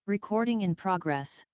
Recording in progress.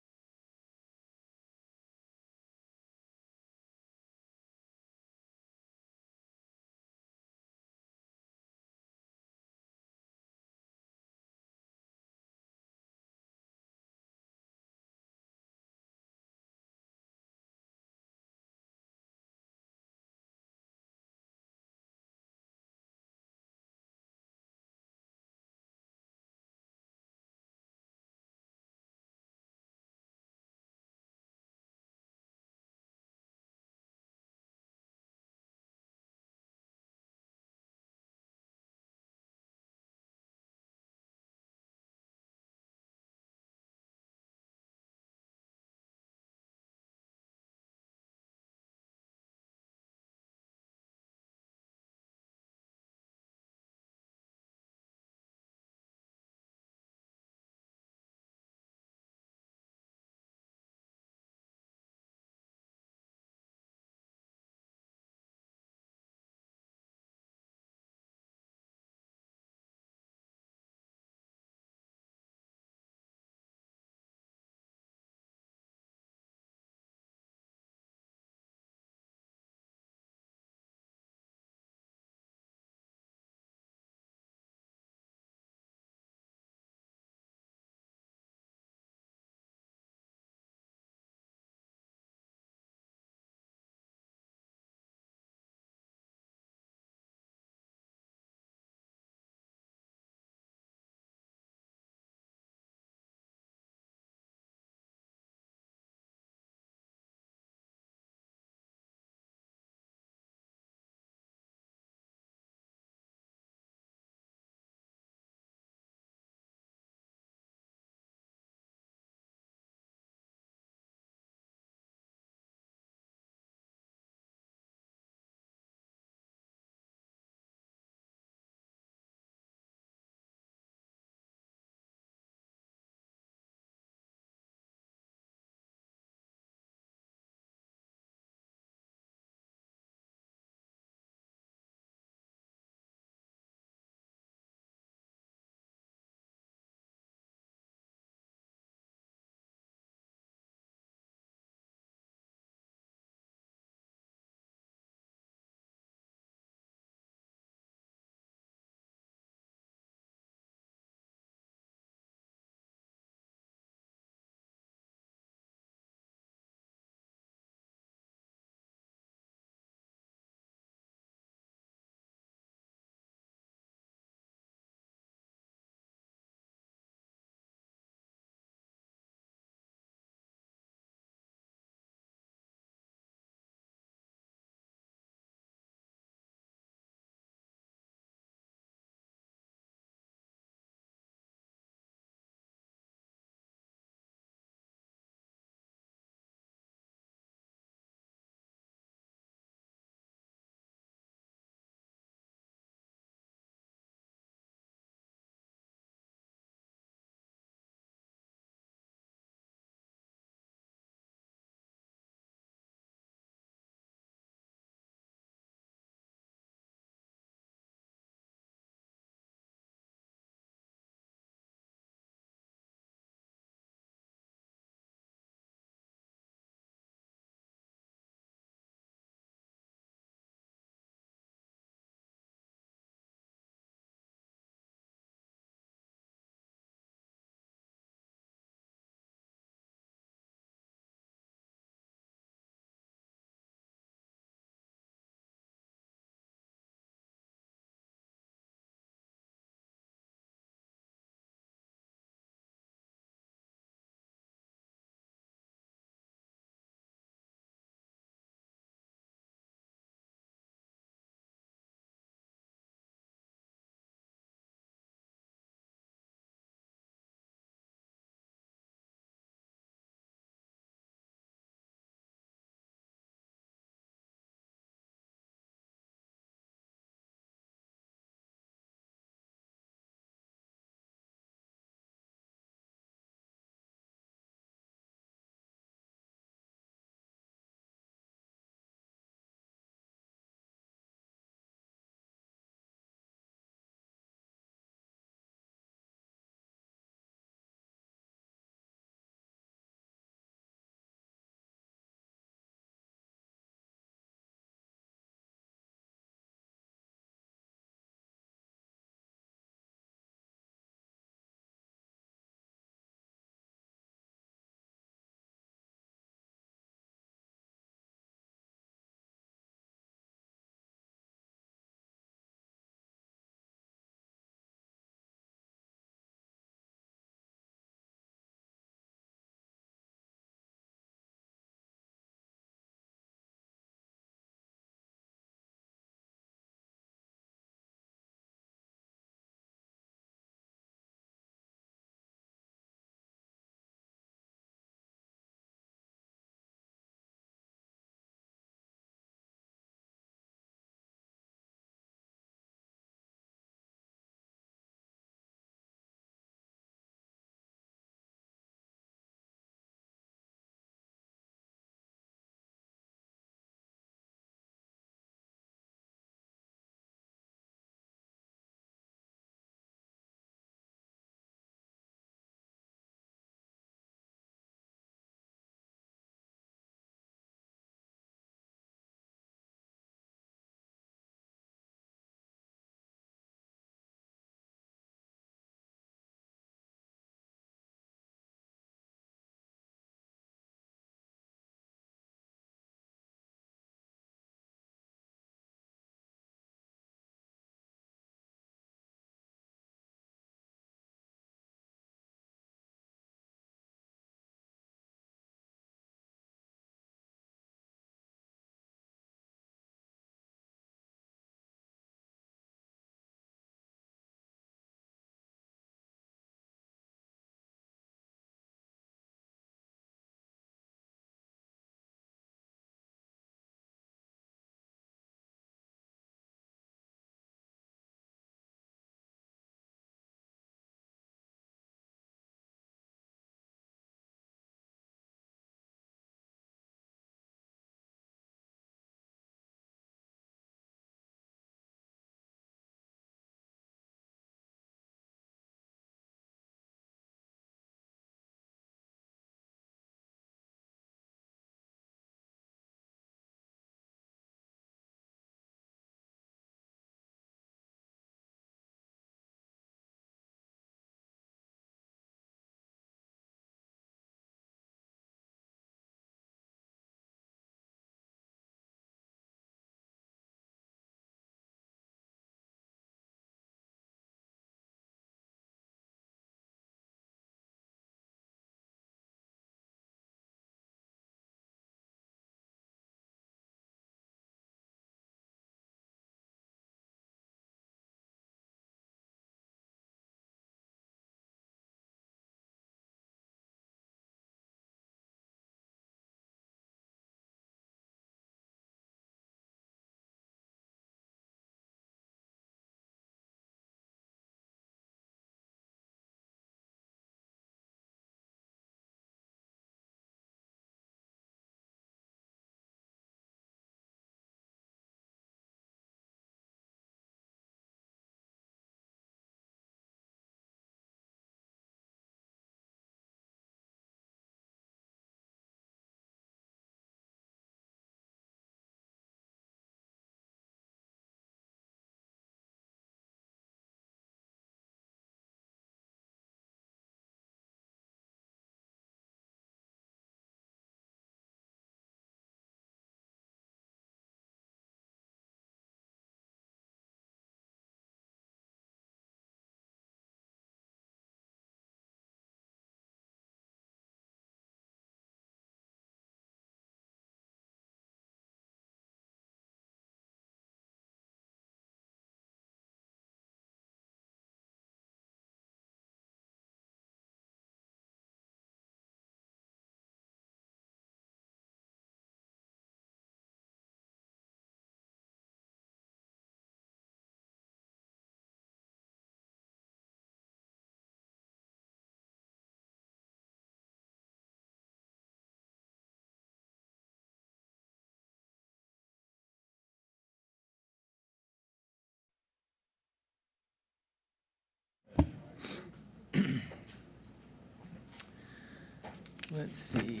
Let's see.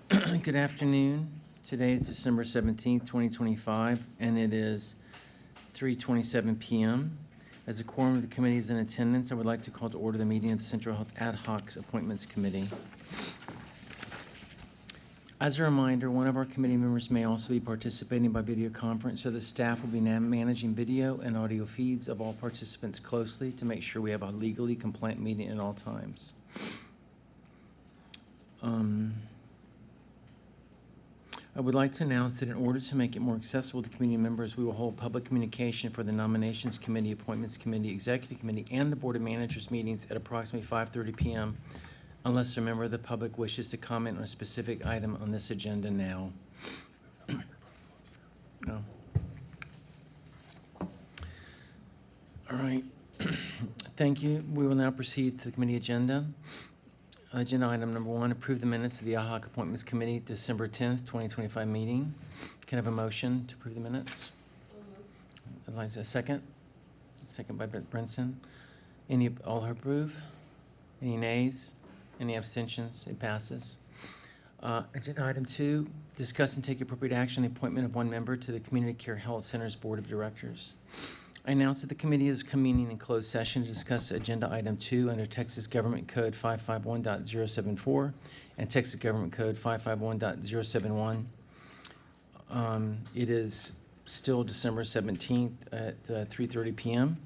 Good afternoon. Today is December 17th, 2025, and it is 3:27 p.m. As a quorum of the committee is in attendance, I would like to call to order the meeting of the Central Health Ad Hoc Appointments Committee. As a reminder, one of our committee members may also be participating by video conference, so the staff will be managing video and audio feeds of all participants closely to make sure we have a legally compliant meeting at all times. I would like to announce that in order to make it more accessible to community members, we will hold public communication for the Nominations Committee, Appointments Committee, Executive Committee, and the Board of Managers meetings at approximately 5:30 p.m. unless a member of the public wishes to comment on a specific item on this agenda now. Oh. All right. Thank you. We will now proceed to the committee agenda. Agenda item number 1, approve the minutes of the Ad Hoc Appointments Committee, December 10th, 2025 meeting. Can I have a motion to approve the minutes? Eliza, a second? Second by Brinson. All approve? Any nays? Any abstentions? It passes. Agenda item 2, discuss and take appropriate action on the appointment of one member to the Community Care Health Center's Board of Directors. I announce that the committee is convening in closed session to discuss agenda item 2 under Texas Government Code 551.074 and Texas Government Code 551.071. It is still December 17th at 3:30 p.m.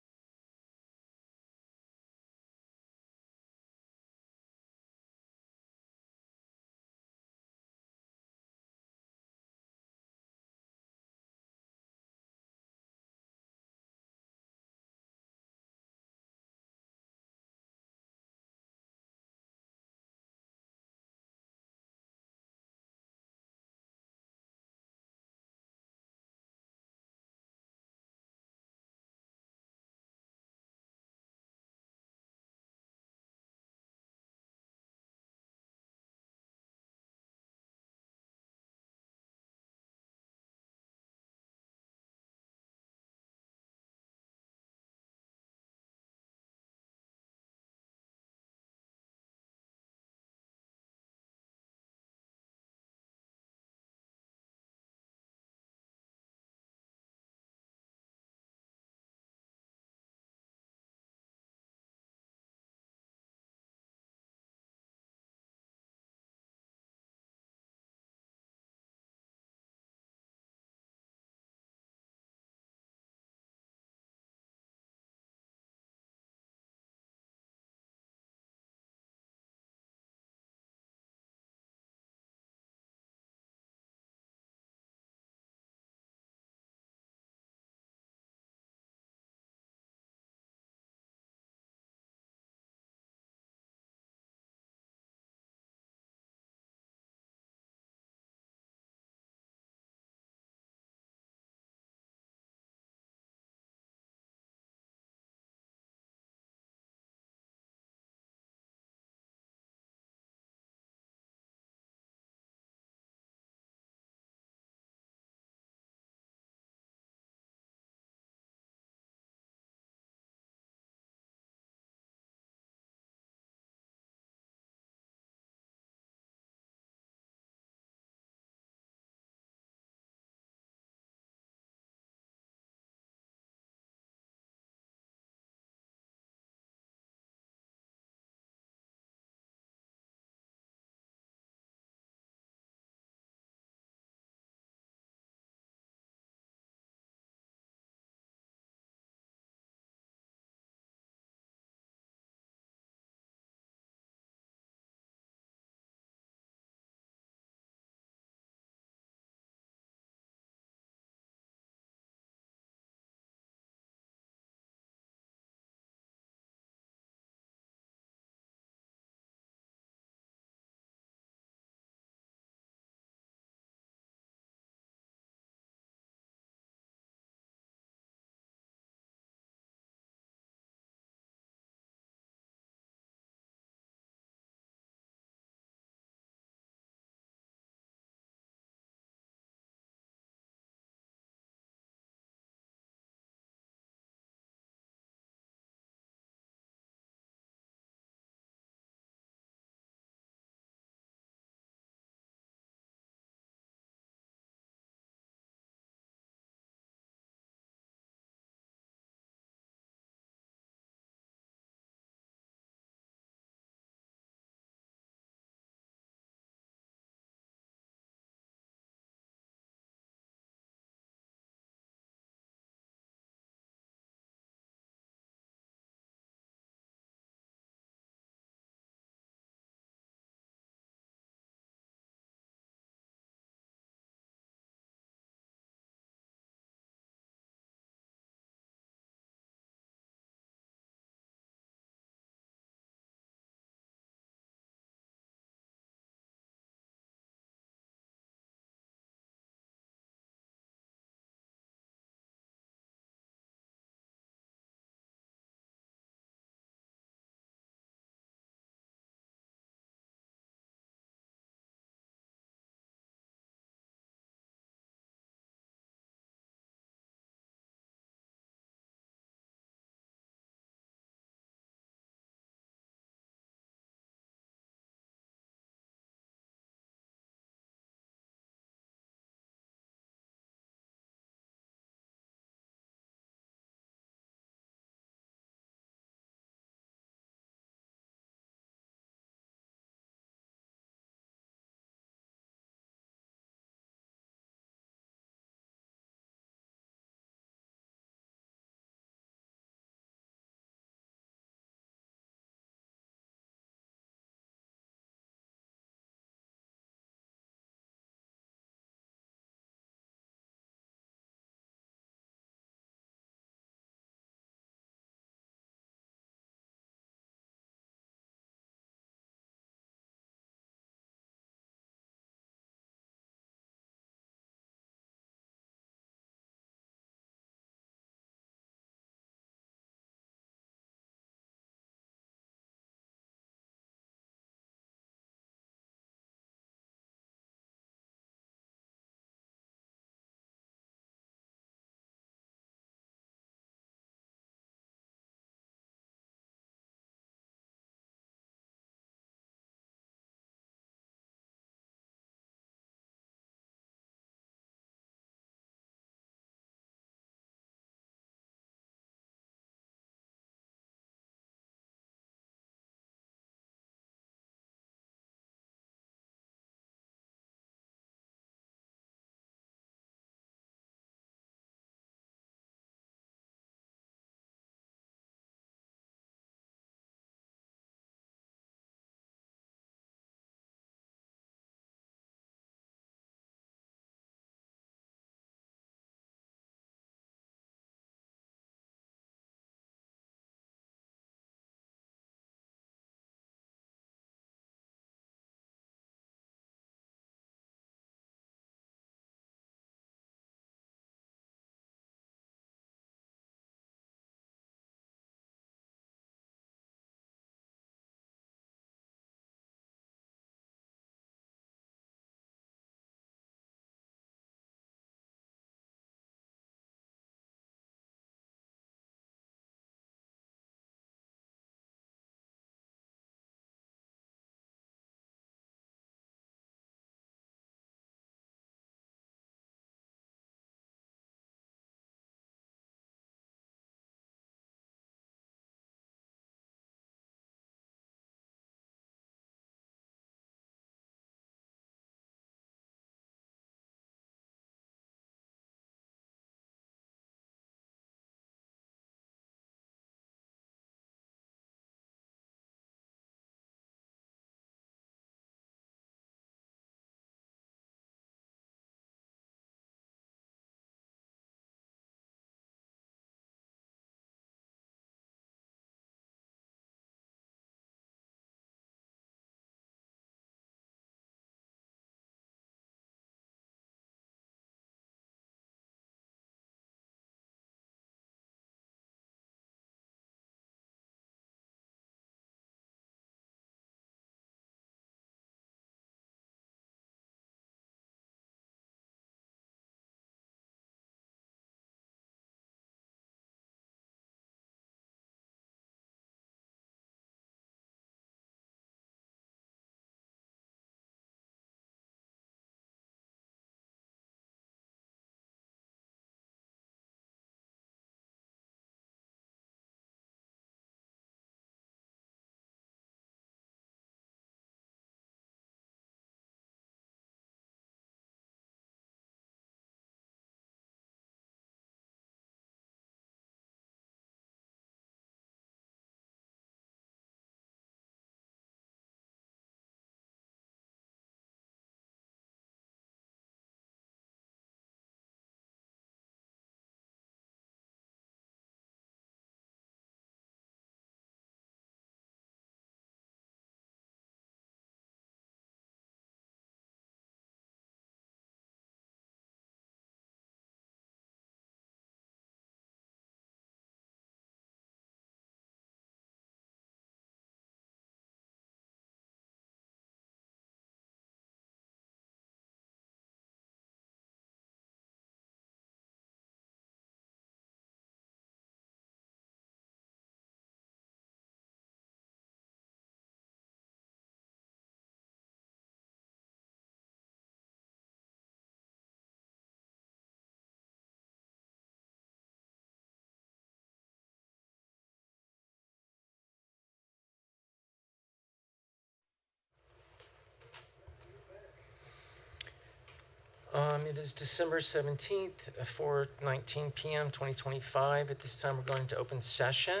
It is December 17th, 4:19 PM, 2025. At this time, we're going to open session.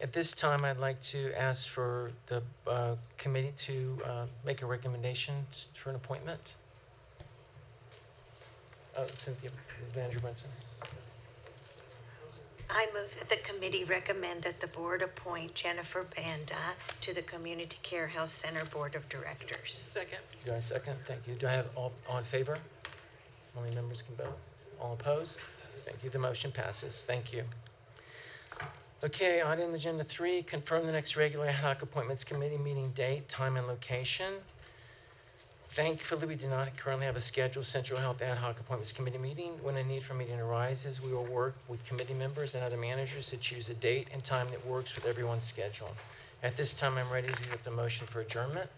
At this time, I'd like to ask for the committee to make a recommendation for an appointment. Cynthia, Manager Brunson. I move that the committee recommend that the board appoint Jennifer Banda to the Community Care Health Center Board of Directors. Second. Do I have a second? Thank you. Do I have all in favor? How many members can vote? All opposed? Thank you. The motion passes. Thank you. Okay, item agenda 3, confirm the next regular ad hoc appointments committee meeting date, time, and location. Thankfully, we do not currently have a scheduled Central Health Ad Hoc Appointments Committee meeting. When a need for a meeting arises, we will work with committee members and other managers to choose a date and time that works with everyone's schedule. At this time, I'm ready to accept the motion for adjournment.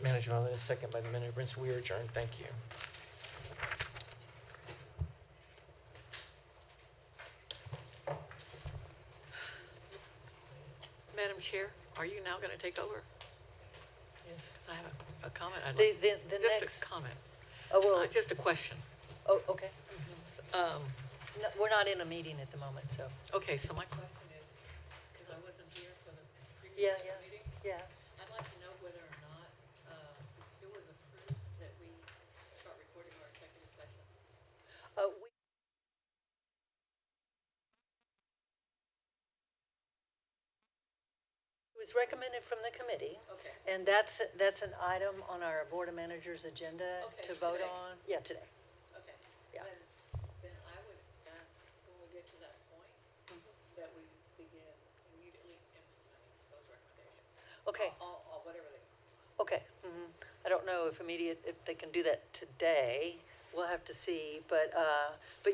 Manager Valdez, second by the Manager Brinson. We are adjourned. Thank you. Madam Chair, are you now going to take over? Yes. 'Cause I have a comment. I'd The, like, the just next, a comment, oh, well, just a question. oh, okay. Um, No, we're not in a meeting at the moment, so, okay, so my question is, because I wasn't here for the yeah, previous yeah, meeting, yeah. I'd like to know whether or not it was approved that we start recording our executive session. It was recommended from the committee, Okay. and that's an item on our Board of Managers agenda Okay, to vote today. on. Yeah, today. Okay. Yeah. Then I would ask, when we get to that point, that we begin immediately implementing those recommendations. Okay, All whatever they. okay. I don't know if they can do that today. We'll have to see, but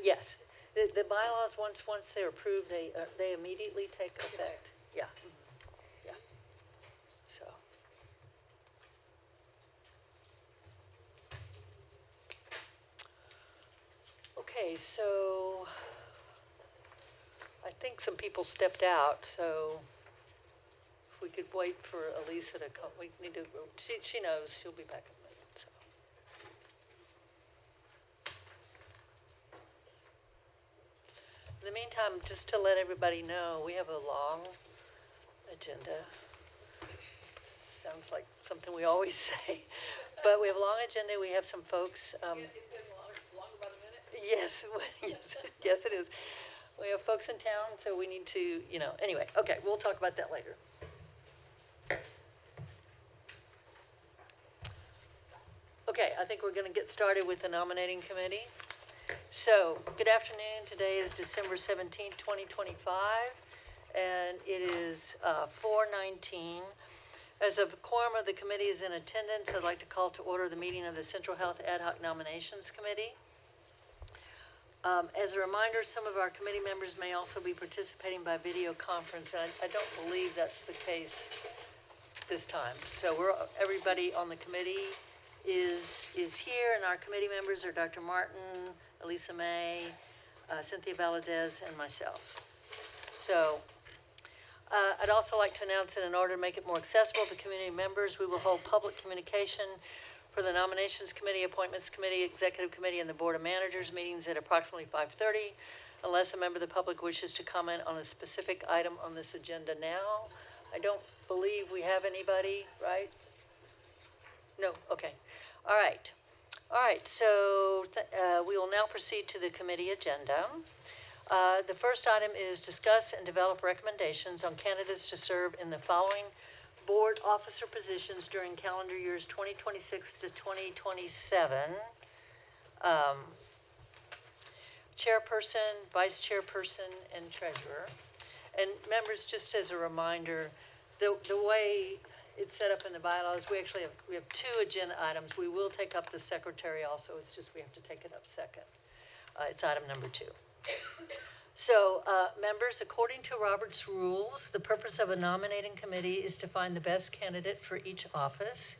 yes, the bylaws, once they're approved, they immediately take effect. Yeah. Yeah. So. Okay, so I think some people stepped out, so if we could wait for Elisa to come, we need to, she knows, she'll be back in a minute, so. In the meantime, just to let everybody know, we have a long agenda. Sounds like something we always say, but we have a long agenda. We have some folks. It's getting longer by the minute? Yes, yes, it is. We have folks in town, so we need to, anyway, okay, we'll talk about that later. Okay, I think we're going to get started with the nominating committee. So, good afternoon. Today is December 17th, 2025, and it is 4:19. As a quorum of the committee is in attendance, I'd like to call to order the meeting of the Central Health Ad Hoc Nominations Committee. As a reminder, some of our committee members may also be participating by video conference, and I don't believe that's the case this time. So everybody on the committee is here, and our committee members are Dr. Martin, Elisa May, Cynthia Valadez, and myself. So I'd also like to announce that in order to make it more accessible to community members, we will hold public communication for the Nominations Committee, Appointments Committee, Executive Committee, and the Board of Managers meetings at approximately 5:30, unless a member of the public wishes to comment on a specific item on this agenda now. I don't believe we have anybody, right? No, okay. All right, so we will now proceed to the committee agenda. The first item is discuss and develop recommendations on candidates to serve in the following board officer positions during calendar years 2026 to 2027. Chairperson, vice chairperson, and treasurer. And members, just as a reminder, the way it's set up in the bylaws, we have 2 agenda items. We will take up the secretary also. It's just we have to take it up second. It's item number 2. So, members, according to Robert's rules, the purpose of a nominating committee is to find the best candidate for each office.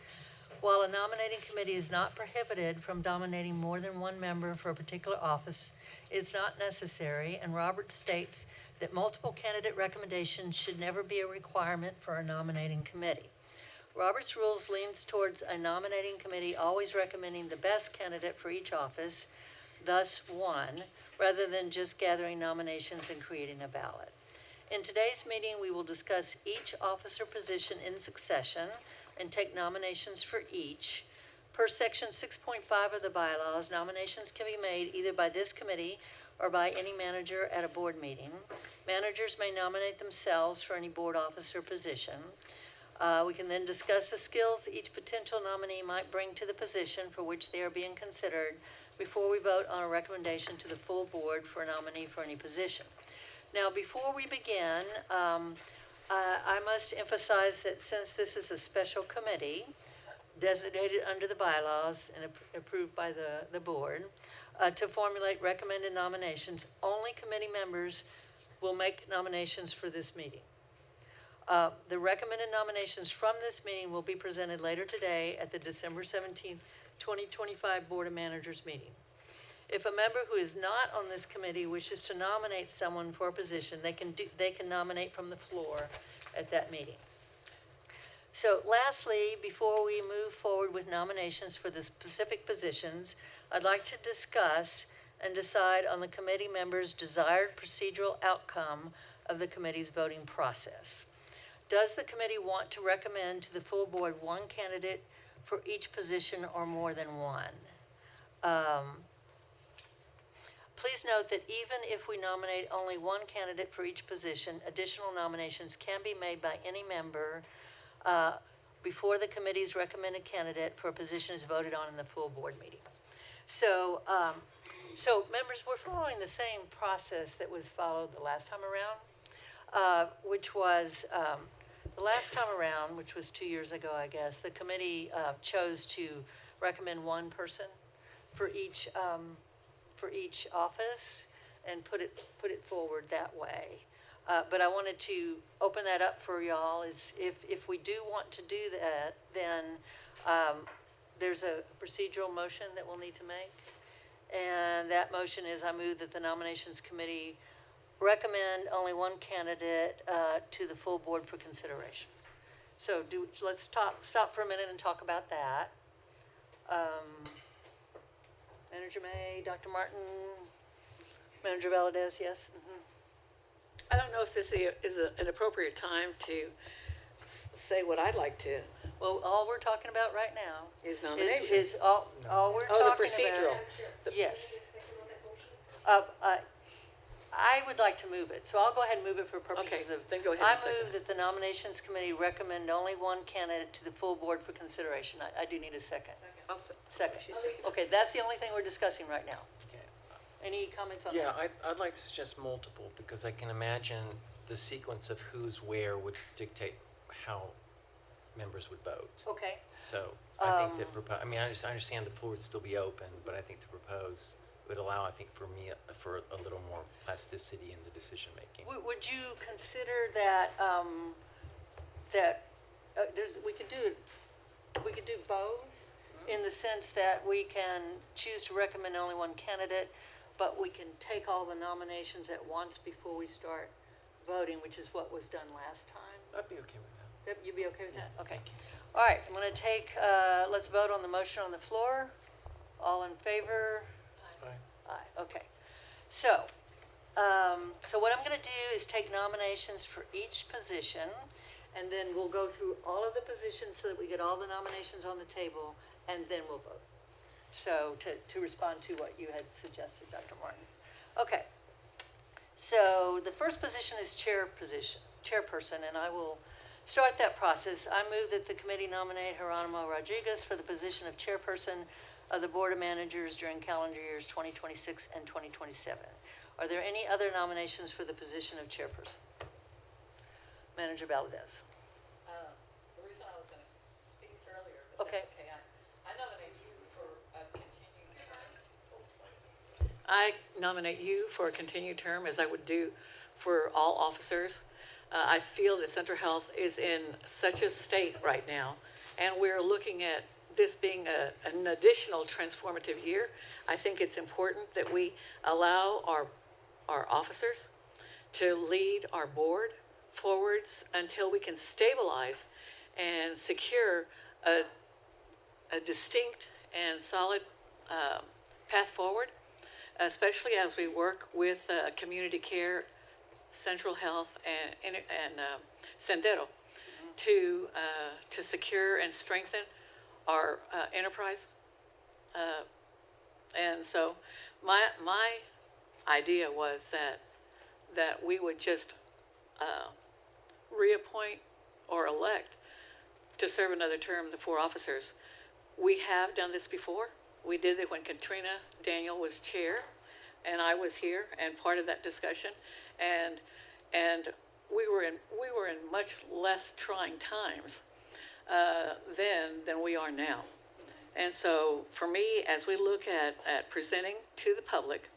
While a nominating committee is not prohibited from nominating more than one member for a particular office, it's not necessary, and Robert states that multiple candidate recommendations should never be a requirement for a nominating committee. Robert's rules leans towards a nominating committee always recommending the best candidate for each office, thus one, rather than just gathering nominations and creating a ballot. In today's meeting, we will discuss each officer position in succession and take nominations for each. Per section 6.5 of the bylaws, nominations can be made either by this committee or by any manager at a board meeting. Managers may nominate themselves for any board officer position. We can then discuss the skills each potential nominee might bring to the position for which they are being considered before we vote on a recommendation to the full board for a nominee for any position. Now, before we begin, I must emphasize that since this is a special committee designated under the bylaws and approved by the board, to formulate recommended nominations, only committee members will make nominations for this meeting. The recommended nominations from this meeting will be presented later today at the December 17th, 2025 Board of Managers meeting. If a member who is not on this committee wishes to nominate someone for a position, they can nominate from the floor at that meeting. So lastly, before we move forward with nominations for the specific positions, I'd like to discuss and decide on the committee members' desired procedural outcome of the committee's voting process. Does the committee want to recommend to the full board one candidate for each position or more than one? Please note that even if we nominate only one candidate for each position, additional nominations can be made by any member before the committee's recommended candidate for a position is voted on in the full board meeting. So, members, we're following the same process that was followed the last time around, which was the last time around, which was 2 years ago, I guess. The committee chose to recommend one person for each office and put it forward that way. But I wanted to open that up for y'all. Is if we do want to do that, then there's a procedural motion that we'll need to make. And that motion is I move that the nominations committee recommend only one candidate to the full board for consideration. So let's stop for a minute and talk about that. Manager May, Dr. Martin, Manager Valadez, yes? Mm-hmm. I don't know if this is an appropriate time to say what I'd like to, Well, all we're talking about right now is nomination. is all we're Oh, talking the procedural. about. Yes. I would like to move it, so I'll go ahead and move it for purposes Okay, of. then go ahead I and second move that the nominations committee recommend only one candidate to the full board for consideration. I do need a second. Second. Okay, that's the only thing we're discussing right now. Any comments on Yeah, that? I'd like to suggest multiple, because I can imagine the sequence of who's where would dictate how members would vote. Okay, So I think that, I mean, I understand the floor would still be open, but I think to propose would allow, I think, for a little more plasticity in the decision-making. would you consider that, we could do both in the sense that we can choose to recommend only one candidate, but we can take all the nominations at once before we start voting, which is what was done last time. I'd be okay with that. You'd be okay with that? Okay. Thank you. All right, I'm gonna take, let's vote on the motion on the floor. All in favor? Aye. Aye, okay. So what I'm gonna do is take nominations for each position, and then we'll go through all of the positions so that we get all the nominations on the table, and then we'll vote. So to respond to what you had suggested, Dr. Martin. Okay. So the first position is chairperson, and I will start that process. I move that the committee nominate Geronimo Rodriguez for the position of chairperson of the Board of Managers during calendar years 2026 and 2027. Are there any other nominations for the position of chairperson? Manager Valadez. The reason I was going to speak earlier, but Okay. that's okay. I nominate you for a continued term. I nominate you for a continued term, as I would do for all officers. I feel that Central Health is in such a state right now, and we're looking at this being an additional transformative year. I think it's important that we allow our officers to lead our board forwards until we can stabilize and secure a distinct and solid path forward, especially as we work with community care, Central Health, and Sendero to secure and strengthen our enterprise. And so my idea was that we would just reappoint or elect to serve another term the 4 officers. We have done this before. We did it when Katrina Daniel was chair, and I was here and part of that discussion, and we were in much less trying times then than we are now. And so for me, as we look at presenting to the public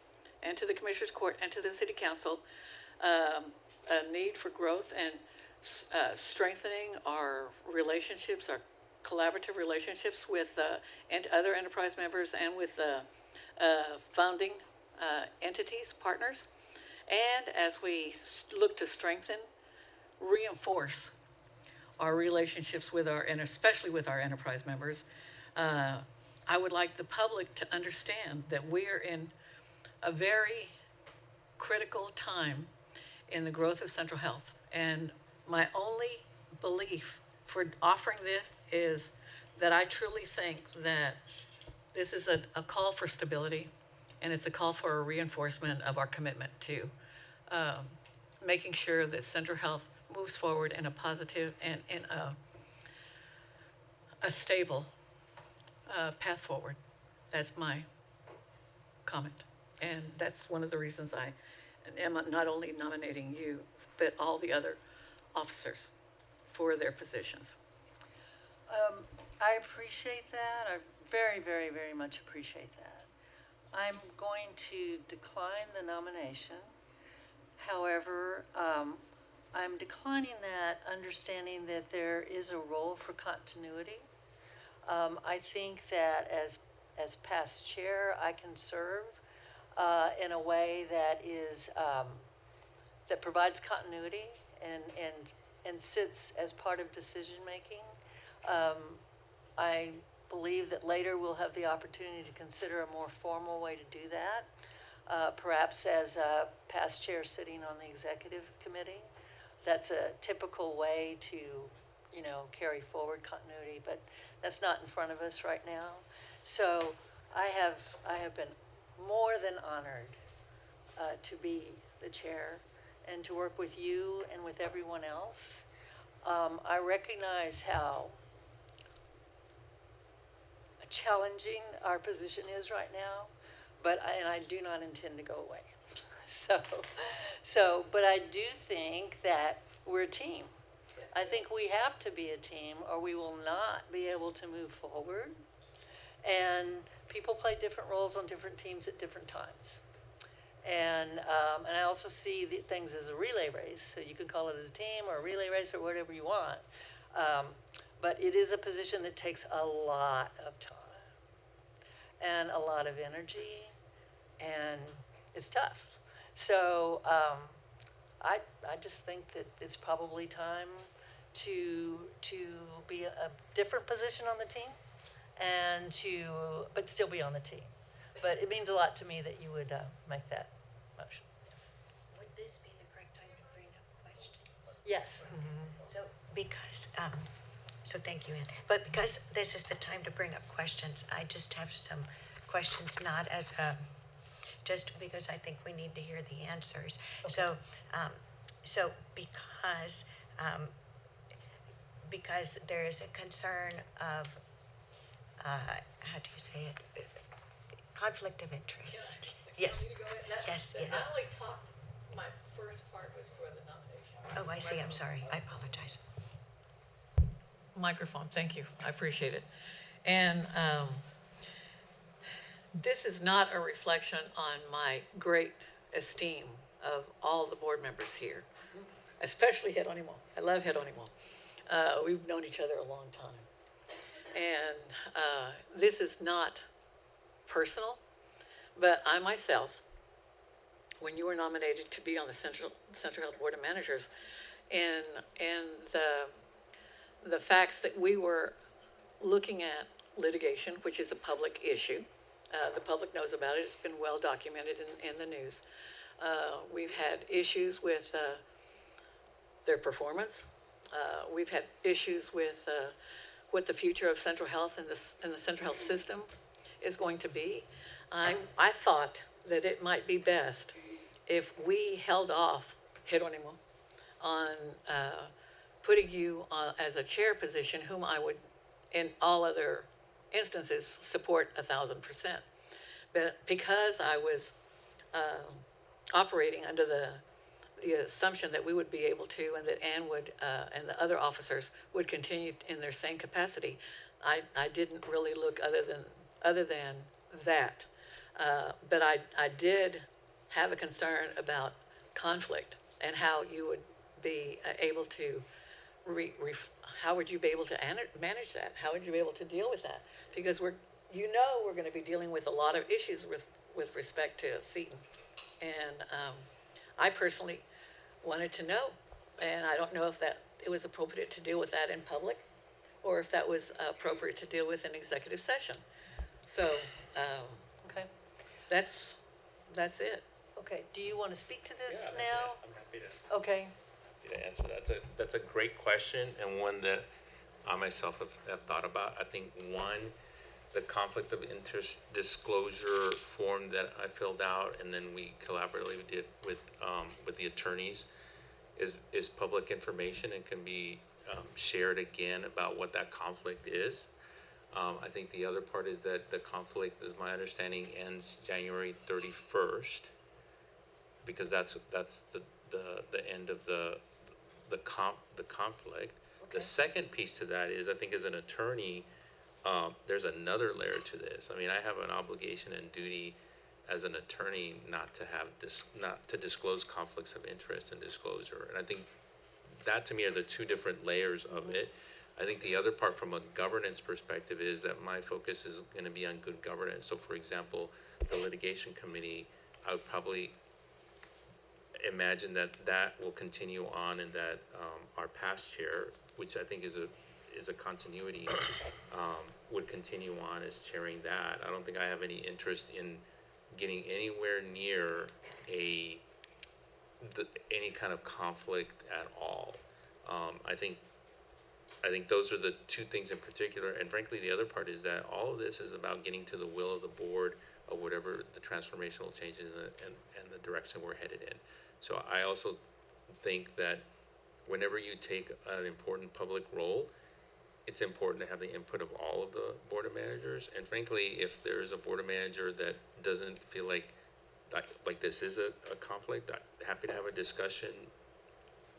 and to the Commissioners Court and to the City Council a need for growth and strengthening our relationships, our collaborative relationships with and other enterprise members and with founding entities, partners, and as we look to strengthen, reinforce our relationships with our, and especially with our enterprise members, I would like the public to understand that we are in a very critical time in the growth of Central Health. And my only belief for offering this is that I truly think that this is a call for stability, and it's a call for a reinforcement of our commitment to making sure that Central Health moves forward in a positive and in a stable path forward. That's my comment. And that's one of the reasons I am not only nominating you, but all the other officers for their positions. I appreciate that. I very, very, very much appreciate that. I'm going to decline the nomination. However, I'm declining that understanding that there is a role for continuity. I think that as past chair, I can serve in a way that is that provides continuity and sits as part of decision making. I believe that later we'll have the opportunity to consider a more formal way to do that, perhaps as a past chair sitting on the executive committee. That's a typical way to, carry forward continuity, but that's not in front of us right now. So I have been more than honored to be the chair and to work with you and with everyone else. I recognize how challenging our position is right now, but I do not intend to go away. But I do think that we're a team. I think we have to be a team or we will not be able to move forward. And people play different roles on different teams at different times. And I also see things as a relay race. So you could call it as a team or a relay race or whatever you want. But it is a position that takes a lot of time and a lot of energy, and it's tough. So I just think that it's probably time to be a different position on the team, and but still be on the team. But it means a lot to me that you would make that motion. Yes. Would this be the correct time to bring up questions? Yes. So so thank you, Ann. But because this is the time to bring up questions, I just have some questions, not as just because I think we need to hear the answers. Okay. So because there is a concern of how do you say it? Conflict of interest. Yes. Yes. I only talked. My first part was for the nomination. Oh, I see. I'm sorry. I apologize. Microphone, thank you, I appreciate it. And this is not a reflection on my great esteem of all the board members here, especially Geronimo. I love Geronimo. We've known each other a long time. And this is not personal, but I myself, when you were nominated to be on the Central Health Board of Managers, in the the facts that we were looking at litigation, which is a public issue. The public knows about it. It's been well documented in the news. We've had issues with their performance. We've had issues with what the future of Central Health and the Central Health system is going to be. I thought that it might be best if we held off, Jeronimo, on putting you as a chair position, whom I would, in all other instances, support 1,000%. But because I was operating under the assumption that we would be able to, and that Ann would, and the other officers would continue in their same capacity, I didn't really look other than that. But I did have a concern about conflict and how you would be able to how would you be able to manage that? How would you be able to deal with that? Because we're going to be dealing with a lot of issues with respect to Seton. And I personally wanted to know, and I don't know if that it was appropriate to deal with that in public or if that was appropriate to deal with in executive session. So Okay, that's it. okay. Do you want to speak to this Yeah, now? I'm happy to. Okay, To answer that. That's a great question, and one that I myself have thought about. I think one, the conflict of interest disclosure form that I filled out, and then we collaboratively did with the attorneys, is public information and can be shared again about what that conflict is. I think the other part is that the conflict, is my understanding, ends January 31st, because that's the end of the conflict. Okay. The second piece to that is, I think as an attorney, there's another layer to this. I mean, I have an obligation and duty as an attorney not to disclose conflicts of interest and disclosure. And I think that to me are the two different layers of it. I think the other part from a governance perspective is that my focus is going to be on good governance. So for example, the litigation committee, I would probably imagine that will continue on, and that our past chair, which I think is a continuity, would continue on as chairing that. I don't think I have any interest in getting anywhere near any kind of conflict at all. I think those are the two things in particular, and frankly, the other part is that all of this is about getting to the will of the board of whatever the transformational changes and the direction we're headed in. So I also think that whenever you take an important public role, it's important to have the input of all of the board of managers. And frankly, if there's a board of manager that doesn't feel like this is a conflict, I'm happy to have a discussion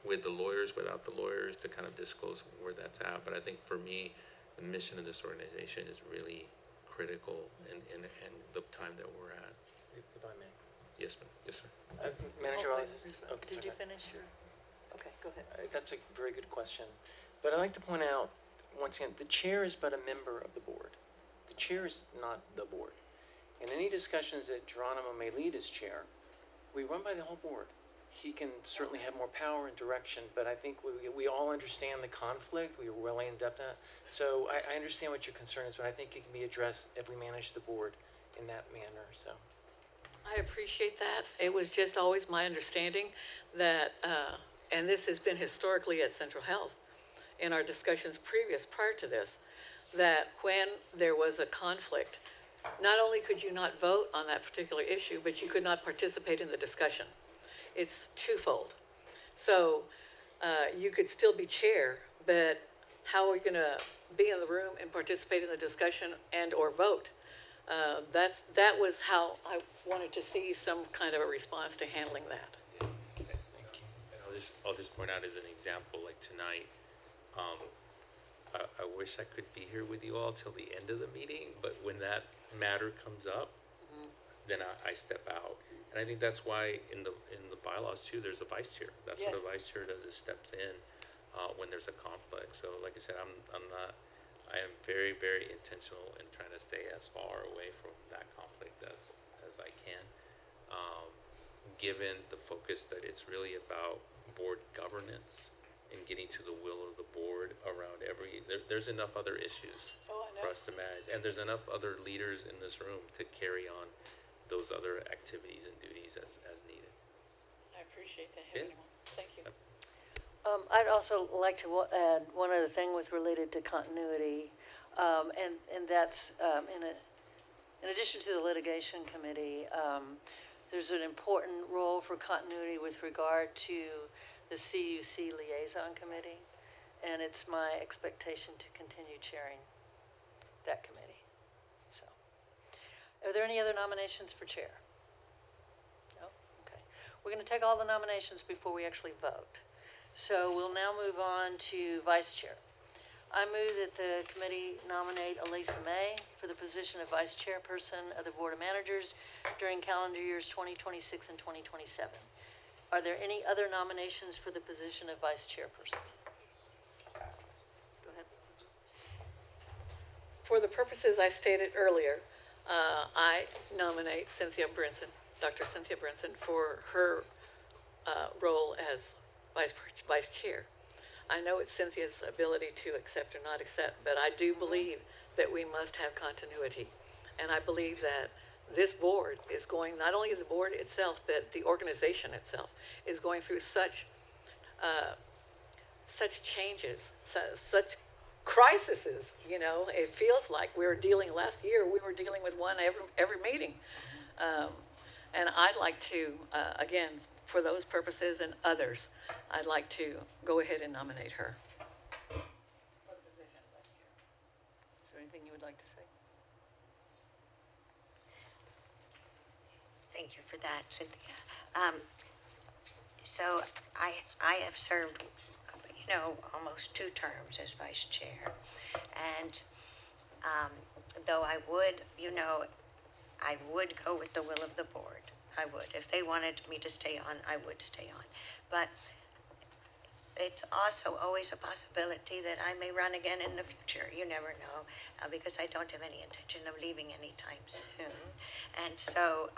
with the lawyers, without the lawyers, to kind of disclose where that's at. But I think for me, the mission of this organization is really critical in the time that we're at. If I may. Yes, ma'am. Yes, sir. Manager Oh, Rogers? Okay, did you sorry. finish your, okay, go ahead. That's a very good question. But I'd like to point out, once again, the chair is but a member of the board. The chair is not the board. In any discussions that Geronimo may lead as chair, we run by the whole board. He can certainly have more power and direction, but I think we all understand the conflict. We are well in depth in it. So I understand what your concern is, but I think it can be addressed if we manage the board in that manner, so. I appreciate that. It was just always my understanding that, and this has been historically at Central Health in our discussions prior to this, that when there was a conflict, not only could you not vote on that particular issue, but you could not participate in the discussion. It's twofold. So you could still be chair, but how are you going to be in the room and participate in the discussion and or vote? That was how I wanted to see some kind of a response to handling that. Thank you. And I'll just point out as an example, like tonight, I wish I could be here with you all till the end of the meeting, but when that matter comes up, then I step out. And I think that's why in the bylaws too, there's a vice chair. That's what a Yes. vice chair does, is steps in when there's a conflict. So like I said, I am very, very intentional in trying to stay as far away from that conflict as I can, given the focus that it's really about board governance and getting to the will of the board around every there's enough other issues Oh, I for know. us to manage, and there's enough other leaders in this room to carry on those other activities and duties as needed. I appreciate that, Yeah. Heavenly One. Thank you. I'd also like to add one other thing with related to continuity, and that's in addition to the litigation committee, there's an important role for continuity with regard to the CUC liaison committee, and it's my expectation to continue chairing that committee. So, are there any other nominations for chair? No? Okay. We're going to take all the nominations before we actually vote. So we'll now move on to vice chair. I move that the committee nominate Elisa May for the position of vice chairperson of the Board of Managers during calendar years 2026 and 2027. Are there any other nominations for the position of vice chairperson? Go ahead. For the purposes I stated earlier, I nominate Cynthia Brinson, Dr. Cynthia Brinson, for her role as vice chair. I know it's Cynthia's ability to accept or not accept, but I do believe that we must have continuity. And I believe that this board is going, not only the board itself, but the organization itself is going through such changes, such crises, you know. It feels like last year we were dealing with one every meeting. And I'd like to, again, for those purposes and others, I'd like to go ahead and nominate her. Is there anything you would like to say? Thank you for that, Cynthia. So I have served, almost 2 terms as vice chair. And though I would go with the will of the board. I would. If they wanted me to stay on, I would stay on. But it's also always a possibility that I may run again in the future. You never know, because I don't have any intention of leaving anytime soon. And so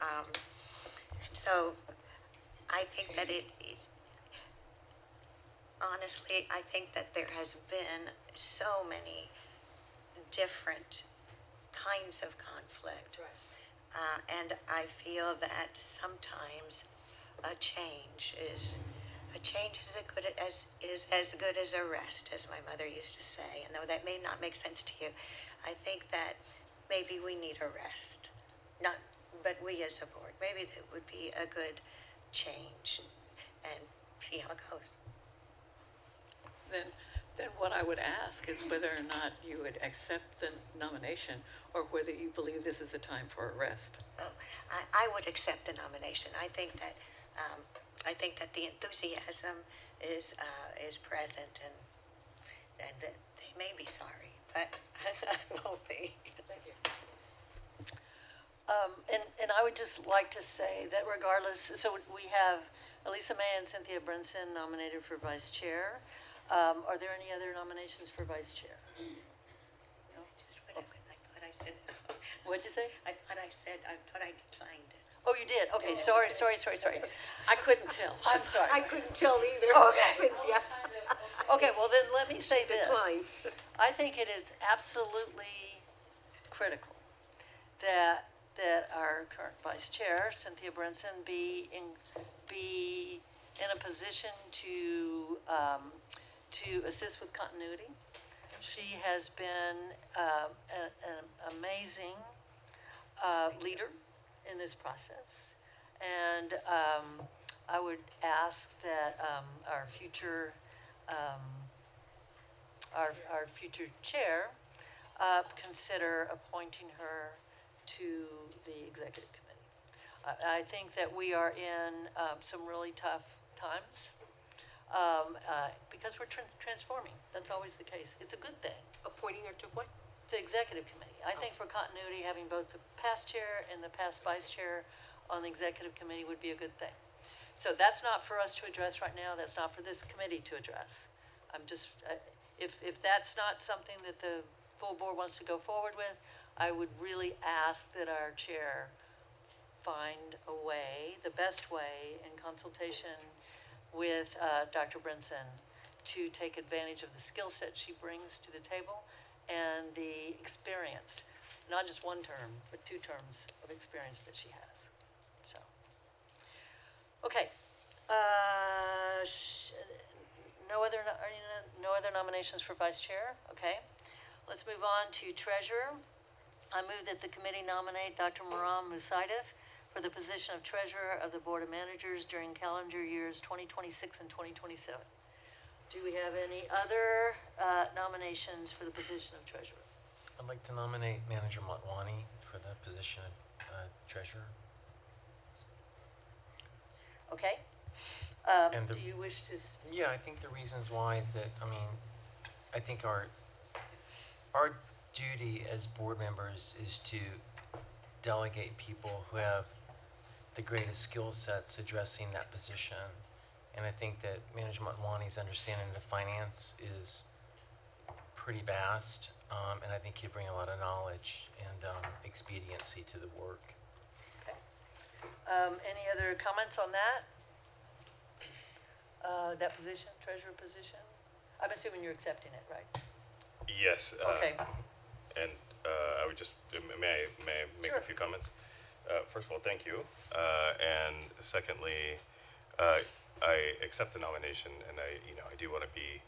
I think that it is, honestly, I think that there has been so many different kinds of conflict. And I feel that sometimes a change is as good as a rest, as my mother used to say. And though that may not make sense to you, I think that maybe we need a rest. But we as a board, maybe that would be a good change, and see how it goes. Then what I would ask is whether or not you would accept the nomination or whether you believe this is a time for a rest. Oh, I would accept the nomination. I think that the enthusiasm is present, and that they may be sorry, but I won't be. Thank you. And I would just like to say that regardless, so we have Elisa May and Cynthia Brinson nominated for vice chair. Are there any other nominations for vice chair? No? Just what I thought I said. What'd you say? I thought I declined it. Oh, you did? Okay, sorry. I couldn't tell. I'm sorry. I couldn't tell either, Okay. Cynthia. Okay, well then let me say this. Declined. I think it is absolutely critical that our current vice chair, Cynthia Brinson, be in a position to assist with continuity. She has been an amazing leader in this process, and I would ask that our future chair consider appointing her to the executive committee. I think that we are in some really tough times because we're transforming. That's always the case. It's a good thing. Appointing her to what? The executive committee. I think for continuity, having both the past chair and the past vice chair on the executive committee would be a good thing. So that's not for us to address right now. That's not for this committee to address. I'm just, if that's not something that the full board wants to go forward with, I would really ask that our chair find a way, the best way, in consultation with Dr. Brinson, to take advantage of the skill set she brings to the table and the experience, not just one term, but 2 terms of experience that she has. So, okay. No other nominations for vice chair? Okay. Let's move on to treasurer. I move that the committee nominate Dr. Maram Musaidov for the position of treasurer of the Board of Managers during calendar years 2026 and 2027. Do we have any other nominations for the position of treasurer? I'd like to nominate Manager Motwani for the position of treasurer. Okay. And the- Do you wish to, Yeah, I think the reasons why is that, I think our duty as board members is to delegate people who have the greatest skill sets addressing that position. And I think that Manager Motwani's understanding of finance is pretty vast, and I think he'd bring a lot of knowledge and expediency to the work. any other comments on that? That position, treasurer position? I'm assuming you're accepting it, right? Yes. Okay. And I would just, may I make Sure. a few comments? First of all, thank you. And secondly, I accept the nomination, and I do want to be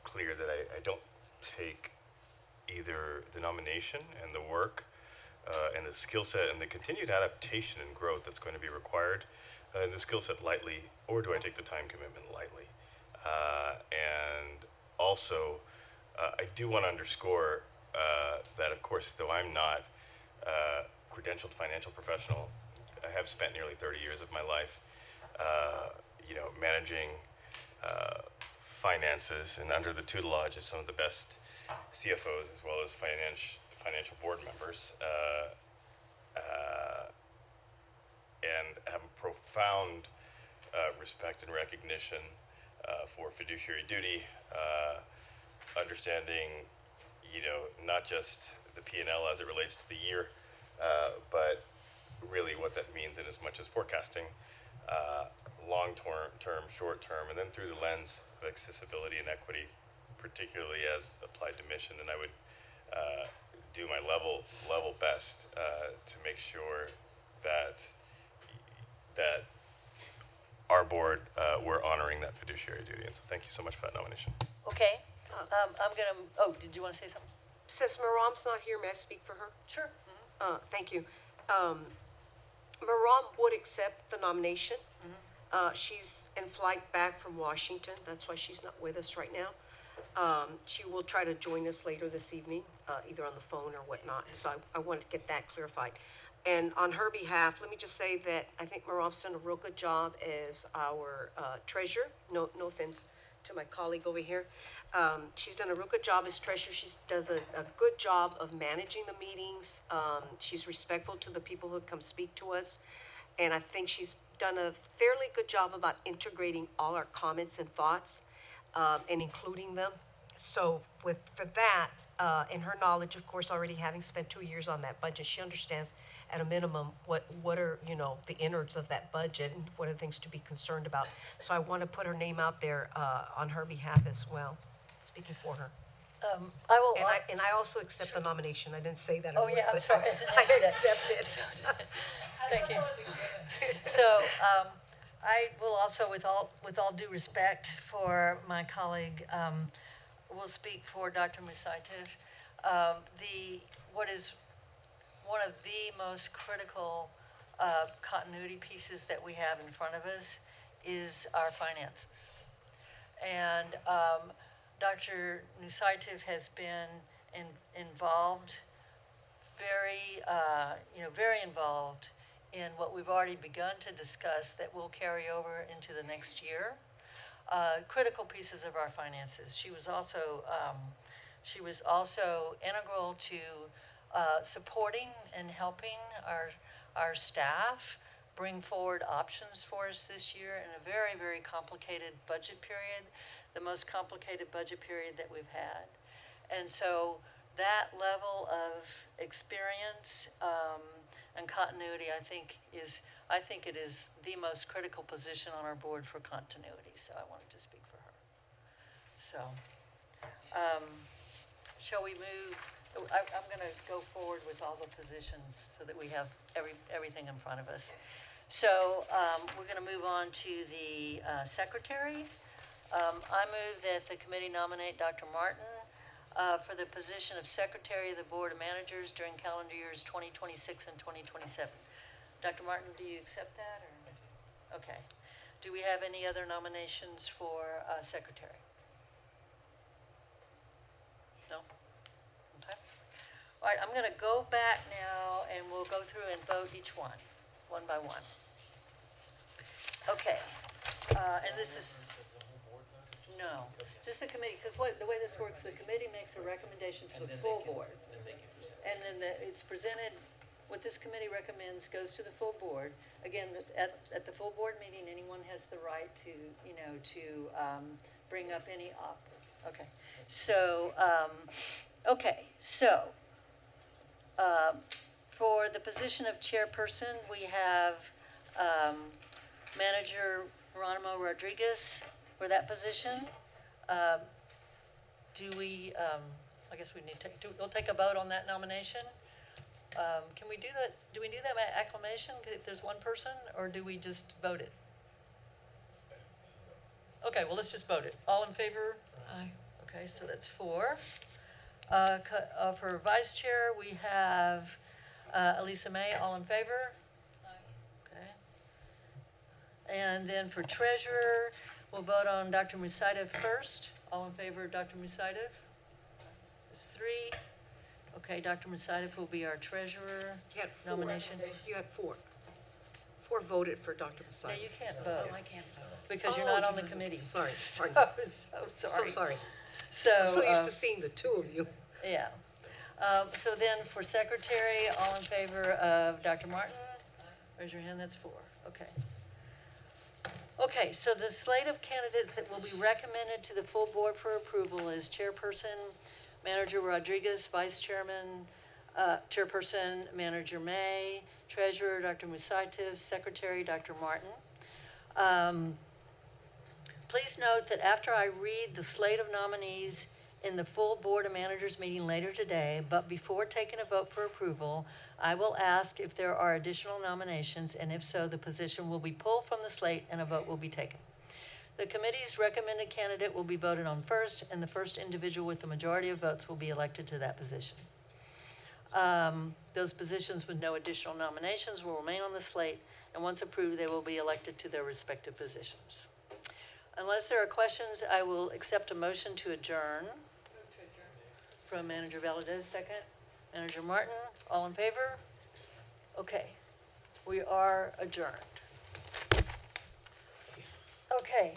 clear that I don't take either the nomination and the work and the skill set and the continued adaptation and growth that's going to be required in the skill set lightly, or do I take the time commitment lightly? And also, I do want to underscore that, of course, though I'm not a credentialed financial professional, I have spent nearly 30 years of my life, managing finances and under the tutelage of some of the best CFOs as well as financial board members, and have a profound respect and recognition for fiduciary duty, understanding, not just the P&L as it relates to the year, but really what that means in as much as forecasting, long-term, short-term, and then through the lens of accessibility and equity, particularly as applied to mission. And I would do my level best to make sure that our board, we're honoring that fiduciary duty. And so thank you so much for that nomination. Okay. Did you want to say something? Since Maram's not here, may I speak for her? Sure. Thank you. Maram would accept the nomination. She's in flight back from Washington. That's why she's not with us right now. She will try to join us later this evening, either on the phone or whatnot. So I wanted to get that clarified. And on her behalf, let me just say that I think Maram's done a real good job as our treasurer. No offense to my colleague over here. She's done a real good job as treasurer. She does a good job of managing the meetings. She's respectful to the people who come speak to us. And I think she's done a fairly good job about integrating all our comments and thoughts and including them. So for that, and her knowledge, of course, already having spent 2 years on that budget, she understands at a minimum what are, the innards of that budget and what are things to be concerned about. So I want to put her name out there on her behalf as well, speaking for her. I will. And I also accept the nomination. I didn't say that. I Oh, would, yeah, I'm but sorry, I didn't I ask you that. accept it. Thank you. So, I will also, with all due respect for my colleague, will speak for Dr. Musaitov. What is one of the most critical continuity pieces that we have in front of us is our finances. And Dr. Musaitov has been involved, very involved in what we've already begun to discuss that will carry over into the next year. Critical pieces of our finances. She was also integral to supporting and helping our staff bring forward options for us this year in a very, very complicated budget period, the most complicated budget period that we've had. And so that level of experience and continuity, I think it is the most critical position on our board for continuity. So I wanted to speak for her. So, shall we move, I'm gonna go forward with all the positions so that we have everything in front of us. So, we're gonna move on to the, secretary. I move that the committee nominate Dr. Martin, for the position of Secretary of the Board of Managers during calendar years 2026 and 2027. Dr. Martin, do you accept that, or? Okay. Do we have any other nominations for secretary? No? Okay. All right, I'm going to go back now, and we'll go through and vote each one by one. Okay. And this is, no, just the committee, because the way this works, the committee makes a recommendation to the full board. And then it's presented, what this committee recommends goes to the full board. Again, at the full board meeting, anyone has the right to, bring up any okay. So, for the position of chairperson, we have, Manager Geronimo Rodriguez for that position. Do we, I guess we need to, we'll take a vote on that nomination. Can we do that, do we do that by acclamation if there's one person, or do we just vote it? Okay, well, let's just vote it. All in favor? Aye. Okay, so that's 4. Of her vice chair, we have Elisa May. All in favor? Aye. Okay. And then for treasurer, we'll vote on Dr. Musaidov first. All in favor of Dr. Musaidov? It's 3. Okay, Dr. Musaidov will be our treasurer. You had 4. Nomination. You had 4. 4 voted for Dr. No, Messiah. you can't vote Oh, I can't vote. because you're Oh, not on you the don't- committee. Sorry, So pardon. sorry. So sorry. So, I'm so used to seeing the 2 of you. yeah. So then for secretary, all in favor of Dr. Martin? Raise your hand, that's 4. Okay. Okay, so the slate of candidates that will be recommended to the full board for approval is chairperson, Manager Rodriguez, vice chairman, chairperson, Manager May, treasurer, Dr. Musaitov, secretary, Dr. Martin. Please note that after I read the slate of nominees in the full Board of Managers meeting later today, but before taking a vote for approval, I will ask if there are additional nominations, and if so, the position will be pulled from the slate and a vote will be taken. The committee's recommended candidate will be voted on first, and the first individual with the majority of votes will be elected to that position. Those positions with no additional nominations will remain on the slate, and once approved, they will be elected to their respective positions. Unless there are questions, I will accept a motion to adjourn. From Manager Valadez, second. Manager Martin, all in favor? Okay, we are adjourned. Okay,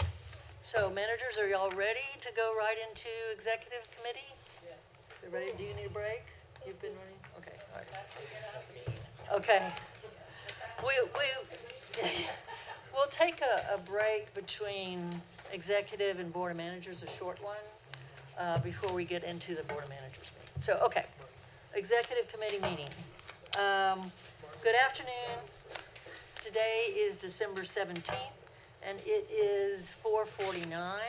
so managers, are y'all ready to go right into executive committee? Yes. You ready? Do you need a break? You've been running? Okay, all right. Okay. We'll take a break between executive and board of managers, a short one, before we get into the board of managers meeting. So, okay, executive committee meeting. Good afternoon. Today is December 17th, and it is 4:49.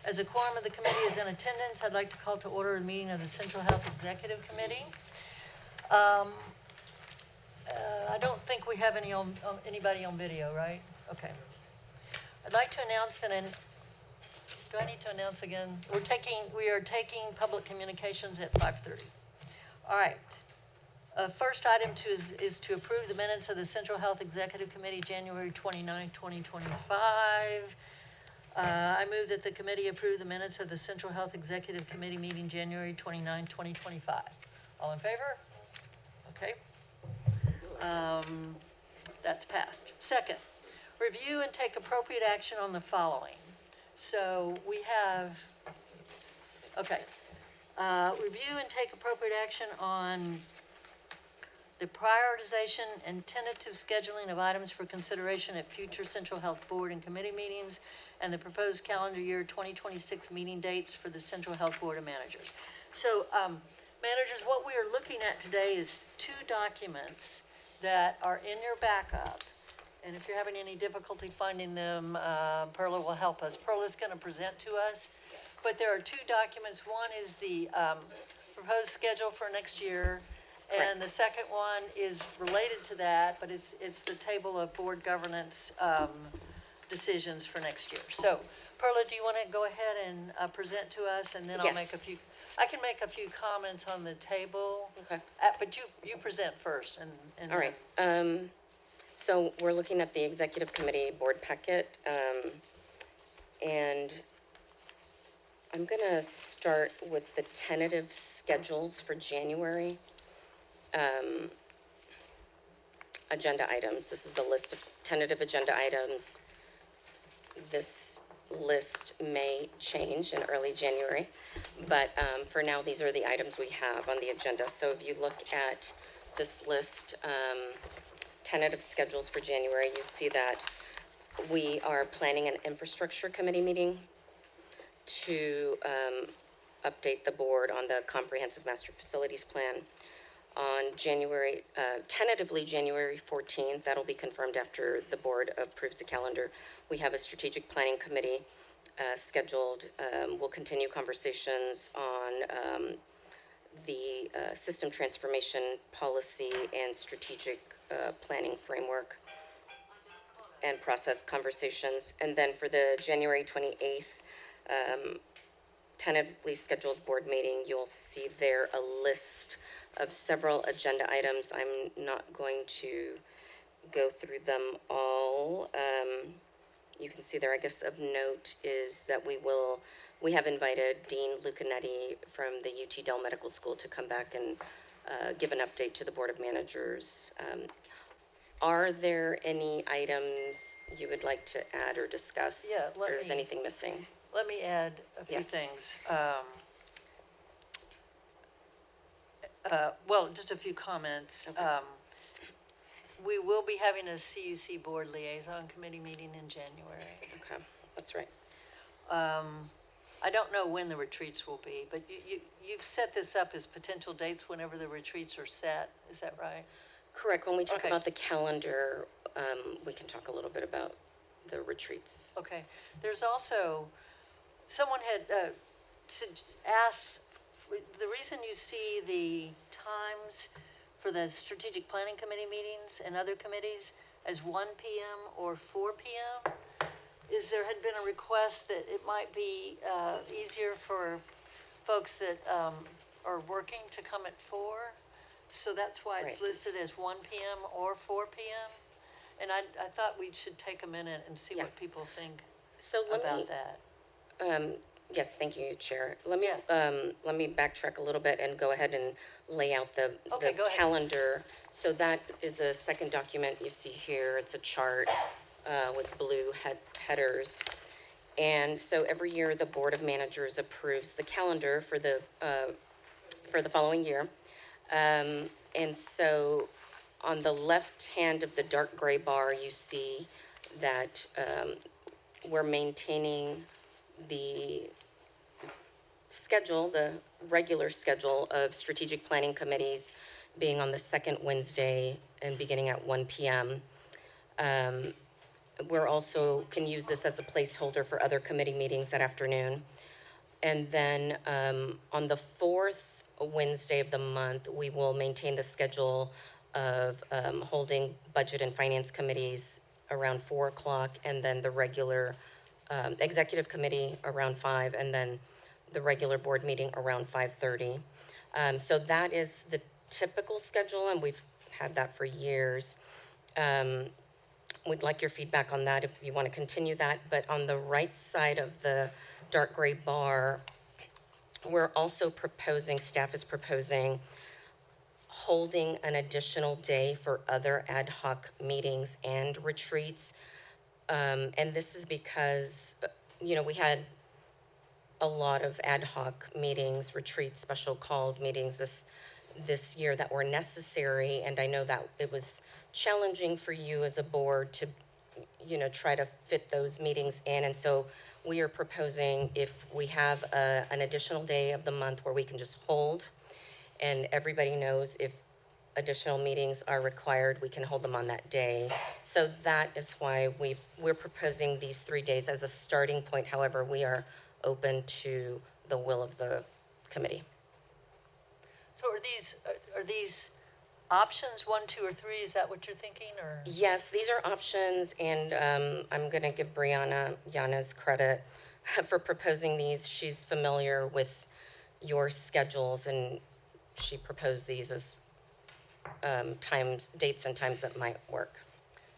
As a quorum of the committee is in attendance, I'd like to call to order the meeting of the Central Health Executive Committee. I don't think we have anybody on video, right? Okay. I'd like to announce that do I need to announce again? We are taking public communications at 5:30. All right. First item is to approve the minutes of the Central Health Executive Committee, January 29, 2025. I move that the committee approve the minutes of the Central Health Executive Committee meeting, January 29, 2025. All in favor? Okay. That's passed. Second, review and take appropriate action on the following. So we have, okay. Review and take appropriate action on the prioritization and tentative scheduling of items for consideration at future Central Health Board and committee meetings, and the proposed calendar year 2026 meeting dates for the Central Health Board of Managers. So, managers, what we are looking at today is 2 documents that are in your backup. And if you're having any difficulty finding them, Perla will help us. Perla's going to present to us. But there are two documents. One is the proposed schedule for next year, and the second one is related to that, but it's the table of board governance decisions for next year. So, Perla, do you want to go ahead and present to us, and then I'll make a Yes. few, I can make a few comments on the table. Okay. But you present first, and All right. So we're looking at the executive committee board packet, and I'm gonna start with the tentative schedules for January. Agenda items. This is a list of tentative agenda items. This list may change in early January, but for now, these are the items we have on the agenda. So if you look at this list, tentative schedules for January, you see that we are planning an infrastructure committee meeting to update the board on the comprehensive master facilities plan. On January, tentatively January 14th, that'll be confirmed after the board approves the calendar. We have a strategic planning committee scheduled. We'll continue conversations on the system transformation policy and strategic planning framework and process conversations. And then for the January 28th tentatively scheduled board meeting, you'll see there a list of several agenda items. I'm not going to go through them all. You can see there, I guess, of note is that we have invited Dean Lucanetti from the UT Dell Medical School to come back and give an update to the Board of Managers. Are there any items you would like to add or discuss? Yeah, let Or is me- anything missing? let me add a few Yes. things. Well, just a few comments. We will be having a CUC Board Liaison Committee meeting in January. Okay, that's right. I don't know when the retreats will be, but you've set this up as potential dates whenever the retreats are set, is that right? Correct. When we talk Okay. about the calendar, we can talk a little bit about the retreats. Okay. There's also, someone had asked, the reason you see the times for the strategic planning committee meetings and other committees as 1 PM or 4 PM is there had been a request that it might be easier for folks that are working to come at 4. So that's why it's Right. listed as 1 PM or 4 PM. And I thought we should take a minute and see Yeah. what people think So let about me, that. yes, thank you, Chair. Let me, Yeah. let me backtrack a little bit and go ahead and lay out the Okay, go ahead. calendar. So that is a second document you see here. It's a chart with blue headers. And so every year, the Board of Managers approves the calendar for the following year. And so on the left hand of the dark gray bar, you see that we're maintaining the schedule, the regular schedule of strategic planning committees being on the second Wednesday and beginning at 1 PM. We're also, can use this as a placeholder for other committee meetings that afternoon. And then on the fourth Wednesday of the month, we will maintain the schedule of holding budget and finance committees around 4 o'clock, and then the regular executive committee around 5, and then the regular board meeting around 5:30. So that is the typical schedule, and we've had that for years. We'd like your feedback on that if you want to continue that. But on the right side of the dark gray bar, we're also proposing, staff is proposing, holding an additional day for other ad hoc meetings and retreats. And this is because, we had a lot of ad hoc meetings, retreats, special called meetings this year that were necessary. And I know that it was challenging for you as a board to, try to fit those meetings in. And so we are proposing if we have an additional day of the month where we can just hold, and everybody knows if additional meetings are required, we can hold them on that day. So that is why we're proposing these 3 days as a starting point. However, we are open to the will of the committee. So are these options, 1, 2, or 3? Is that what you're thinking, or? Yes, these are options, and I'm going to give Brianna Yanas credit for proposing these. She's familiar with your schedules, and she proposed these as dates and times that might work.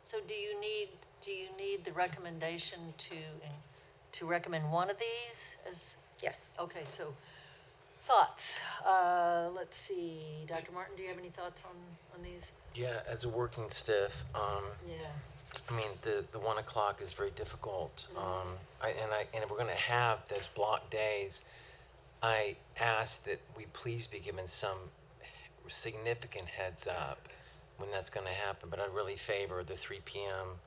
So do you need the recommendation to recommend one of these as? Yes. Okay, so thoughts. Let's see, Dr. Martin, do you have any thoughts on these? Yeah, as a working stiff, Yeah. I mean, the 1 o'clock is very difficult. And if we're gonna have those block days, I ask that we please be given some significant heads up when that's gonna happen, but I really favor the 3 p.m.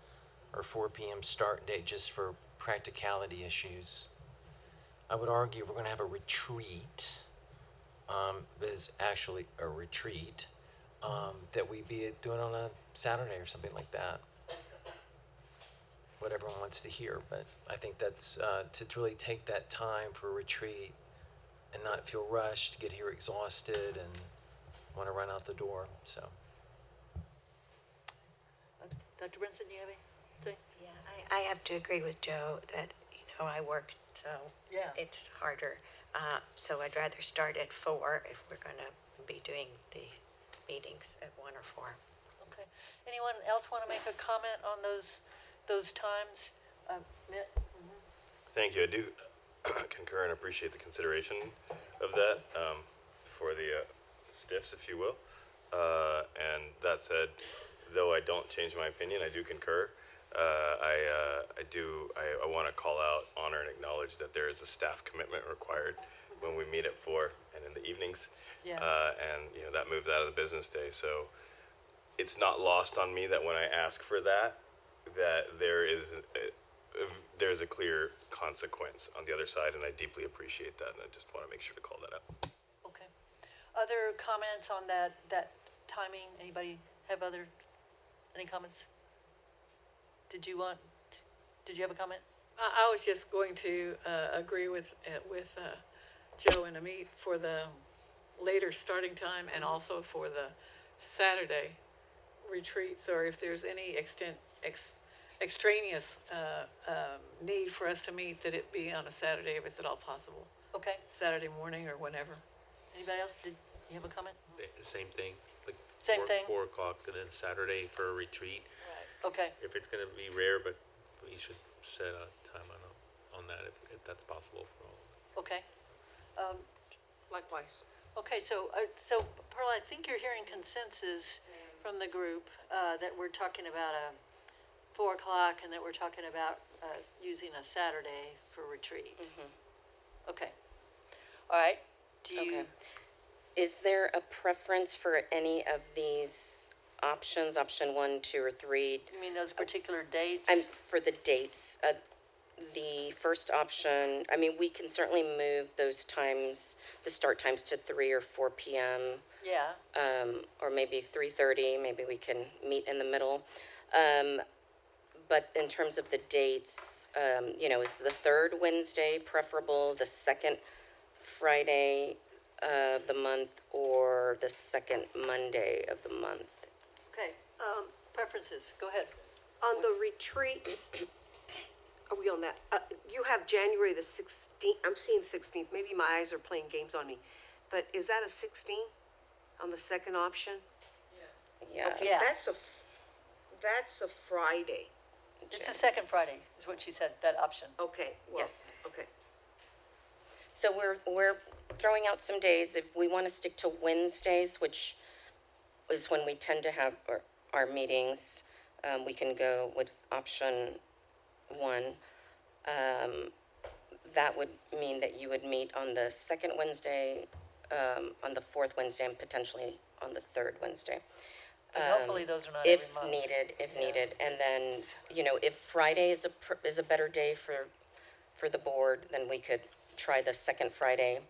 or 4 p.m. start date just for practicality issues. I would argue if we're gonna have a retreat, is actually a retreat, that we be doing on a Saturday or something like that. What everyone wants to hear, but I think that's to really take that time for a retreat and not feel rushed, get here exhausted and want to run out the door. So Dr. Brinson, do you have anything? Yeah, I have to agree with Joe that, I work, so Yeah. it's harder. So I'd rather start at 4 if we're gonna be doing the meetings at 1 or 4. Okay. Anyone else want to make a comment on those times? Mitt? Thank you. I do concur and appreciate the consideration of that for the stiffs, if you will. And that said, though I don't change my opinion, I do concur. I want to call out, honor, and acknowledge that there is a staff commitment required when we meet at 4 and in the evenings. Yeah. And that moves out of the business day. So it's not lost on me that when I ask for that there's a clear consequence on the other side, and I deeply appreciate that, and I just want to make sure to call that out. Okay. Other comments on that timing? Anybody have any comments? Did you have a comment? I was just going to agree with Joe and Amit for the later starting time and also for the Saturday retreats, or if there's any extraneous need for us to meet, that it be on a Saturday if it's at all possible, Okay. Saturday morning or whenever. Anybody else? Did you have a comment? Same thing, like Same thing? 4 o'clock and then Saturday for a retreat. Okay. If it's gonna be rare, but we should set a time on that if that's possible for all. Okay. Likewise. Okay, so Pearl, I think you're hearing consensus from the group that we're talking about a 4 o'clock and that we're talking about using a Saturday for retreat. Okay. All right. Do you? Okay. Is there a preference for any of these options, option 1, 2, or 3? You mean those particular dates? For the dates, the first option, I mean, we can certainly move those times, the start times to 3 or 4 p.m. Yeah. Or maybe 3:30, maybe we can meet in the middle. But in terms of the dates, is the 3rd Wednesday preferable, the 2nd Friday of the month, or the 2nd Monday of the month? Okay. Preferences. Go ahead. On the retreats, are we on that? You have January the 16th. I'm seeing 16th. Maybe my eyes are playing games on me. But is that a 16 on the second option? Yeah. Okay, Yes. that's a Friday. It's the second Friday, is what she said, that option. Okay, well, Yes. okay. So we're throwing out some days. If we want to stick to Wednesdays, which is when we tend to have our meetings, we can go with option 1. That would mean that you would meet on the 2nd Wednesday, on the 4th Wednesday, and potentially on the 3rd Wednesday. And hopefully those are not every If month. needed. And then, if Friday is a better day for the board, then we could try the 2nd Friday.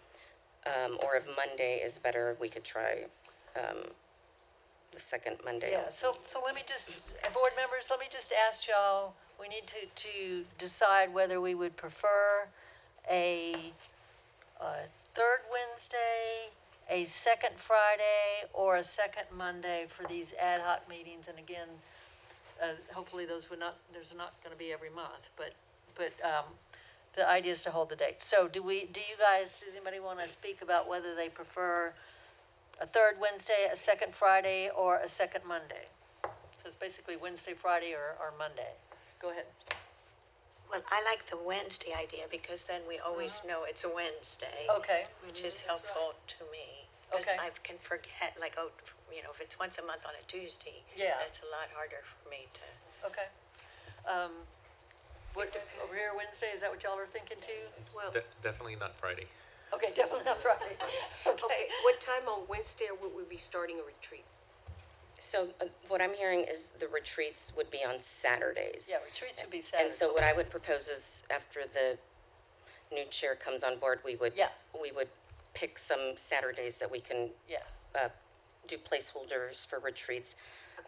Or if Monday is better, we could try the 2nd Monday Yeah, also. so let me just, board members, let me just ask y'all, we need to decide whether we would prefer a third Wednesday, a second Friday, or a second Monday for these ad hoc meetings. And again, hopefully those would not, there's not gonna be every month, but the idea is to hold the date. So do you guys, does anybody wanna speak about whether they prefer a third Wednesday, a second Friday, or a second Monday? So it's basically Wednesday, Friday, or Monday. Go ahead. Well, I like the Wednesday idea because then we always know it's a Wednesday. Okay. Which is helpful to me. Because Okay. I can forget, like, oh, you know, if it's once a month on a Tuesday. Yeah. That's a lot harder for me to. Okay. What, over here Wednesday, is that what y'all are thinking too? Well, Definitely not Friday. Okay, definitely not Friday. okay, Okay. what time on Wednesday would we be starting a retreat? So what I'm hearing is the retreats would be on Saturdays. Yeah, retreats would be Saturday. And so what I would propose is after the new chair comes on board, we would Yeah. pick some Saturdays that we can Yeah, do placeholders for retreats.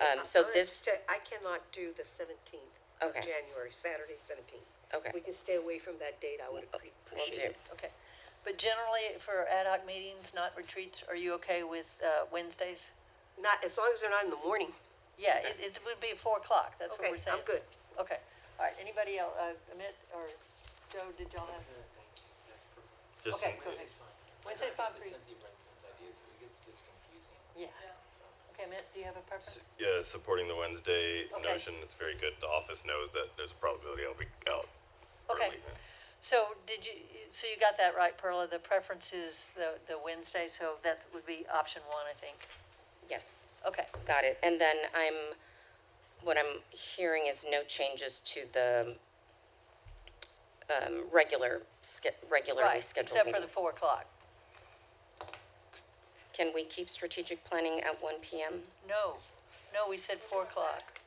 Okay, So I'm this, I cannot do the 17th of Okay. January, Saturday 17th. okay, We can stay away from that date, I would appreciate do. it. okay. But generally for ad hoc meetings, not retreats, are you okay with Wednesdays? Not, as long as they're not in the morning. Yeah, it would be 4 o'clock, that's what Okay, we're saying. I'm good. Okay, all right, anybody else, Amit or Joe, did y'all have? Just Okay, go ahead. Wednesday's fine for you. Yeah. Okay, Amit, do you have a preference? Yeah, supporting the Wednesday Okay. notion, it's very good. The office knows that there's a probability I'll be out Okay. early. So so you got that right, Perla, the preference is the Wednesday, so that would be option 1, I think. yes, Okay, got it. And then what I'm hearing is no changes to the regularly right, scheduled except for the meetings. 4 o'clock. Can we keep strategic planning at 1 PM? No, we said 4 o'clock.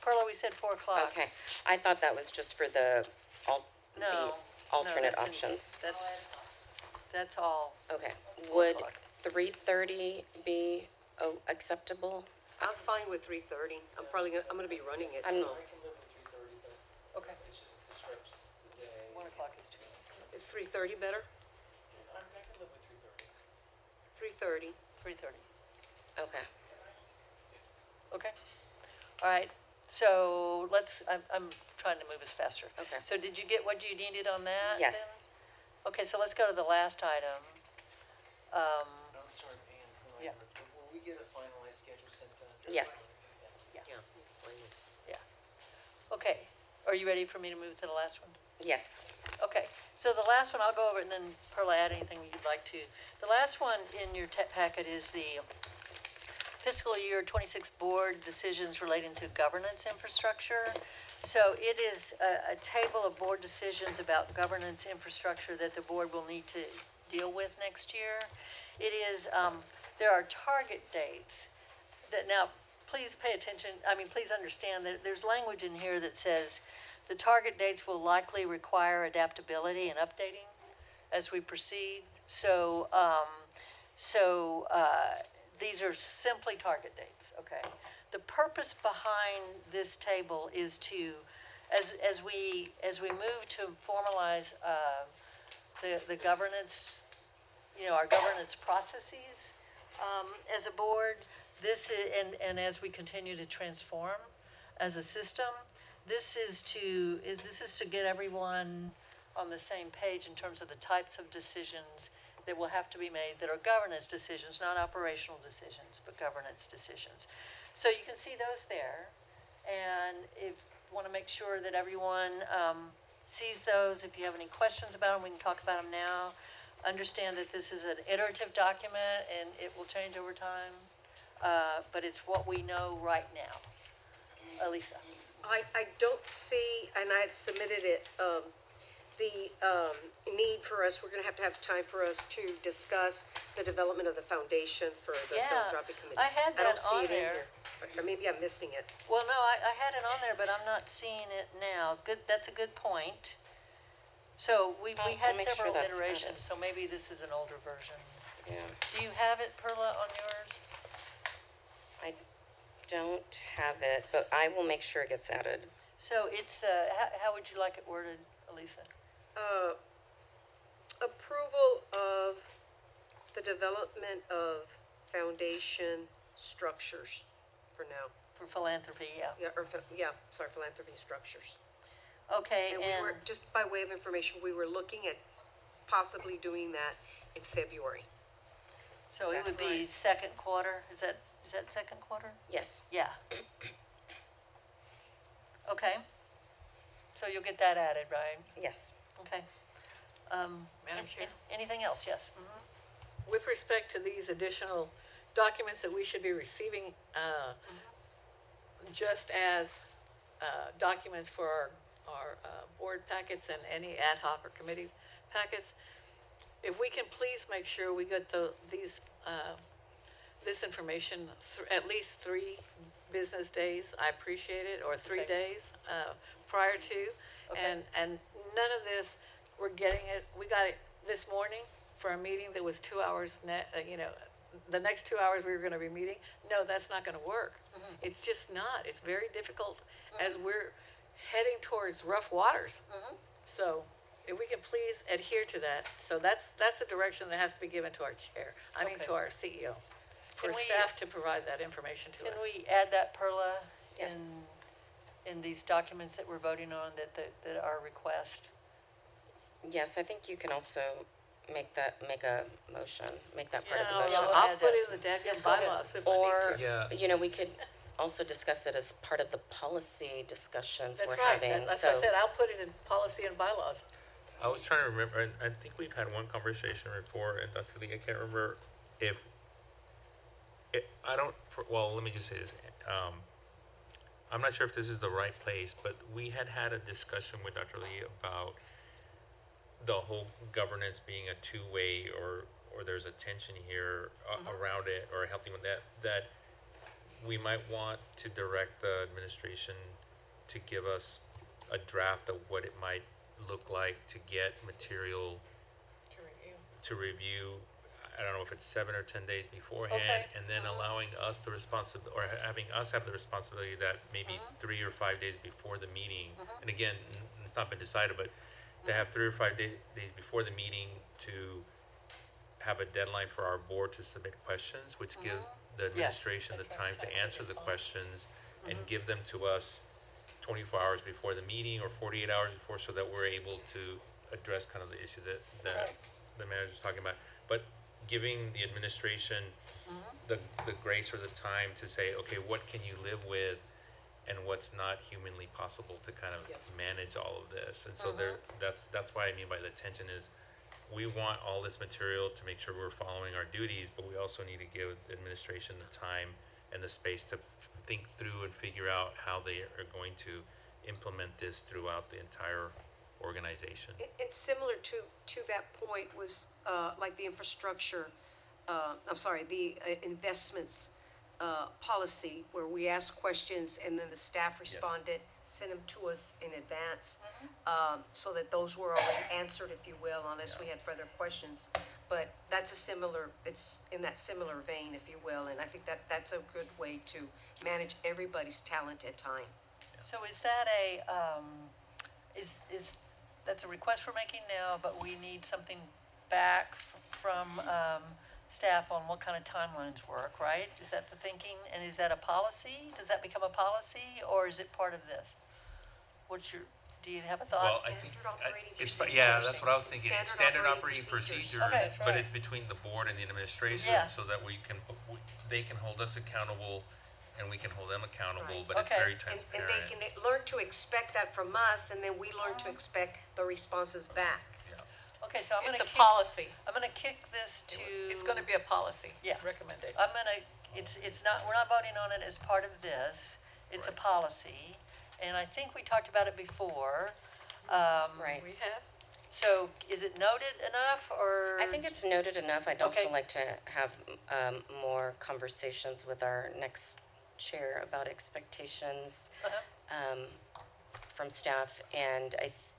Perla, we said 4 o'clock. Okay, I thought that was just for the No. alternate that's in- options. That's all. Okay, would o'clock. 3:30 be acceptable? I'm fine with 3:30. I'm gonna be running it, I'm- so. Okay. 1 o'clock is too. Is 3:30 better? 3:30. 3:30. Okay, Okay. All right. So I'm trying to move us faster. Okay. So did you get what you needed on that? yes. then? Okay, so let's go to the last item. I'm sorry, Pam, Yeah. will we get a finalized schedule sent to us? Yes. Yeah. Yeah. Okay. Are you ready for me to move to the last one? Yes. Okay, so the last one, I'll go over it and then Perla, add anything you'd like to. The last one in your packet is the fiscal year 26 board decisions relating to governance infrastructure. So it is a table of board decisions about governance infrastructure that the board will need to deal with next year. It is, there are target dates that, now, please pay attention, please understand that there's language in here that says the target dates will likely require adaptability and updating as we proceed. So, these are simply target dates, okay? The purpose behind this table is to, as we move to formalize, the governance, our governance processes, as a board, and as we continue to transform as a system, this is to get everyone on the same page in terms of the types of decisions that will have to be made that are governance decisions, not operational decisions, but governance decisions. So you can see those there, and if you want to make sure that everyone sees those, if you have any questions about them, we can talk about them now. Understand that this is an iterative document and it will change over time, but it's what we know right now. Elisa? I don't see, and I had submitted it, the need for us, we're gonna have time for us to discuss the development of the foundation for the Yeah, philanthropic committee. I had don't that see on it in there. here. Or maybe I'm missing it. Well, no, I had it on there, but I'm not seeing it now. Good, that's a good point. So we I'll had make sure several that's got it. iterations, so maybe this is an older version. Yeah. Do you have it, Perla, on yours? I don't have it, but I will make sure it gets added. So it's, how would you like it worded, Elisa? approval of the development of foundation structures for now. For philanthropy, yeah. Philanthropy structures. Okay, And we were, just by way of information, we were looking at possibly doing that in February. so it would be second quarter, is that second quarter? Yes. Yeah. Okay. So you'll get that added, right? Yes. Okay. Madam Chair? Anything else? Yes. Mhm. With respect to these additional documents that we should be receiving, just as documents for our board packets and any ad hoc or committee packets, if we can please make sure we get this information at least 3 business days, I appreciate it, or 3 Okay. days prior to. Okay. And none of this, we're getting it, we got it this morning for a meeting that was 2 hours, the next 2 hours we were gonna be meeting. No, that's not gonna work. It's just not. It's very difficult as we're heading towards rough waters. So if we can please adhere to that. So that's the direction that has to be given to our chair, Okay. to our CEO, for Can we- staff to provide that information to us. Can we add that, Perla? Yes. In these documents that we're voting on, that are request? Yes, I think you can also make that part of the Yeah, motion. we'll I'll add put that it in the deck Yes, and go ahead. bylaws if I need Or, to. Yeah. we could also discuss it as part of the policy discussions That's we're right. having. That's what I So, said. I'll put it in policy and bylaws. I was trying to remember, and I think we've had one conversation before, and Dr. Lee, I can't remember if, let me just say this. I'm not sure if this is the right place, but we had a discussion with Dr. Lee about the whole governance being a two-way, or there's a tension here around it, or helping with that we might want to direct the administration to give us a draft of what it might look like to get material to review. I don't know if it's 7 or 10 days beforehand, Okay. and then allowing us the responsibility, or having us have the responsibility that maybe 3 or 5 days before the meeting, and again, it's not been decided, but to have 3 or 5 days before the meeting to have a deadline for our board to submit questions, which gives the administration the time to answer the questions and give them to us 24 hours before the meeting or 48 hours before, so that we're able to address kind of the issue that the manager's talking about. But giving the administration the grace or the time to say, okay, what can you live with and what's not humanly possible to kind of manage all of this. And so that's why I mean by the tension is, we want all this material to make sure we're following our duties, but we also need to give the administration the time and the space to think through and figure out how they are going to implement this throughout the entire organization. It's similar to that point was, like the infrastructure, the investments policy, where we asked questions and then the staff responded, sent them to us in advance, so that those were already answered, if you will, unless we had further questions. But that's it's in that similar vein, if you will, and I think that's a good way to manage everybody's talented time. So is that that's a request we're making now, but we need something back from staff on what kind of timelines work, right? Is that the thinking? And is that a policy? Does that become a policy, or is it part of this? Do you have a Well, thought? I think, Standard operating it's, procedures. yeah, that's what I was thinking, it's standard Standard operating operating procedures, procedures. Okay, but right. it's between the board and the administration, Yeah. so that they can hold us accountable and we can hold them accountable, Right. but it's Okay. very And transparent. they can learn to expect that from us, and then we learn to expect the responses back. Okay, so It's a policy. I'm gonna kick this to. It's gonna be a policy. Yeah. Recommendation. It's not, we're not voting on it as part of this, it's a Right. policy, and I think we talked about it before. right. We have, So is it noted enough, or? I think it's noted enough. I'd also Okay. like to have more conversations with our next chair about expectations from staff. And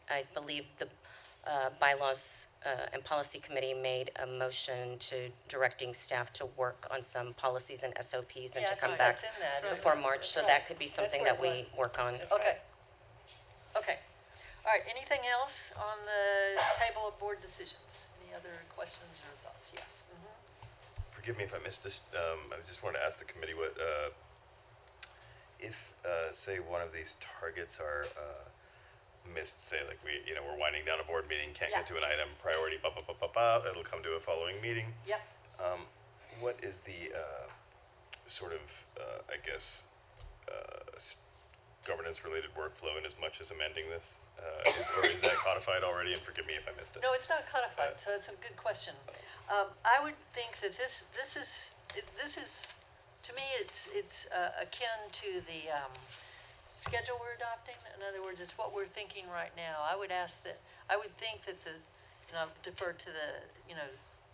I believe the bylaws and policy committee made a motion to directing staff to work on some policies and SOPs and Yeah, I to come thought back that's in that, isn't before it? March. So Right. that could be something where that it we was. work on. Okay. Okay. All right, anything else on the table of board decisions? other questions or thoughts? Yes. Forgive me if I missed this. I just wanted to ask the committee what, if, say, one of these targets are missed, say, like we're winding down a board meeting, can't Yeah. get to an item, priority, it'll come to a following meeting. Yep. What is the sort of, I guess, governance-related workflow in as much as amending this? Or is that codified already? And forgive me if I missed it. No, it's not codified, so it's a good question. I would think that this is, to me, it's akin to the schedule we're adopting. In other words, it's what we're thinking right now. I would think that and I'll defer to the,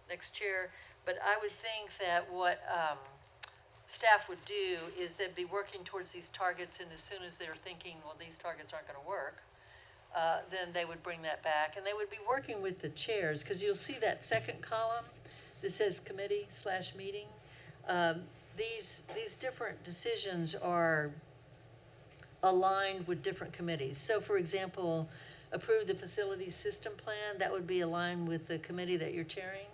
next chair, but I would think that what staff would do is they'd be working towards these targets, and as soon as they're thinking, well, these targets aren't gonna work, then they would bring that back, and they would be working with the chairs, because you'll see that second column that says committee/meeting. These different decisions are aligned with different committees. So for example, approve the facility system plan, that would be aligned with the committee that you're chairing.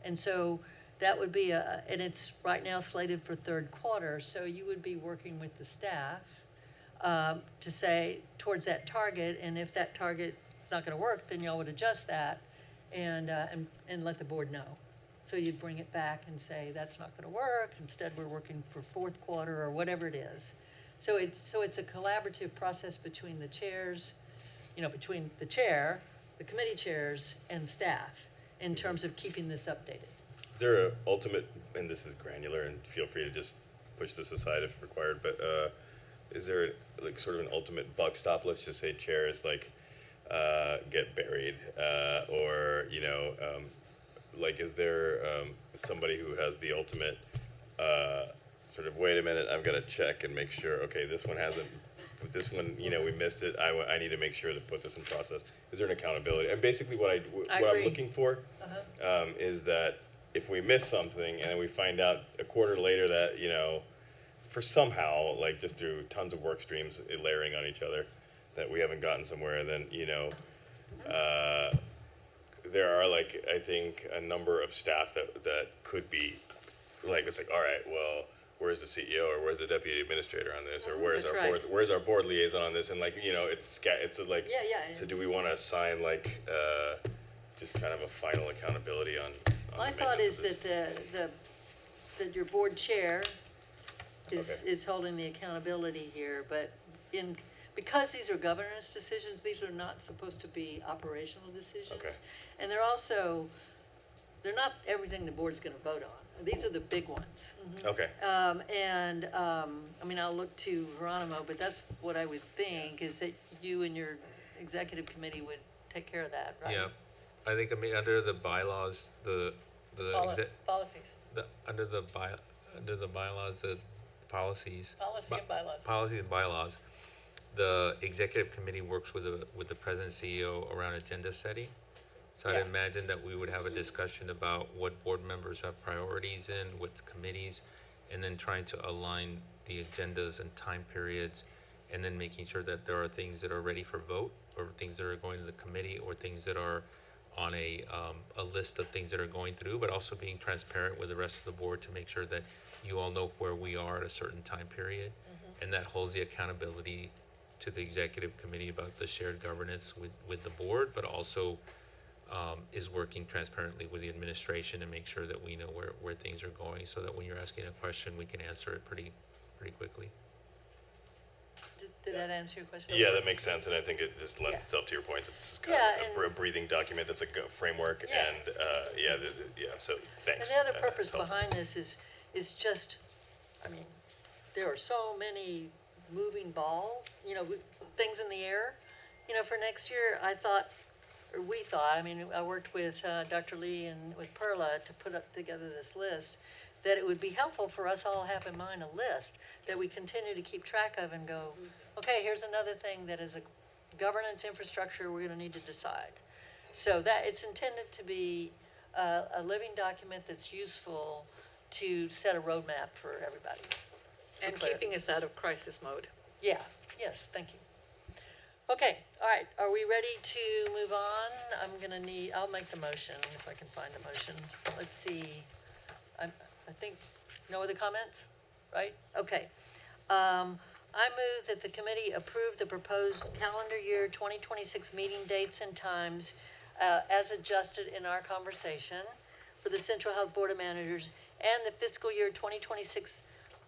And so that would be and it's right now slated for third quarter, so you would be working with the staff to say towards that target, and if that target is not gonna work, then y'all would adjust that and let the board know. So you'd bring it back and say, that's not gonna work, instead we're working for fourth quarter or whatever it is. So it's a collaborative process between the chairs, between the chair, the committee chairs, and staff in terms of keeping this updated. Is there a ultimate, and this is granular, and feel free to just push this aside if required, but is there like sort of an ultimate buck stop? Let's just say chairs like get buried, or like is there somebody who has the ultimate sort of, wait a minute, I've got to check and make sure, okay, this one hasn't, but this one, we missed it, I need to make sure to put this in process. Is there an accountability? And basically what I'm agree. looking for is that if we miss something and then we find out a quarter later that, for somehow, like just through tons of work streams layering on each other, that we haven't gotten somewhere, then, there are like, I think, a number of staff that could be, like, it's like, all right, well, where's the CEO or where's the deputy administrator on this, or where's That's our right. board, where's our board liaison on this, and like, it's like, Yeah. so do we want to assign like, just kind of a final accountability on My the thought maintenance is of this? that your board chair is, Okay. is holding the accountability here, but because these are governance decisions, these are not supposed to be operational decisions. Okay. And they're not everything the board's gonna vote on. These are the big ones. Okay, I'll look to Geronimo, but that's what I would think, is that you and your executive committee would take care of that, right? Yeah, I think, under the bylaws, Policies, under the bylaws, the policies. policy and bylaws. Policy and bylaws, the executive committee works with the president and CEO around agenda setting. So I'd Yeah. imagine that we would have a discussion about what board members have priorities in, with committees, and then trying to align the agendas and time periods, and then making sure that there are things that are ready for vote, or things that are going to the committee, or things that are on a list of things that are going through, but also being transparent with the rest of the board to make sure that you all know where we are at a certain time period. And that holds the accountability to the executive committee about the shared governance with the board, but also is working transparently with the administration and make sure that we know where things are going, so that when you're asking a question, we can answer it pretty quickly. Did that answer your question? yeah, that makes sense, and I think it just lends Yeah. itself to your point that this is kind Yeah, of a breathing document that's a framework, Yeah. and, so thanks. And the other That's purpose helpful. behind this is just, there are so many moving balls, with things in the air. For next year, we thought, I worked with Dr. Lee and with Perla to put up together this list, that it would be helpful for us all to have in mind a list that we continue to keep track of and go, okay, here's another thing that is a governance infrastructure we're gonna need to decide. So that, it's intended to be a living document that's useful to set a roadmap for everybody. And clarity. keeping us out of crisis mode. Yeah, yes, thank you. Okay, all right, are we ready to move on? I'll make the motion if I can find the motion. Let's see. I think, no other comments, right? Okay. I move that the committee approve the proposed calendar year 2026 meeting dates and times as adjusted in our conversation for the Central Health Board of Managers and the fiscal year 2026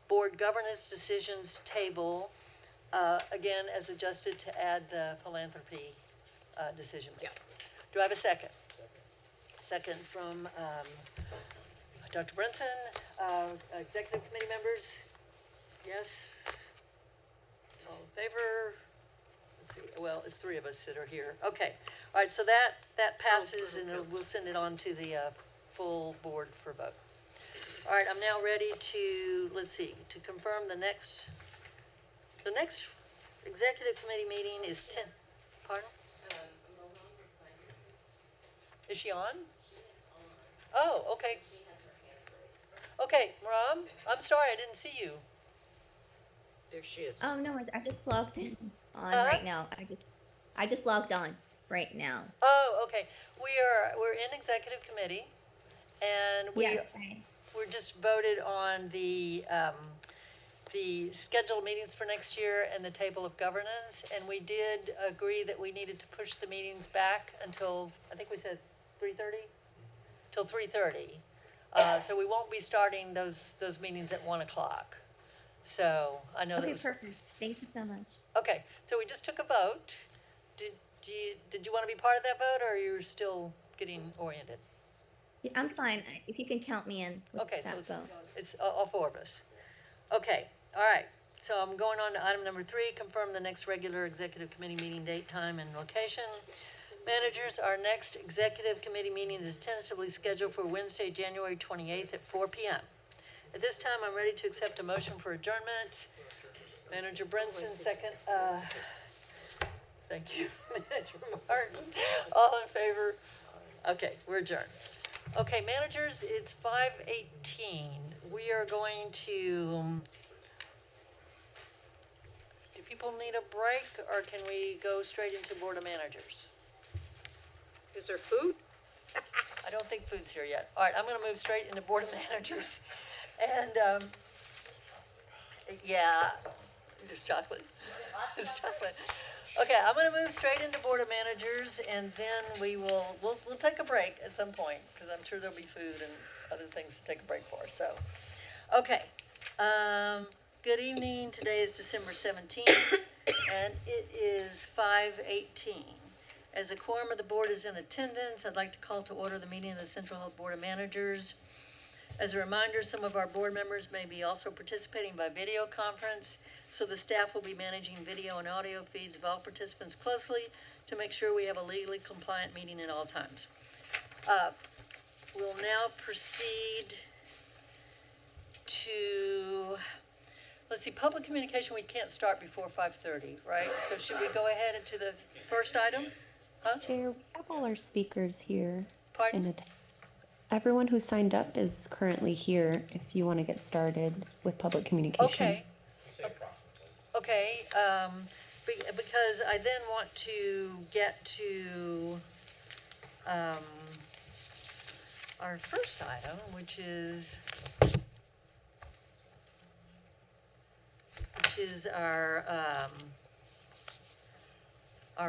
board governance decisions table, again, as adjusted to add the philanthropy decision making. Do I have a second? Second from Dr. Brinson. Executive committee members? Yes? All in favor? Let's see, well, it's three of us that are here. Okay, all right, so that passes and we'll send it on to the full board for vote. All right, I'm now ready to, let's see, to confirm the next executive committee meeting is 10, pardon? Is she on? Oh, okay. Okay, Ram, I'm sorry, I didn't see you. There she is. Oh no, I just logged in on Huh? right now. I just logged on right now. Oh, okay. We're in executive committee, and Yes, we're just voted on the scheduled meetings for next year and the table of governance, and we did agree that we needed to push the meetings back until, I think we said 3:30? Till 3:30. So we won't be starting those meetings at 1 o'clock. So I know that okay, was. perfect. Thank you so much. Okay, so we just took a vote. Did you want to be part of that vote, or are you still getting oriented? Yeah, I'm fine. If you can count me in with Okay, so that it's, vote. it's all four of us. Okay, all right. So I'm going on to item number 3, confirm the next regular executive committee meeting date, time, and location. Managers, our next executive committee meeting is tentatively scheduled for Wednesday, January 28th at 4 p.m. At this time, I'm ready to accept a motion for adjournment. Manager Brinson, second. Thank you, Manager Martin. All in favor? Okay, we're adjourned. Okay, managers, it's 5:18. We are going to, do people need a break, or can we go straight into Board of Managers? Is there food? I don't think food's here yet. All right, I'm gonna move straight into Board of Managers. And, yeah, there's chocolate. There's chocolate. Okay, I'm gonna move straight into Board of Managers, and then we'll take a break at some point, because I'm sure there'll be food and other things to take a break for, so. Okay, good evening. Today is December 17th, and it is 5:18. As a quorum of the board is in attendance, I'd like to call to order the meeting of the Central Health Board of Managers. As a reminder, some of our board members may be also participating by video conference, so the staff will be managing video and audio feeds of all participants closely to make sure we have a legally compliant meeting at all times. We'll now proceed to, let's see, public communication, we can't start before 5:30, right? So should we go ahead into the first item? Huh? Chair, we have all our speakers here. Pardon? Everyone who signed up is currently here if you want to get started with public communication. Okay. Okay, because I then want to get to, our first item, which is our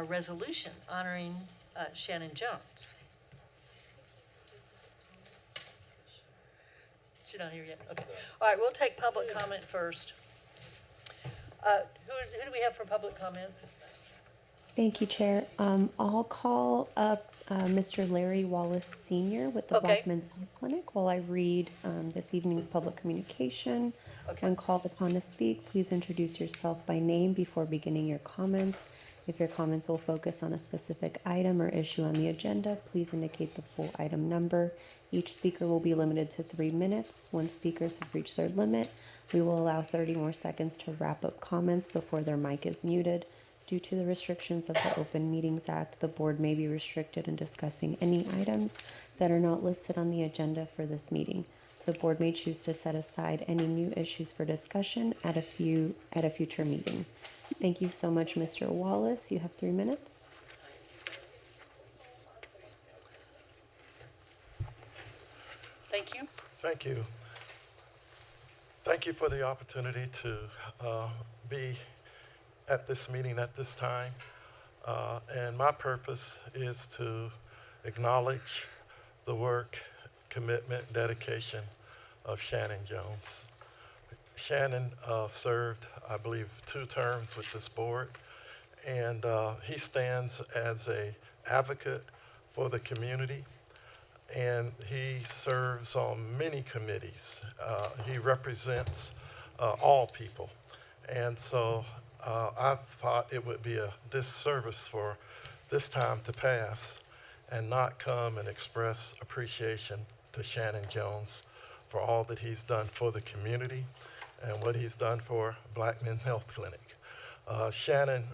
resolution honoring, Shannon Jones. She's not here yet, okay. All right, we'll take public comment first. Who do we have for public comment? Thank you, Chair. I'll call up Mr. Larry Wallace Sr. with the Okay. Blackman's Eye Clinic while I read this evening's public communication. Okay. When called upon to speak, please introduce yourself by name before beginning your comments. If your comments will focus on a specific item or issue on the agenda, please indicate the full item number. Each speaker will be limited to 3 minutes. Once speakers have reached their limit, we will allow 30 more seconds to wrap up comments before their mic is muted. Due to the restrictions of the Open Meetings Act, the board may be restricted in discussing any items that are not listed on the agenda for this meeting. The board may choose to set aside any new issues for discussion at a future meeting. Thank you so much, Mr. Wallace. You have 3 minutes. Thank you. Thank you. Thank you for the opportunity to be at this meeting at this time. And my purpose is to acknowledge the work, commitment, dedication of Shannon Jones. Shannon served, I believe, 2 terms with this board, and he stands as an advocate for the community, and he serves on many committees. He represents all people, and so I thought it would be a disservice for this time to pass and not come and express appreciation to Shannon Jones for all that he's done for the community and what he's done for Black Men's Health Clinic. Shannon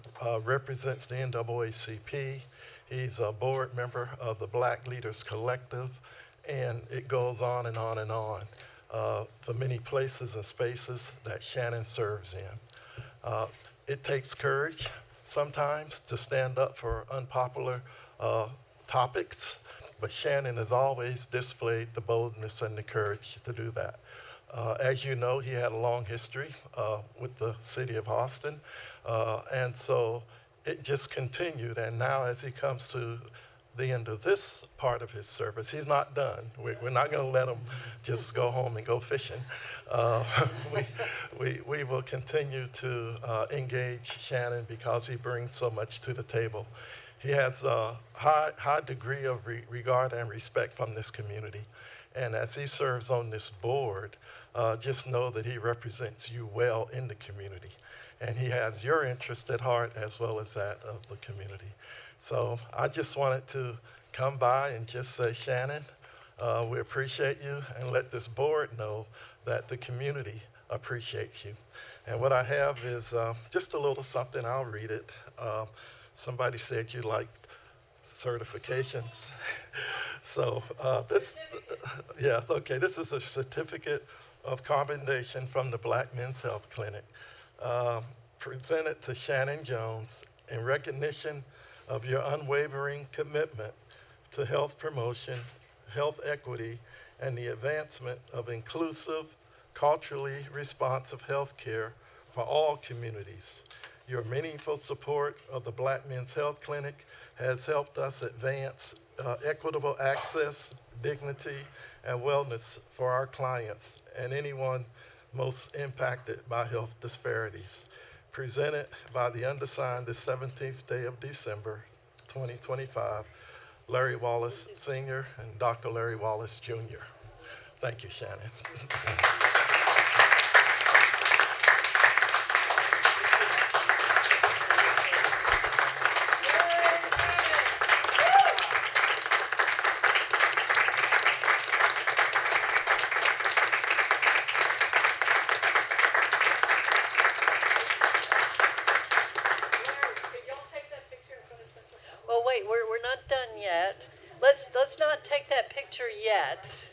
represents the NAACP. He's a board member of the Black Leaders Collective, and it goes on and on and on. The many places and spaces that Shannon serves in. It takes courage sometimes to stand up for unpopular topics, but Shannon has always displayed the boldness and the courage to do that. As you know, he had a long history with the city of Austin, and so it just continued. And now as he comes to the end of this part of his service, he's not done. We're not going to let him just go home and go fishing. We will continue to engage Shannon because he brings so much to the table. He has a high degree of regard and respect from this community. And as he serves on this board, just know that he represents you well in the community. And he has your interest at heart as well as that of the community. So I just wanted to come by and just say, Shannon, we appreciate you, and let this board know that the community appreciates you. And what I have is just a little something. I'll read it. Somebody said you like certifications. So this is a certificate of commendation from the Black Men's Health Clinic, presented to Shannon Jones in recognition of your unwavering commitment to health promotion, health equity, and the advancement of inclusive, culturally responsive health care for all communities. Your meaningful support of the Black Men's Health Clinic has helped us advance equitable access, dignity, and wellness for our clients and anyone most impacted by health disparities. Presented by the undersigned the 17th day of December, 2025, Larry Wallace Sr. and Dr. Larry Wallace Jr. Thank you, Shannon. Well, wait, we're not done yet. Let's not take that picture yet.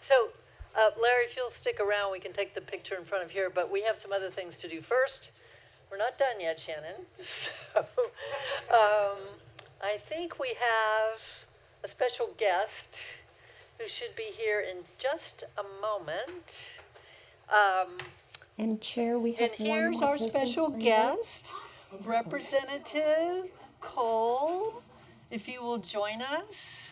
So, Larry, if you'll stick around, we can take the picture in front of here, but we have some other things to do first. We're not done yet, Shannon. So, I think we have a special guest who should be here in just a moment. And Chair, we have And here's one more our person special lined up. guest, Representative Cole, if you will join us.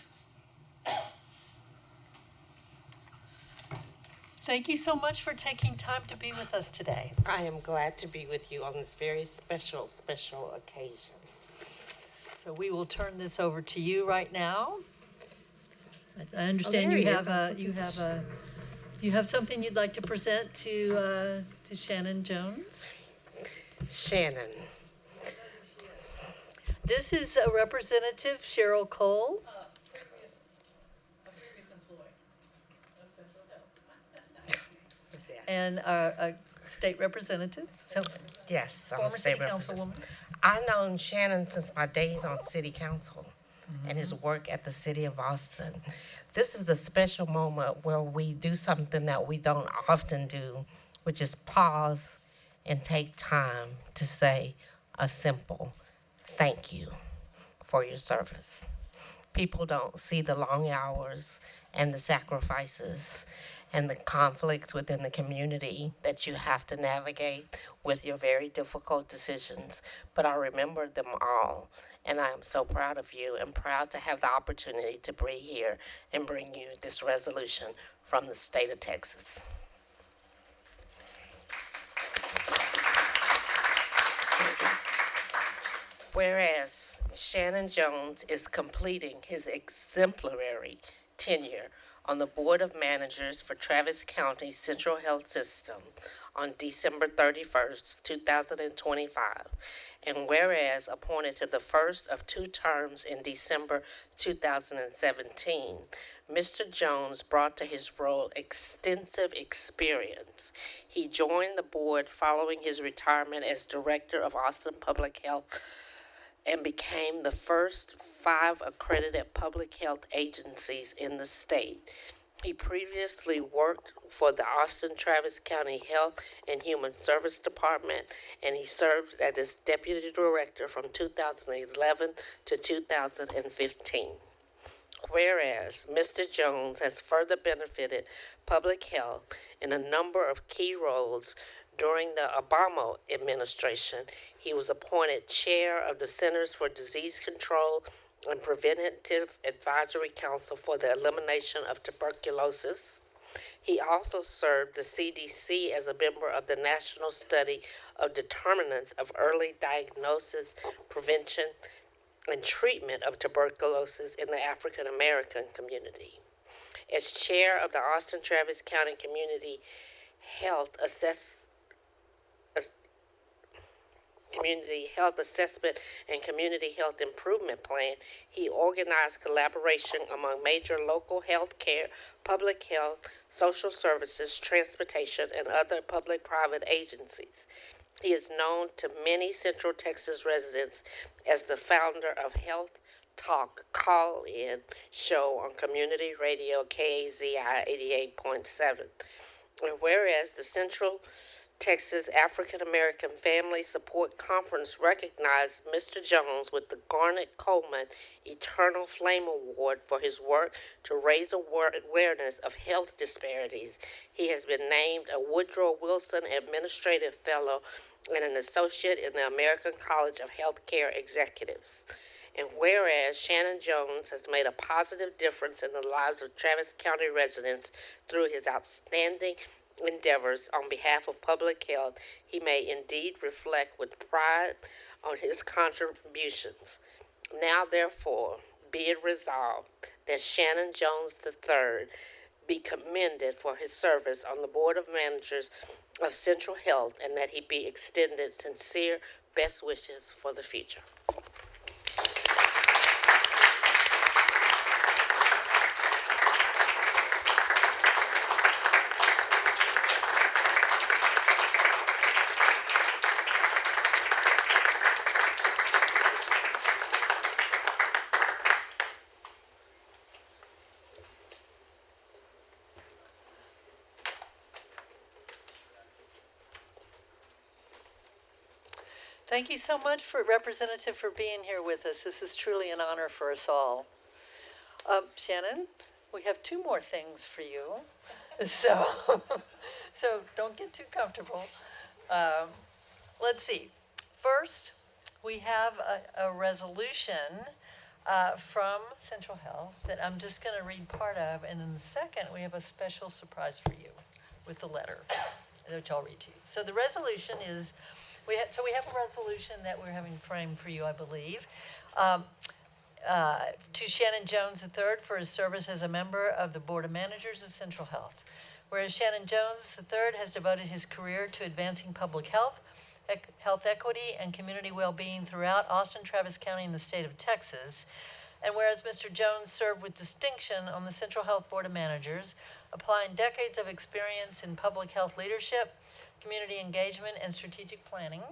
Thank you so much for taking time to be with us today. I am glad to be with you on this very special occasion. So we will turn this over to you right now. I understand there you he have you have something you'd like to present to Shannon Jones. Shannon, This is a Representative Cheryl Cole. And a state representative, so yes, I'm a former state city representative. councilwoman. I've known Shannon since my days on city council and his work at the city of Austin. This is a special moment where we do something that we don't often do, which is pause and take time to say a simple thank you for your service. People don't see the long hours and the sacrifices and the conflicts within the community that you have to navigate with your very difficult decisions. But I remember them all, and I am so proud of you and proud to have the opportunity to be here and bring you this resolution from the state of Texas. Whereas Shannon Jones is completing his exemplary tenure on the Board of Managers for Travis County Central Health System on December 31st, 2025. And whereas appointed to the first of 2 terms in December 2017, Mr. Jones brought to his role extensive experience. He joined the board following his retirement as Director of Austin Public Health and became the first 5 accredited public health agencies in the state. He previously worked for the Austin Travis County Health and Human Service Department, and he served as its Deputy Director from 2011 to 2015. Whereas Mr. Jones has further benefited public health in a number of key roles during the Obama administration, he was appointed chair of the Centers for Disease Control and Preventative Advisory Council for the Elimination of Tuberculosis. He also served the CDC as a member of the National Study of Determinants of Early Diagnosis, Prevention, and Treatment of Tuberculosis in the African American community. As chair of the Austin Travis County Community Health Assessment and Community Health Improvement Plan, he organized collaboration among major local health care, public health, social services, transportation, and other public-private agencies. He is known to many Central Texas residents as the founder of Health Talk call-in show on community radio KAZI 88.7. And whereas the Central Texas African American Family Support Conference recognized Mr. Jones with the Garnet Coleman Eternal Flame Award for his work to raise awareness of health disparities, he has been named a Woodrow Wilson Administrative Fellow and an Associate in the American College of Healthcare Executives. And whereas Shannon Jones has made a positive difference in the lives of Travis County residents through his outstanding endeavors on behalf of public health, he may indeed reflect with pride on his contributions. Now, therefore, be it resolved that Shannon Jones III be commended for his service on the Board of Managers of Central Health, and that he be extended sincere best wishes for the future. Thank you so much, Representative, for being here with us. This is truly an honor for us all. Shannon, we have 2 more things for you. So don't get too comfortable. Let's see. First, we have a resolution from Central Health that I'm just going to read part of. And then the second, we have a special surprise for you with the letter, which I'll read to you. So the resolution is, we have a resolution that we're having framed for you, I believe, to Shannon Jones III for his service as a member of the Board of Managers of Central Health. Whereas Shannon Jones III has devoted his career to advancing public health, health equity, and community well-being throughout Austin, Travis County, and the state of Texas. And whereas Mr. Jones served with distinction on the Central Health Board of Managers, applying decades of experience in public health leadership, community engagement, and strategic planning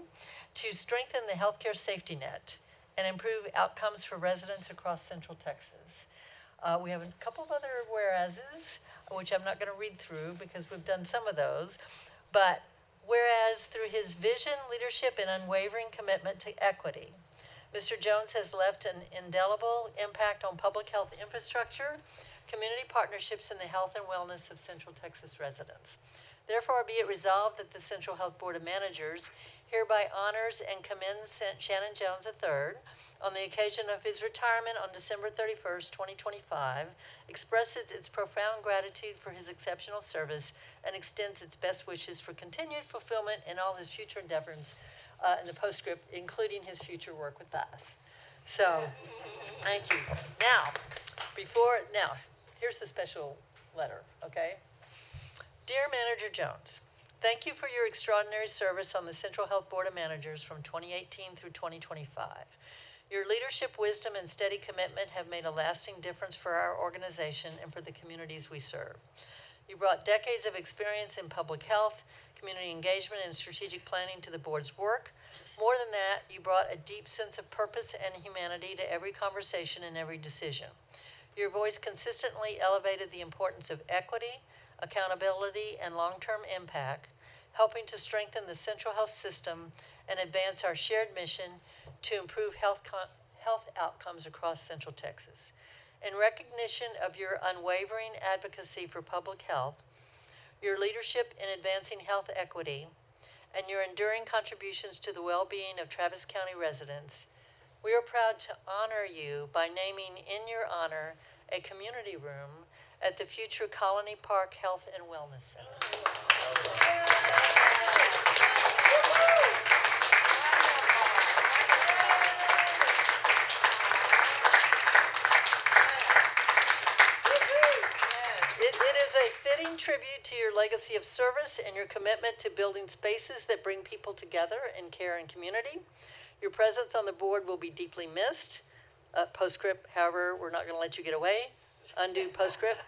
to strengthen the healthcare safety net and improve outcomes for residents across Central Texas. We have a couple of other whereases, which I'm not going to read through because we've done some of those, but Whereas through his vision, leadership, and unwavering commitment to equity, Mr. Jones has left an indelible impact on public health infrastructure, community partnerships, and the health and wellness of Central Texas residents. Therefore, be it resolved that the Central Health Board of Managers hereby honors and commends Shannon Jones III on the occasion of his retirement on December 31st, 2025, expresses its profound gratitude for his exceptional service, and extends its best wishes for continued fulfillment in all his future endeavors in the postscript, including his future work with us. So, thank you. Now, here's the special letter, okay? Dear Manager Jones, thank you for your extraordinary service on the Central Health Board of Managers from 2018 through 2025. Your leadership, wisdom, and steady commitment have made a lasting difference for our organization and for the communities we serve. You brought decades of experience in public health, community engagement, and strategic planning to the board's work. More than that, you brought a deep sense of purpose and humanity to every conversation and every decision. Your voice consistently elevated the importance of equity, accountability, and long-term impact, helping to strengthen the Central Health system and advance our shared mission to improve health outcomes across Central Texas. In recognition of your unwavering advocacy for public health, your leadership in advancing health equity, and your enduring contributions to the well-being of Travis County residents, we are proud to honor you by naming in your honor a community room at the future Colony Park Health and Wellness Center. It is a fitting tribute to your legacy of service and your commitment to building spaces that bring people together in care and community. Your presence on the board will be deeply missed. Postscript, however, we're not going to let you get away. Undo postscript.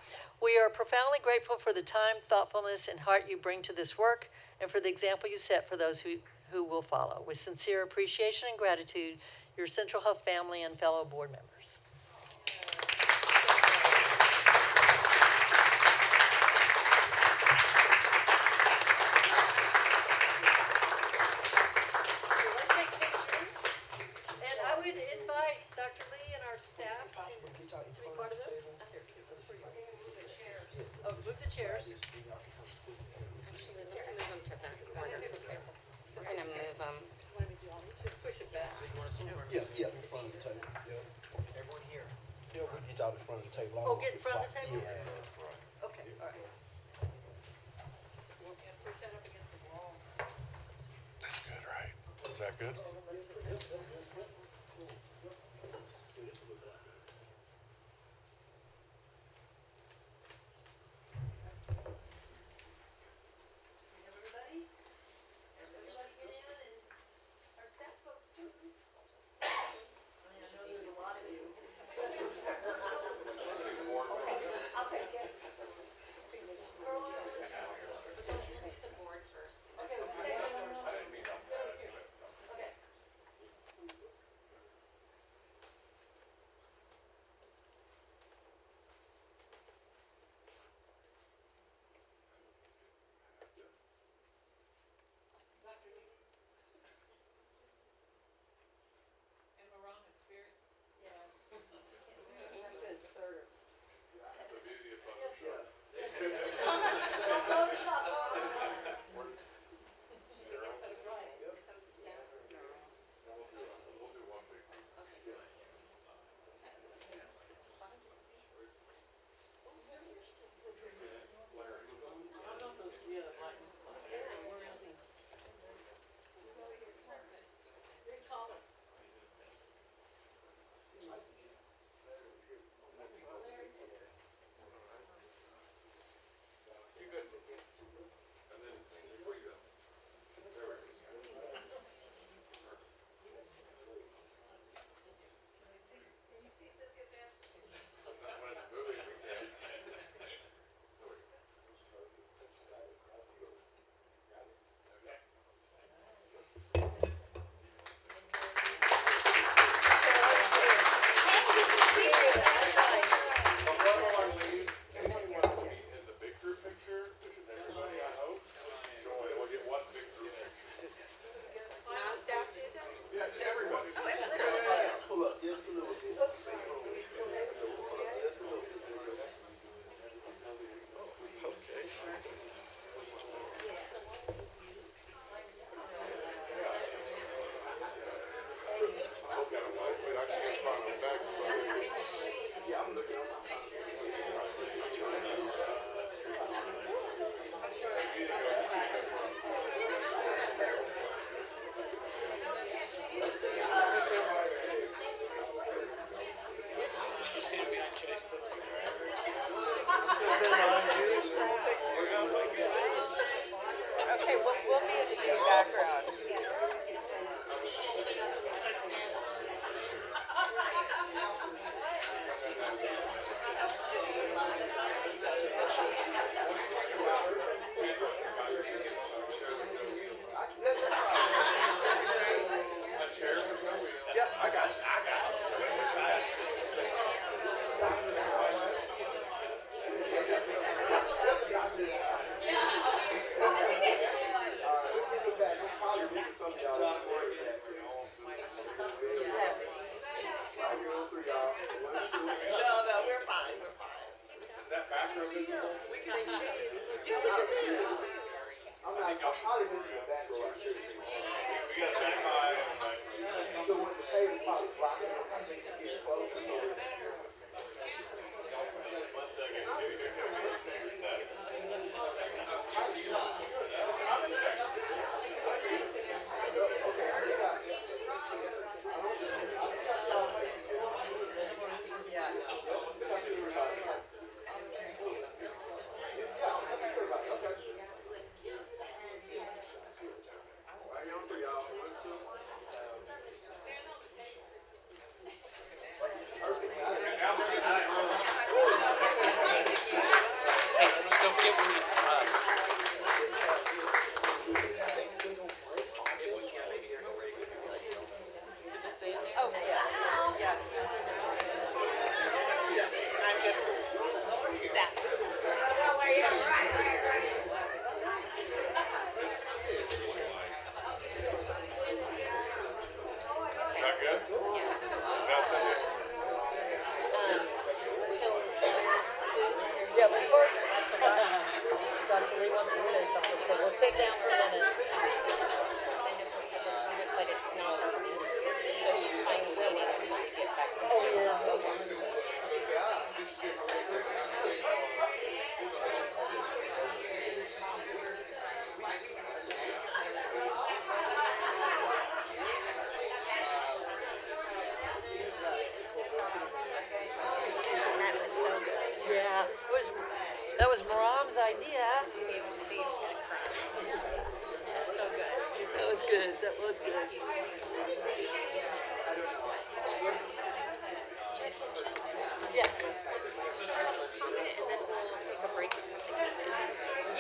We are profoundly grateful for the time, thoughtfulness, and heart you bring to this work, and for the example you set for those who will follow. With sincere appreciation and gratitude, your Central Health family and fellow board members. Let's take pictures. And I would invite Dr. Lee and our staff to be part of this. Here, this is for you. Oh, move the chairs. Actually, let me move them to that corner. We're gonna move them. Just push it back. Yeah, in front of the table, yeah. Everyone here. Yeah, we get out in front of the table. Oh, get in front of the table? Yeah. Okay, all right. Push that up against the wall. That's good, right? Is that good? Everybody get in, and our staff folks too. I know there's a lot of you. I'll take it. The board first. Okay. Okay. Yeah, but first, I forgot, Dr. Lee wants to say something, so we'll sit down for a minute. But it's not this, so he's fine waiting until we get back from Oh, he is, okay. That was so good. Yeah, that was Maram's idea. Leah's gonna cry. So good. That was good, that was good. Yes. And then we'll take a break and come back.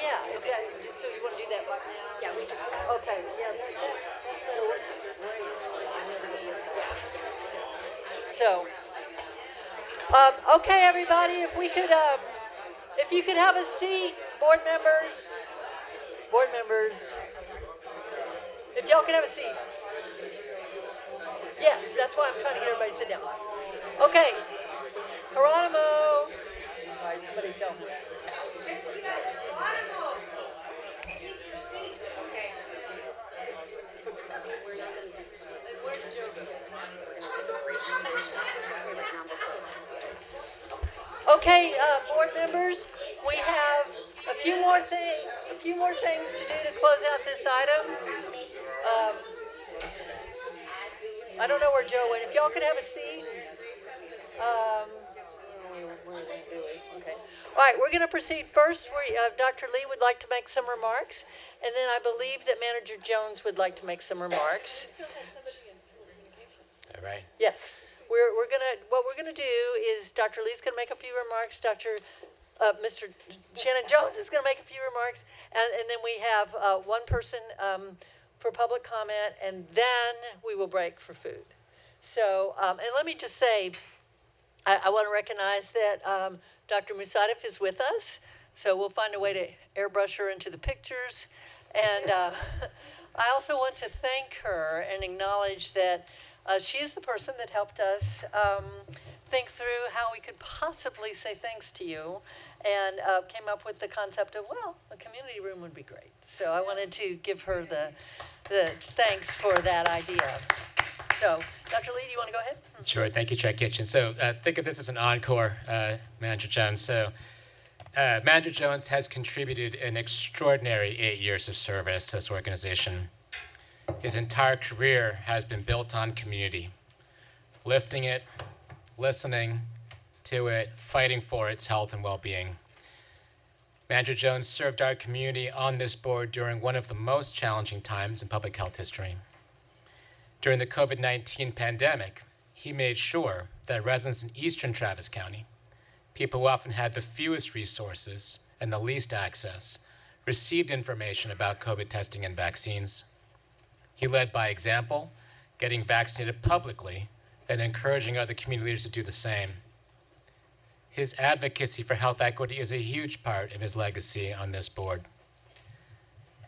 Yeah, exactly. So you want to do that right now? Yeah, we can. Okay, yeah, that's better. Great. So, okay, everybody, if we could, if you could have a seat, board members, if y'all could have a seat. Yes, that's why I'm trying to get everybody to sit down. Okay, Geronimo. All right, somebody tell me. Okay, board members, we have a few more things to do to close out this item. I don't know where Joe went. If y'all could have a seat. Okay. All right, we're going to proceed first. Dr. Lee would like to make some remarks, and then I believe that Manager Jones would like to make some remarks. All right. Yes, what we're gonna do is Dr. Lee's gonna make a few remarks, Mr. Shannon Jones is gonna make a few remarks, and then we have, one person, for public comment, and then we will break for food. So, and let me just say, I wanna recognize that, Dr. Musadif is with us, so we'll find a way to airbrush her into the pictures. And, I also want to thank her and acknowledge that she is the person that helped us think through how we could possibly say thanks to you, and came up with the concept of, well, a community room would be great. So I wanted to give her the thanks for that idea. So, Dr. Lee, do you want to go ahead? Sure. Thank you, Chair Kitchen. So think of this as an encore, Manager Jones. So Manager Jones has contributed an extraordinary 8 years of service to this organization. His entire career has been built on community, lifting it, listening to it, fighting for its health and well-being. Manager Jones served our community on this board during one of the most challenging times in public health history. During the COVID-19 pandemic, he made sure that residents in eastern Travis County, people who often had the fewest resources and the least access, received information about COVID testing and vaccines. He led by example, getting vaccinated publicly and encouraging other community leaders to do the same. His advocacy for health equity is a huge part of his legacy on this board.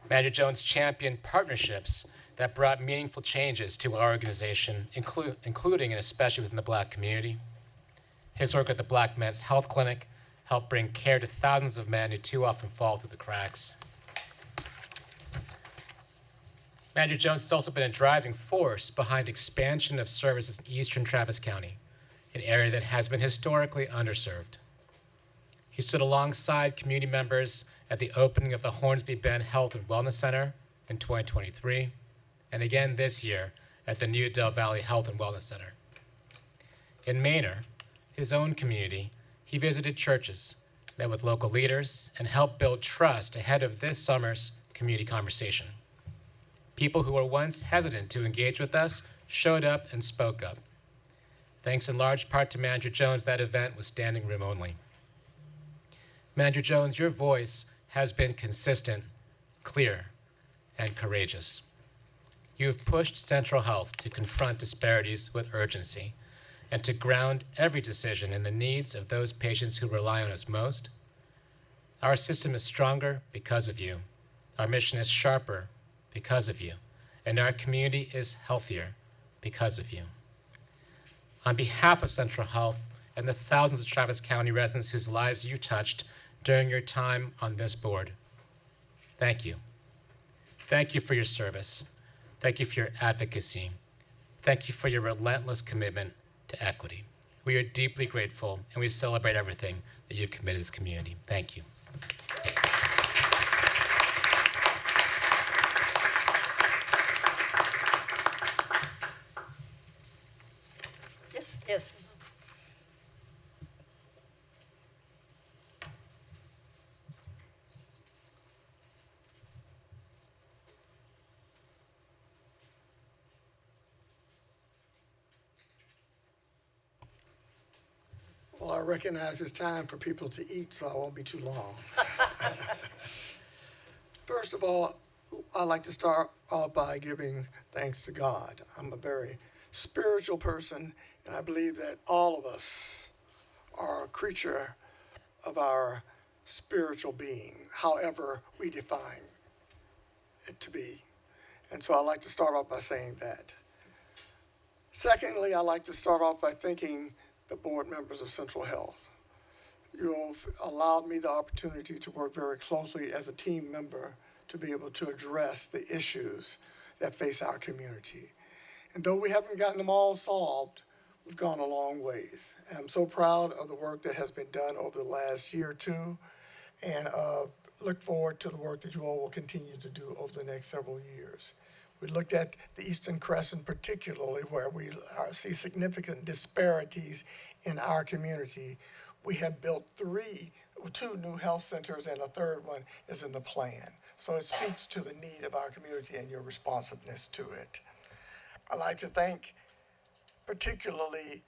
Manager Jones championed partnerships that brought meaningful changes to our organization, including and especially within the Black community. His work at the Black Men's Health Clinic help bring care to thousands of men who too often fall through the cracks. Manager Jones has also been a driving force behind expansion of services in eastern Travis County, an area that has been historically underserved. He stood alongside community members at the opening of the Hornsby Bend Health and Wellness Center in 2023, and again this year at the new Del Valley Health and Wellness Center. In Manor, his own community, he visited churches, met with local leaders, and helped build trust ahead of this summer's community conversation. People who were once hesitant to engage with us showed up and spoke up. Thanks in large part to Manager Jones, that event was standing room only. Manager Jones, your voice has been consistent, clear, and courageous. You have pushed Central Health to confront disparities with urgency and to ground every decision in the needs of those patients who rely on us most. Our system is stronger because of you. Our mission is sharper because of you. And our community is healthier because of you. On behalf of Central Health and the thousands of Travis County residents whose lives you touched during your time on this board, thank you. Thank you for your service. Thank you for your advocacy. Thank you for your relentless commitment to equity. We are deeply grateful, and we celebrate everything that you've committed to this community. Thank you. Yes, yes. Well, I recognize it's time for people to eat, so I won't be too long. First of all, I'd like to start off by giving thanks to God. I'm a very spiritual person, and I believe that all of us are a creature of our spiritual being, however we define it to be. And so I'd like to start off by saying that. Secondly, I'd like to start off by thanking the board members of Central Health. You've allowed me the opportunity to work very closely as a team member to be able to address the issues that face our community. And though we haven't gotten them all solved, we've gone a long ways. And I'm so proud of the work that has been done over the last year or two, and look forward to the work that you all will continue to do over the next several years. We looked at the Eastern Crescent particularly, where we see significant disparities in our community. We have built two new health centers, and a third one is in the plan. So it speaks to the need of our community and your responsiveness to it. I'd like to thank particularly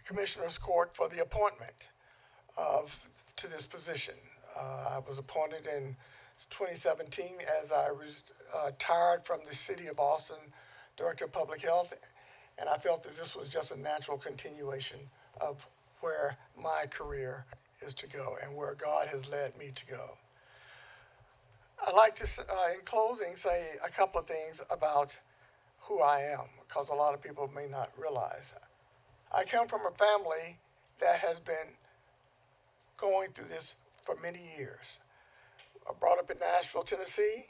Commissioner's Court for the appointment to this position. I was appointed in 2017 as I retired from the City of Austin Director of Public Health, and I felt that this was just a natural continuation of where my career is to go and where God has led me to go. I'd like to, in closing, say a couple of things about who I am, because a lot of people may not realize. I come from a family that has been going through this for many years. I brought up in Nashville, Tennessee,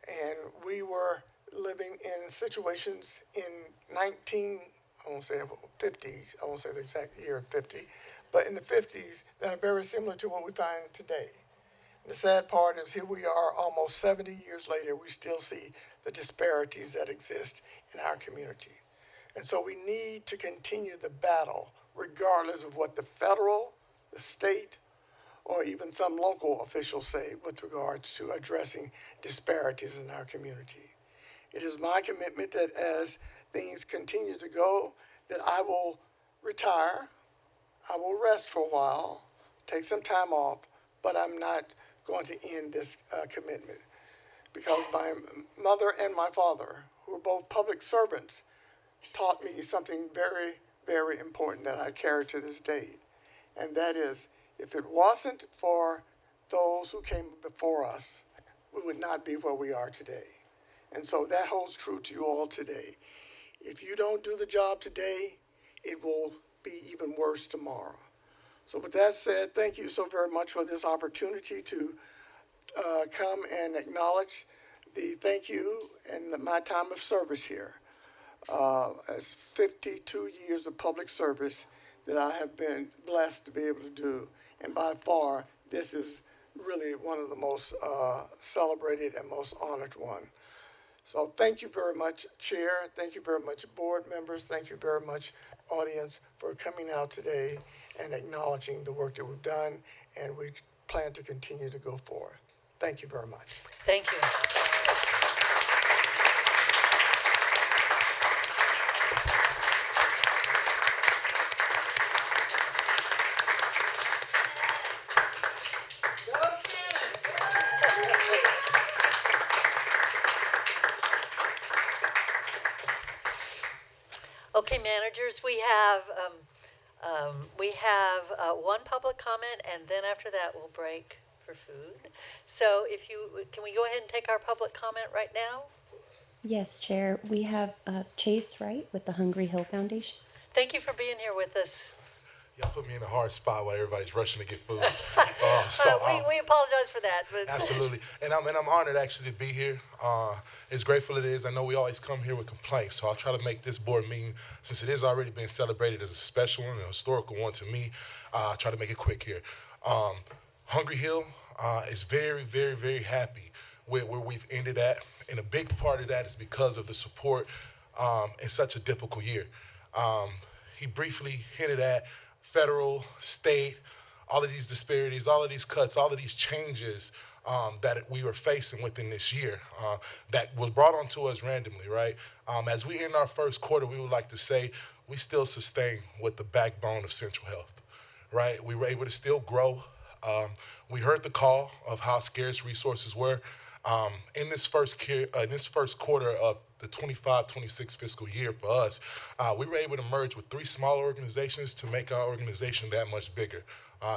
and we were living in situations in I won't say 50s, I won't say the exact year 50, but in the 50s that are very similar to what we find today. And the sad part is here we are almost 70 years later, we still see the disparities that exist in our community. And so we need to continue the battle regardless of what the federal, the state, or even some local officials say with regards to addressing disparities in our community. It is my commitment that as things continue to go, that I will retire, I will rest for a while, take some time off, but I'm not going to end this commitment, because my mother and my father, who were both public servants, taught me something very, very important that I carry to this day, and that is, if it wasn't for those who came before us, we would not be where we are today. And so that holds true to you all today. If you don't do the job today, it will be even worse tomorrow. So with that said, thank you so very much for this opportunity to come and acknowledge the thank you and my time of service here. As 52 years of public service that I have been blessed to be able to do. And by far, this is really one of the most celebrated and most honored one. So thank you very much, Chair. Thank you very much, board members. Thank you very much, audience, for coming out today and acknowledging the work that we've done, and we plan to continue to go forward. Thank you very much. Thank you. Okay, managers, we have one public comment, and then after that, we'll break for food. So can we go ahead and take our public comment right now? Yes, Chair. We have Chase Wright with the Hungry Hill Foundation. Thank you for being here with us. Y'all put me in a hard spot while everybody's rushing to get food. We apologize for that. But Absolutely. And I'm honored actually to be here. As grateful it is, I know we always come here with complaints, so I'll try to make this board meeting, since it is already being celebrated as a special one, a historical one to me, try to make it quick here. Hungry Hill is very, very, very happy with where we've ended at, and a big part of that is because of the support in such a difficult year. He briefly hinted at federal, state, all of these disparities, all of these cuts, all of these changes that we were facing within this year that was brought onto us randomly, right? As we end our first quarter, we would like to say we still sustain with the backbone of Central Health, right? We were able to still grow. We heard the call of how scarce resources were. In this first quarter of the 25-26 fiscal year for us, we were able to merge with 3 smaller organizations to make our organization that much bigger.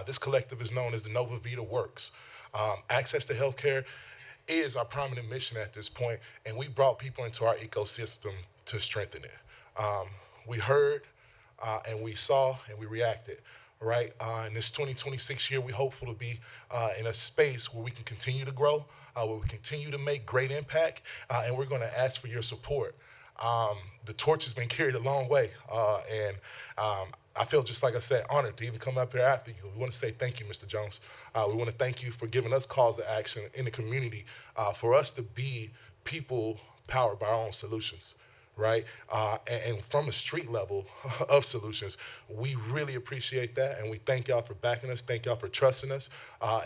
This collective is known as the Nova Vita Works. Access to healthcare is our prominent mission at this point, and we brought people into our ecosystem to strengthen it. We heard, and we saw, and we reacted. Right, in this 2026 year, we're hopeful to be in a space where we can continue to grow, where we continue to make great impact, and we're going to ask for your support. The torch has been carried a long way, and I feel, just like I said, honored to even come up here after you. We want to say thank you, Mr. Jones. We want to thank you for giving us calls to action in the community, for us to be people powered by our own solutions. Right? And from a street level of solutions, we really appreciate that, and we thank y'all for backing us, thank y'all for trusting us,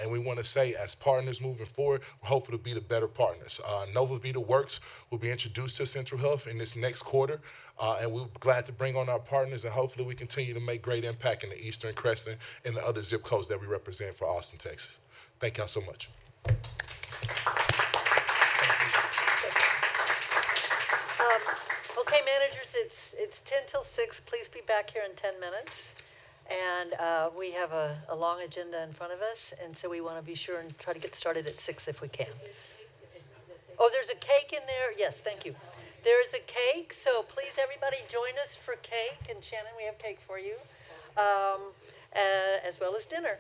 and we want to say, as partners moving forward, we're hopeful to be the better partners. Nova Vita Works will be introduced to Central Health in this next quarter, and we're glad to bring on our partners, and hopefully we continue to make great impact in the Eastern Crescent and the other zip codes that we represent for Austin, Texas. Thank y'all so much. Okay, managers, it's 10 till 6. Please be back here in 10 minutes. And we have a long agenda in front of us, and so we want to be sure and try to get started at 6 if we can. Oh, there's a cake in there? Yes, thank you. There is a cake, so please, everybody, join us for cake. And Shannon, we have cake for you, as well as dinner.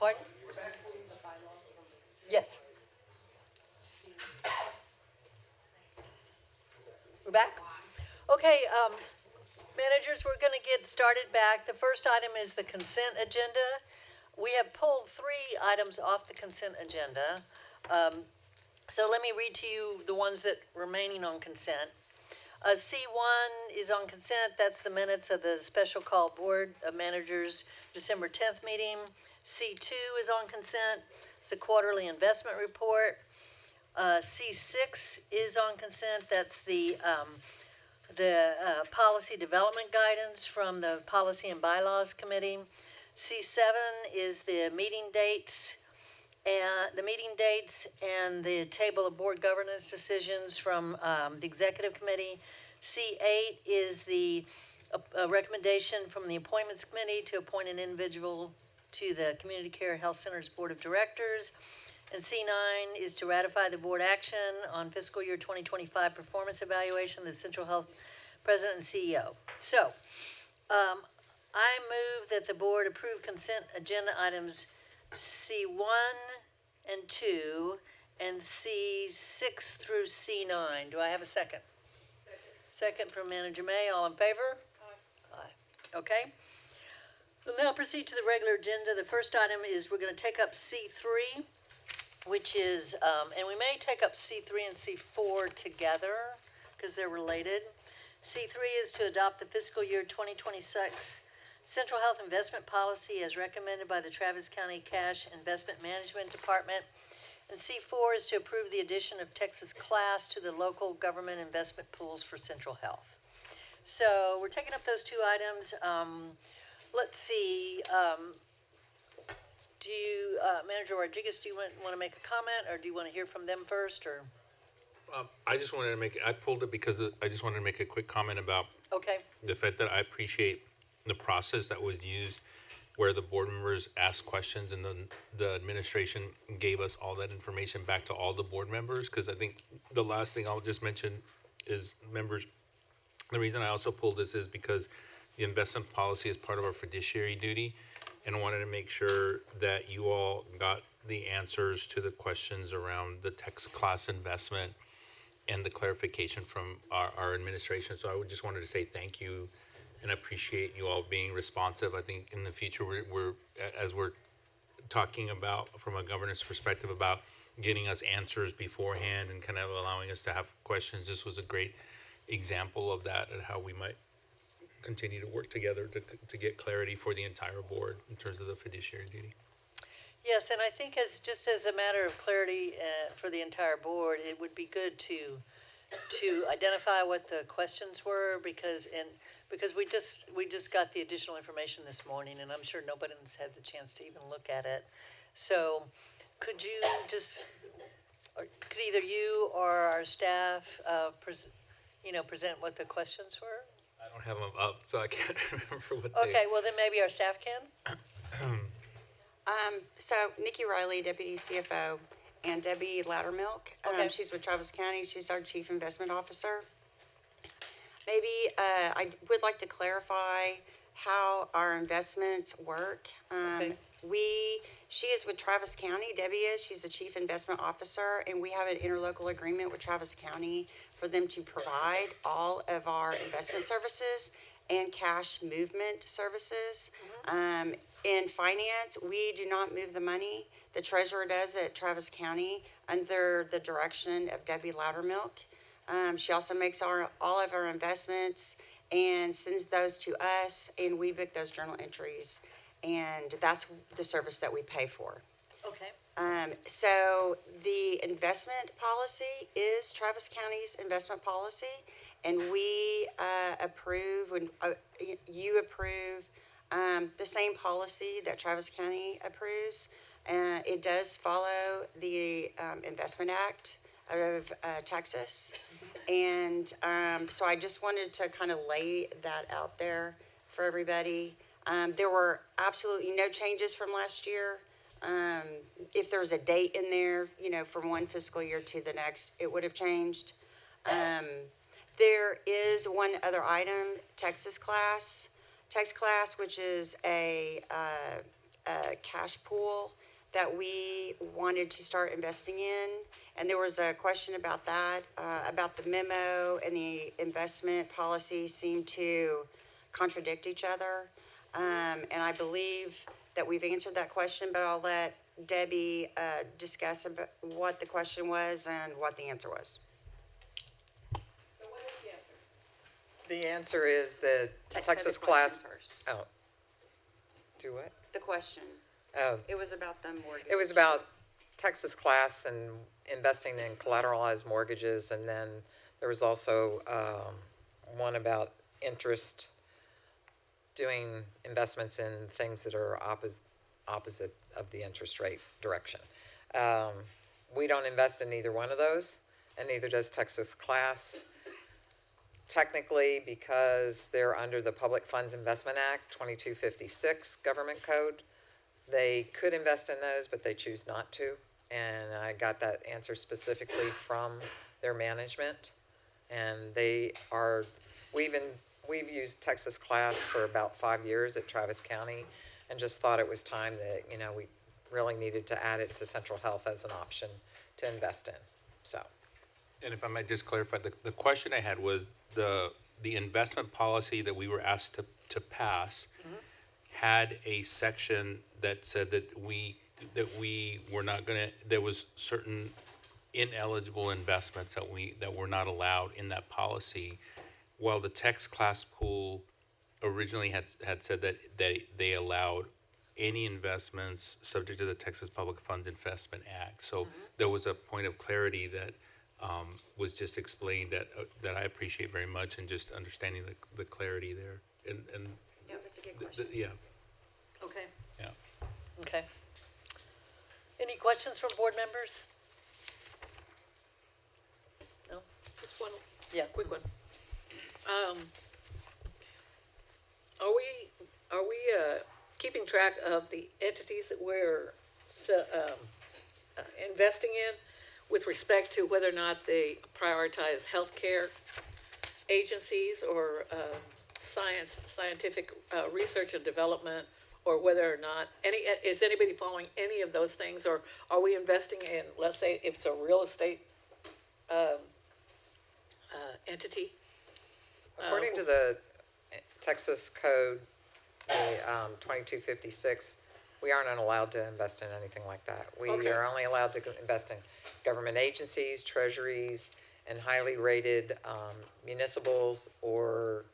Pardon? Yes. We're back? Okay, managers, we're gonna get started back. The first item is the consent agenda. We have pulled 3 items off the consent agenda. So let me read to you the ones that remaining on consent. C1 is on consent. That's the minutes of the special call board of managers December 10th meeting. C2 is on consent. It's the quarterly investment report. C6 is on consent. That's the policy development guidance from the Policy and Bylaws Committee. C7 is the meeting dates and the table of board governance decisions from the Executive Committee. C8 is the recommendation from the Appointments Committee to appoint an individual to the Community Care Health Center's Board of Directors. And C9 is to ratify the board action on fiscal year 2025 performance evaluation of the Central Health President and CEO. So, I move that the board approve consent agenda items C1 and 2 and C6 through C9. Do I have a second? Second from Manager May. All in favor? Aye. Okay. We'll now proceed to the regular agenda. The first item is we're going to take up C3, which is, and we may take up C3 and C4 together because they're related. C3 is to adopt the fiscal year 2026 Central Health Investment Policy as recommended by the Travis County Cash Investment Management Department. And C4 is to approve the addition of Texas Class to the local government investment pools for Central Health. So we're taking up those 2 items. Let's see, do you, Manager Rodriguez, do you want to make a comment, or do you want to hear from them first, or? I just wanted to I pulled it because I just wanted to make a quick comment about Okay, the fact that I appreciate the process that was used where the board members asked questions and then the administration gave us all that information back to all the board members. Because I think the last thing I'll just mention is members, the reason I also pulled this is because the investment policy is part of our fiduciary duty, and wanted to make sure that you all got the answers to the questions around the Texas Class investment and the clarification from our administration. So I would just wanted to say thank you and appreciate you all being responsive. I think in the future, as we're talking about from a governance perspective about getting us answers beforehand and kind of allowing us to have questions, this was a great example of that and how we might continue to work together to get clarity for the entire board in terms of the fiduciary duty. yes, and I think just as a matter of clarity for the entire board, it would be good to identify what the questions were because we just got the additional information this morning, and I'm sure nobody's had the chance to even look at it. So could you could either you or our staff present what the questions were? I don't have them up, so I can't remember what they. Okay, well then maybe our staff can. So Nikki Riley, Deputy CFO, and Debbie Loudermilk. Okay. She's with Travis County. She's our Chief Investment Officer. Maybe I would like to clarify how our investments work. Okay. She is with Travis County, Debbie is, she's the Chief Investment Officer, and we have an interlocal agreement with Travis County for them to provide all of our investment services and cash movement services. In finance, we do not move the money. The treasurer does at Travis County under the direction of Debbie Loudermilk. She also makes all of our investments and sends those to us, and we book those journal entries. And that's the service that we pay for. Okay. So the investment policy is Travis County's investment policy, and we approve, when you approve the same policy that Travis County approves. It does follow the Investment Act of Texas. And so I just wanted to kind of lay that out there for everybody. There were absolutely no changes from last year. If there was a date in there, from one fiscal year to the next, it would have changed. There is one other item, Texas Class, which is a a cash pool that we wanted to start investing in. And there was a question about that, about the memo and the investment policy seem to contradict each other. And I believe that we've answered that question, but I'll let Debbie discuss what the question was and what the answer was. The answer is that Say the Texas question class. first. Oh. Do what? The question. Oh. It was about the mortgage. It was about Texas class and investing in collateralized mortgages, and then there was also one about interest, doing investments in things that are opposite of the interest rate direction. We don't invest in either one of those, and neither does Texas class. Technically, because they're under the Public Funds Investment Act, 2256 Government Code, they could invest in those, but they choose not to. And I got that answer specifically from their management. And we've used Texas class for about 5 years at Travis County, and just thought it was time that, we really needed to add it to Central Health as an option to invest in, so. And if I might just clarify, the question I had was the investment policy that we were asked to pass had a section that said that we were not gonna, there was certain ineligible investments that were not allowed in that policy, while the Tex class pool originally had said that they allowed any investments subject to the Texas Public Funds Investment Act. So there was a point of clarity that was just explained that I appreciate very much, and just understanding the clarity there. And Yeah, that's a good question. yeah, Okay, yeah. okay. Any questions from board members? No? Just one Yeah. quick one. Are we keeping track of the entities that we're investing in with respect to whether or not they prioritize healthcare agencies or scientific research and development, or whether or not is anybody following any of those things, or are we investing in, let's say, if it's a real estate entity? According to the Texas Code, the 2256, we aren't allowed to invest in anything like that. We Okay. are only allowed to invest in government agencies, treasuries, and highly rated municipals or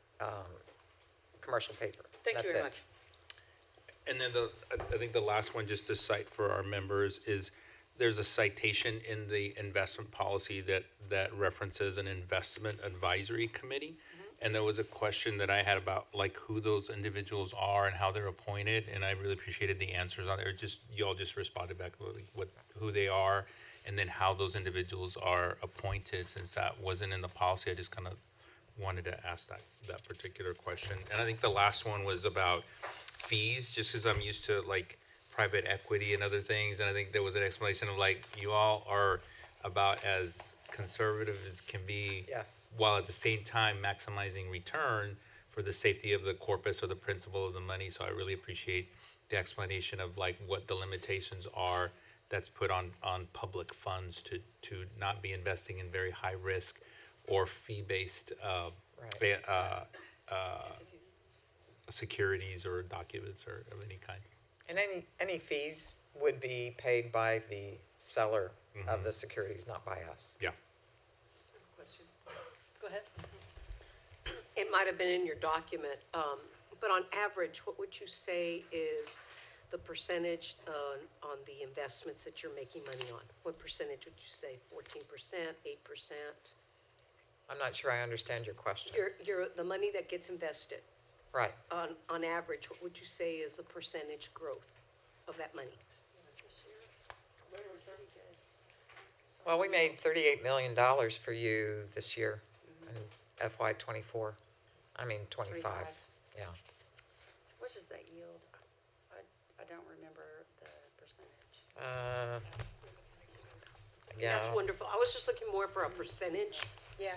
commercial paper. Thank you That's very it. much. And then I think the last one, just to cite for our members, is there's a citation in the investment policy that references an investment advisory committee. And there was a question that I had about who those individuals are and how they're appointed, and I really appreciated the answers on it. You all just responded back who they are, and then how those individuals are appointed. Since that wasn't in the policy, I just kind of wanted to ask that particular question. And I think the last one was about fees, just because I'm used to private equity and other things, and I think there was an explanation of you all are about as conservative as can be. Yes. While at the same time maximizing return for the safety of the corpus or the principal of the money. So I really appreciate the explanation of what the limitations are that's put on public funds to not be investing in very high risk or fee-based securities or documents or of any kind. And any fees would be paid by the seller of the securities, not by us. Yeah. Go ahead. It might have been in your document, but on average, what would you say is the percentage on the investments that you're making money on? What percentage would you say? 14%, 8%? I'm not sure I understand your question. The money that gets invested, Right. on average, what would you say is the percentage growth of that money? Well, we made $38 million for you this year in FY '24. I mean, 25. Yeah. What is that yield? I don't remember the percentage. Yeah. That's wonderful. I was just looking more for a percentage, Yeah.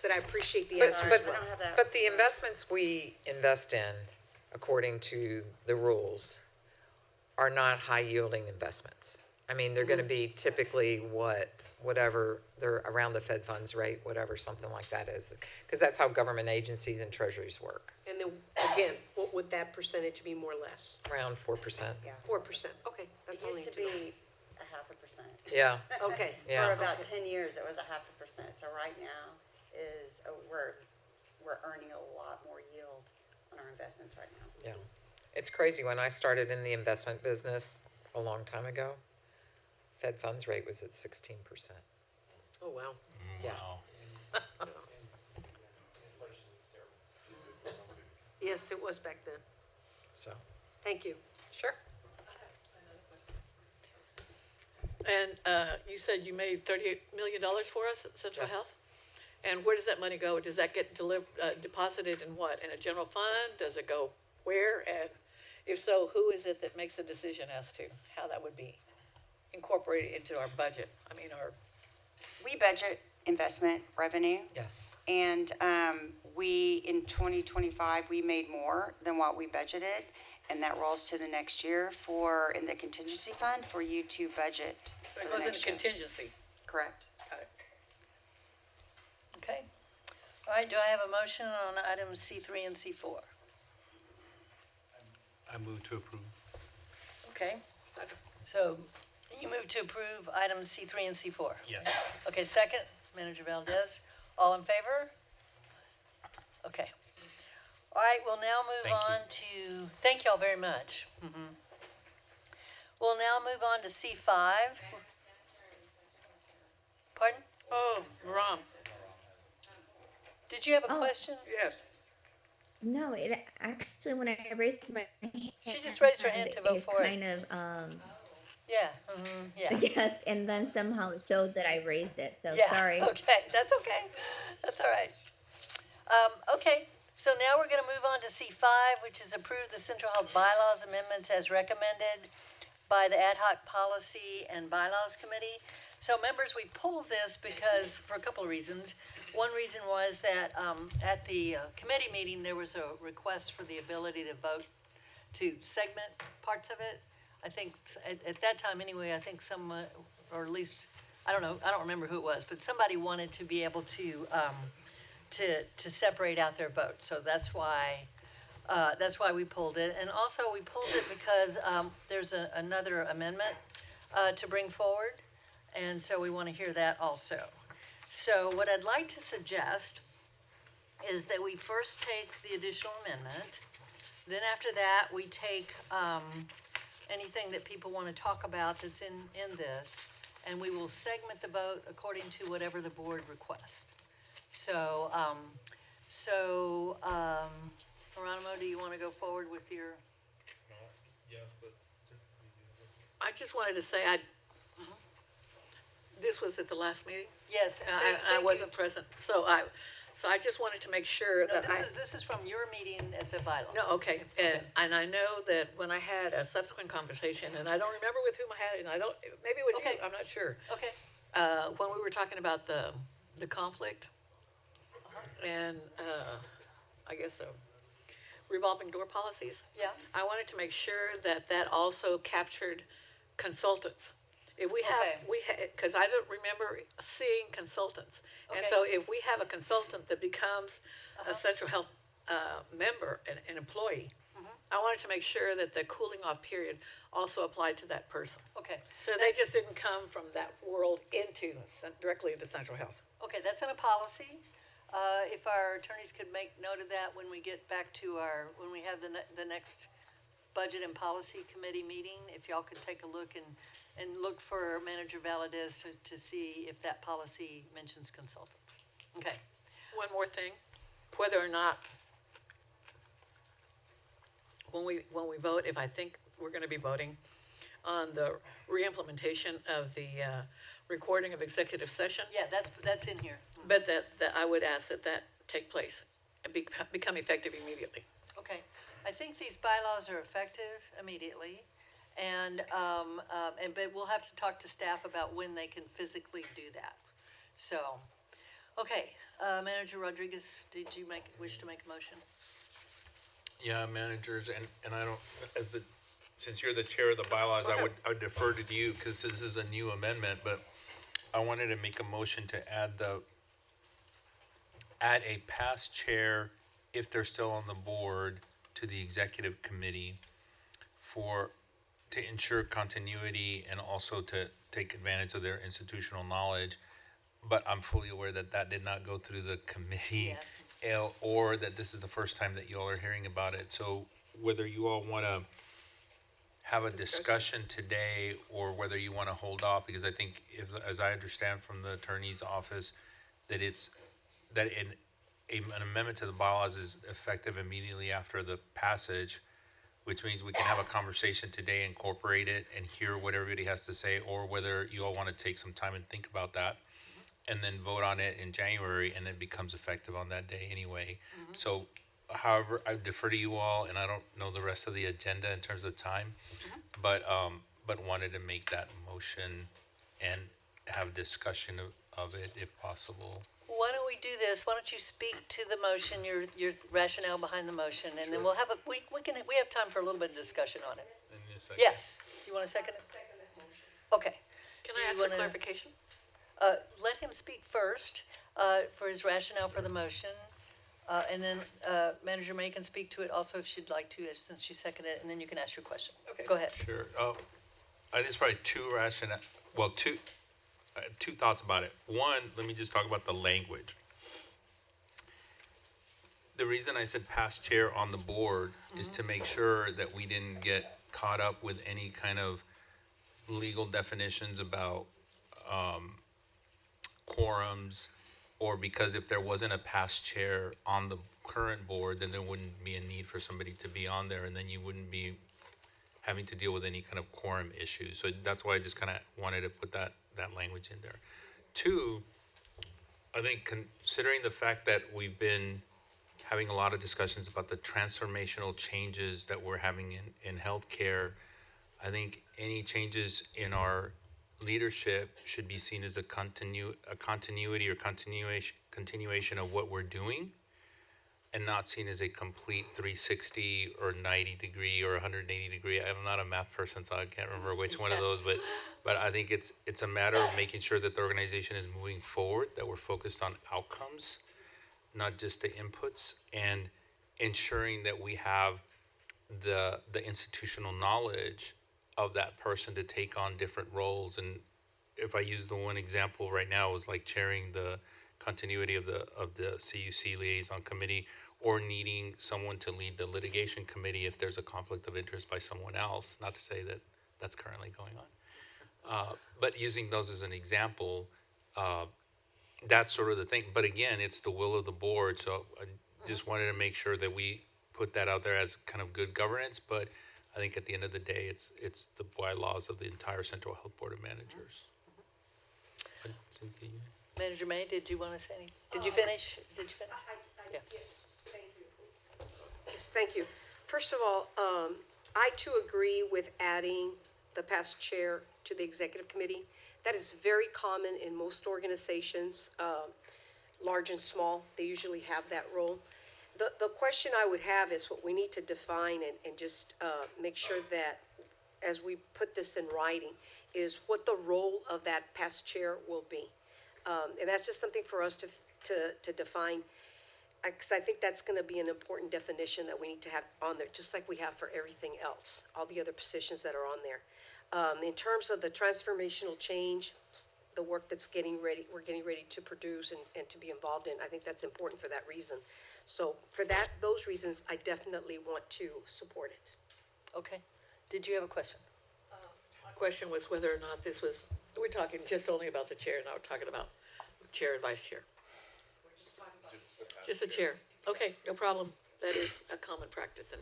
but I appreciate the But, answer but, as well. but the investments we invest in, according to the rules, are not high yielding investments. I mean, they're gonna be typically whatever, they're around the Fed funds rate, whatever, something like that is. Because that's how government agencies and treasuries work, And then, again, what would that percentage be more or less? around 4%. Yeah. 4%, okay, that's It all I used need to to know. be 0.5%. Yeah, Okay. Yeah. For about 10 years, it was 0.5%. So right now is, we're earning a lot more yield on our investments right now. yeah. It's crazy, when I started in the investment business a long time ago, Fed funds rate was at 16%. Oh, wow. Yeah. Yes, it was back then. So, Thank you. sure. And you said you made $38 million for us at Central Yes. Health? And where does that money go? Does that get deposited in what? In a general fund? Does it go where? And if so, who is it that makes the decision as to how that would be incorporated into our budget? I mean, our, We budget investment revenue, Yes. and in 2025, we made more than what we budgeted, and that rolls to the next year in the contingency fund for you to budget so for it the goes next into year. contingency. Correct. Got it. Okay. All right, do I have a motion on items C3 and C4? I move to approve. Okay, so you move to approve items C3 and C4? Yes. Okay, second, Manager Valdez. All in favor? Okay. All right, we'll now move Thank you. on to, thank you all very much. We'll now move on to C5. Pardon? Oh, Ram, Did you have a Oh. question? yes. No, it actually, when I raised my hand. She just raised her hand to vote it for it. kind of, Yeah, yeah. yes, and then somehow it showed that I raised it, so Yeah, sorry. okay, that's okay. That's all right. Okay, so now we're gonna move on to C5, which is approve the Central Health Bylaws amendments as recommended by the Ad hoc Policy and Bylaws Committee. So members, we pulled this because, for a couple of reasons. One reason was that, at the committee meeting, there was a request for the ability to vote to segment parts of it. I think at that time anyway, I think some, or at least, I don't know, I don't remember who it was, but somebody wanted to be able to separate out their vote. So that's why we pulled it. And also we pulled it because, there's another amendment, to bring forward. And so we want to hear that also. So what I'd like to suggest is that we first take the additional amendment. Then after that, we take, anything that people want to talk about that's in this, and we will segment the vote according to whatever the board requests. So, Geronimo, do you want to go forward with your? I just wanted to say, this was at the last meeting? Yes. I wasn't present, so I just wanted to make sure No, that I. this is from your meeting at the bylaws. No, okay, and I know that when I had a subsequent conversation, and I don't remember with whom I had it, and I don't, maybe it was you, Okay. I'm not sure. Okay. When we were talking about the conflict, and, I guess, revolving door policies. Yeah. I wanted to make sure that that also captured consultants. If we have, because I don't remember seeing consultants. And Okay. so if we have a consultant that becomes a Central Health member, an employee, I wanted to make sure that the cooling off period also applied to that person. Okay. So they just didn't come from that world directly into Central Health. Okay, that's in a policy. If our attorneys could make note of that when we get back to when we have the next Budget and Policy Committee meeting, if y'all could take a look and look for Manager Valadez to see if that policy mentions consultants. Okay. One more thing, whether or not, when we vote, if I think we're gonna be voting on the reimplementation of the recording of executive session. Yeah, that's in here. But that I would ask that take place and become effective immediately. Okay, I think these bylaws are effective immediately, but we'll have to talk to staff about when they can physically do that. So, okay, Manager Rodriguez, did you wish to make a motion? Yeah, managers, and I don't, as the since you're the chair of the bylaws, I would defer to you, because this is a new amendment, but I wanted to make a motion to add a past chair, if they're still on the board, to the executive committee to ensure continuity and also to take advantage of their institutional knowledge. But I'm fully aware that that did not go through the committee, or that this is the first time that you all are hearing about it. So whether you all want to have a discussion today, or whether you want to hold off, because I think, as I understand from the attorney's office, that an amendment to the bylaws is effective immediately after the passage, which means we can have a conversation today, incorporate it, and hear what everybody has to say, or whether you all want to take some time and think about that, and then vote on it in January, and it becomes effective on that day anyway. So, however, I defer to you all, and I don't know the rest of the agenda in terms of time, but wanted to make that motion and have discussion of it if possible. Why don't we do this? Why don't you speak to the motion, your rationale behind the motion, and then we'll have we have time for a little bit of discussion on it. Yes. You want to second it? Okay. Can Do I you ask for wanna- clarification? Let him speak first for his rationale for the motion, and then Manager May can speak to it also if she'd like to, since she seconded it, and then you can ask your question. Okay. Go ahead. Sure. I think it's probably two thoughts about it. One, let me just talk about the language. The reason I said past chair on the board is to make sure that we didn't get caught up with any kind of legal definitions about quorums, or because if there wasn't a past chair on the current board, then there wouldn't be a need for somebody to be on there, and then you wouldn't be having to deal with any kind of quorum issue. So that's why I just kind of wanted to put that language in there. Two, I think considering the fact that we've been having a lot of discussions about the transformational changes that we're having in healthcare, I think any changes in our leadership should be seen as a continuity or continuation of what we're doing, and not seen as a complete 360 or 90 degree or 180 degree. I'm not a math person, so I can't remember which one of those, but I think it's a matter of making sure that the organization is moving forward, that we're focused on outcomes, not just the inputs, and ensuring that we have the institutional knowledge of that person to take on different roles. And if I use the one example right now, is like chairing the continuity of the CUC liaison committee, or needing someone to lead the litigation committee if there's a conflict of interest by someone else. Not to say that that's currently going on, but using those as an example, that's sort of the thing. But again, it's the will of the board, so I just wanted to make sure that we put that out there as kind of good governance. But I think at the end of the day, it's the bylaws of the entire Central Health Board of Managers. But Cynthia? Manager May, did you want to say anything? Did you finish? Yeah. Yes, thank you. Yes, thank you. First of all, I too agree with adding the past chair to the executive committee. That is very common in most organizations, large and small. They usually have that role. The question I would have is what we need to define and just make sure that as we put this in writing is what the role of that past chair will be. And that's just something for us to define, because I think that's going to be an important definition that we need to have on there, just like we have for everything else, all the other positions that are on there. In terms of the transformational change, the work that's we're getting ready to produce and to be involved in, I think that's important for that reason. So for those reasons, I definitely want to support it. Okay. Did you have a question? My question was whether or not this was, we're talking just only about the chair, now we're talking about chair and vice chair. Just the chair. Okay, no problem. That is a common practice in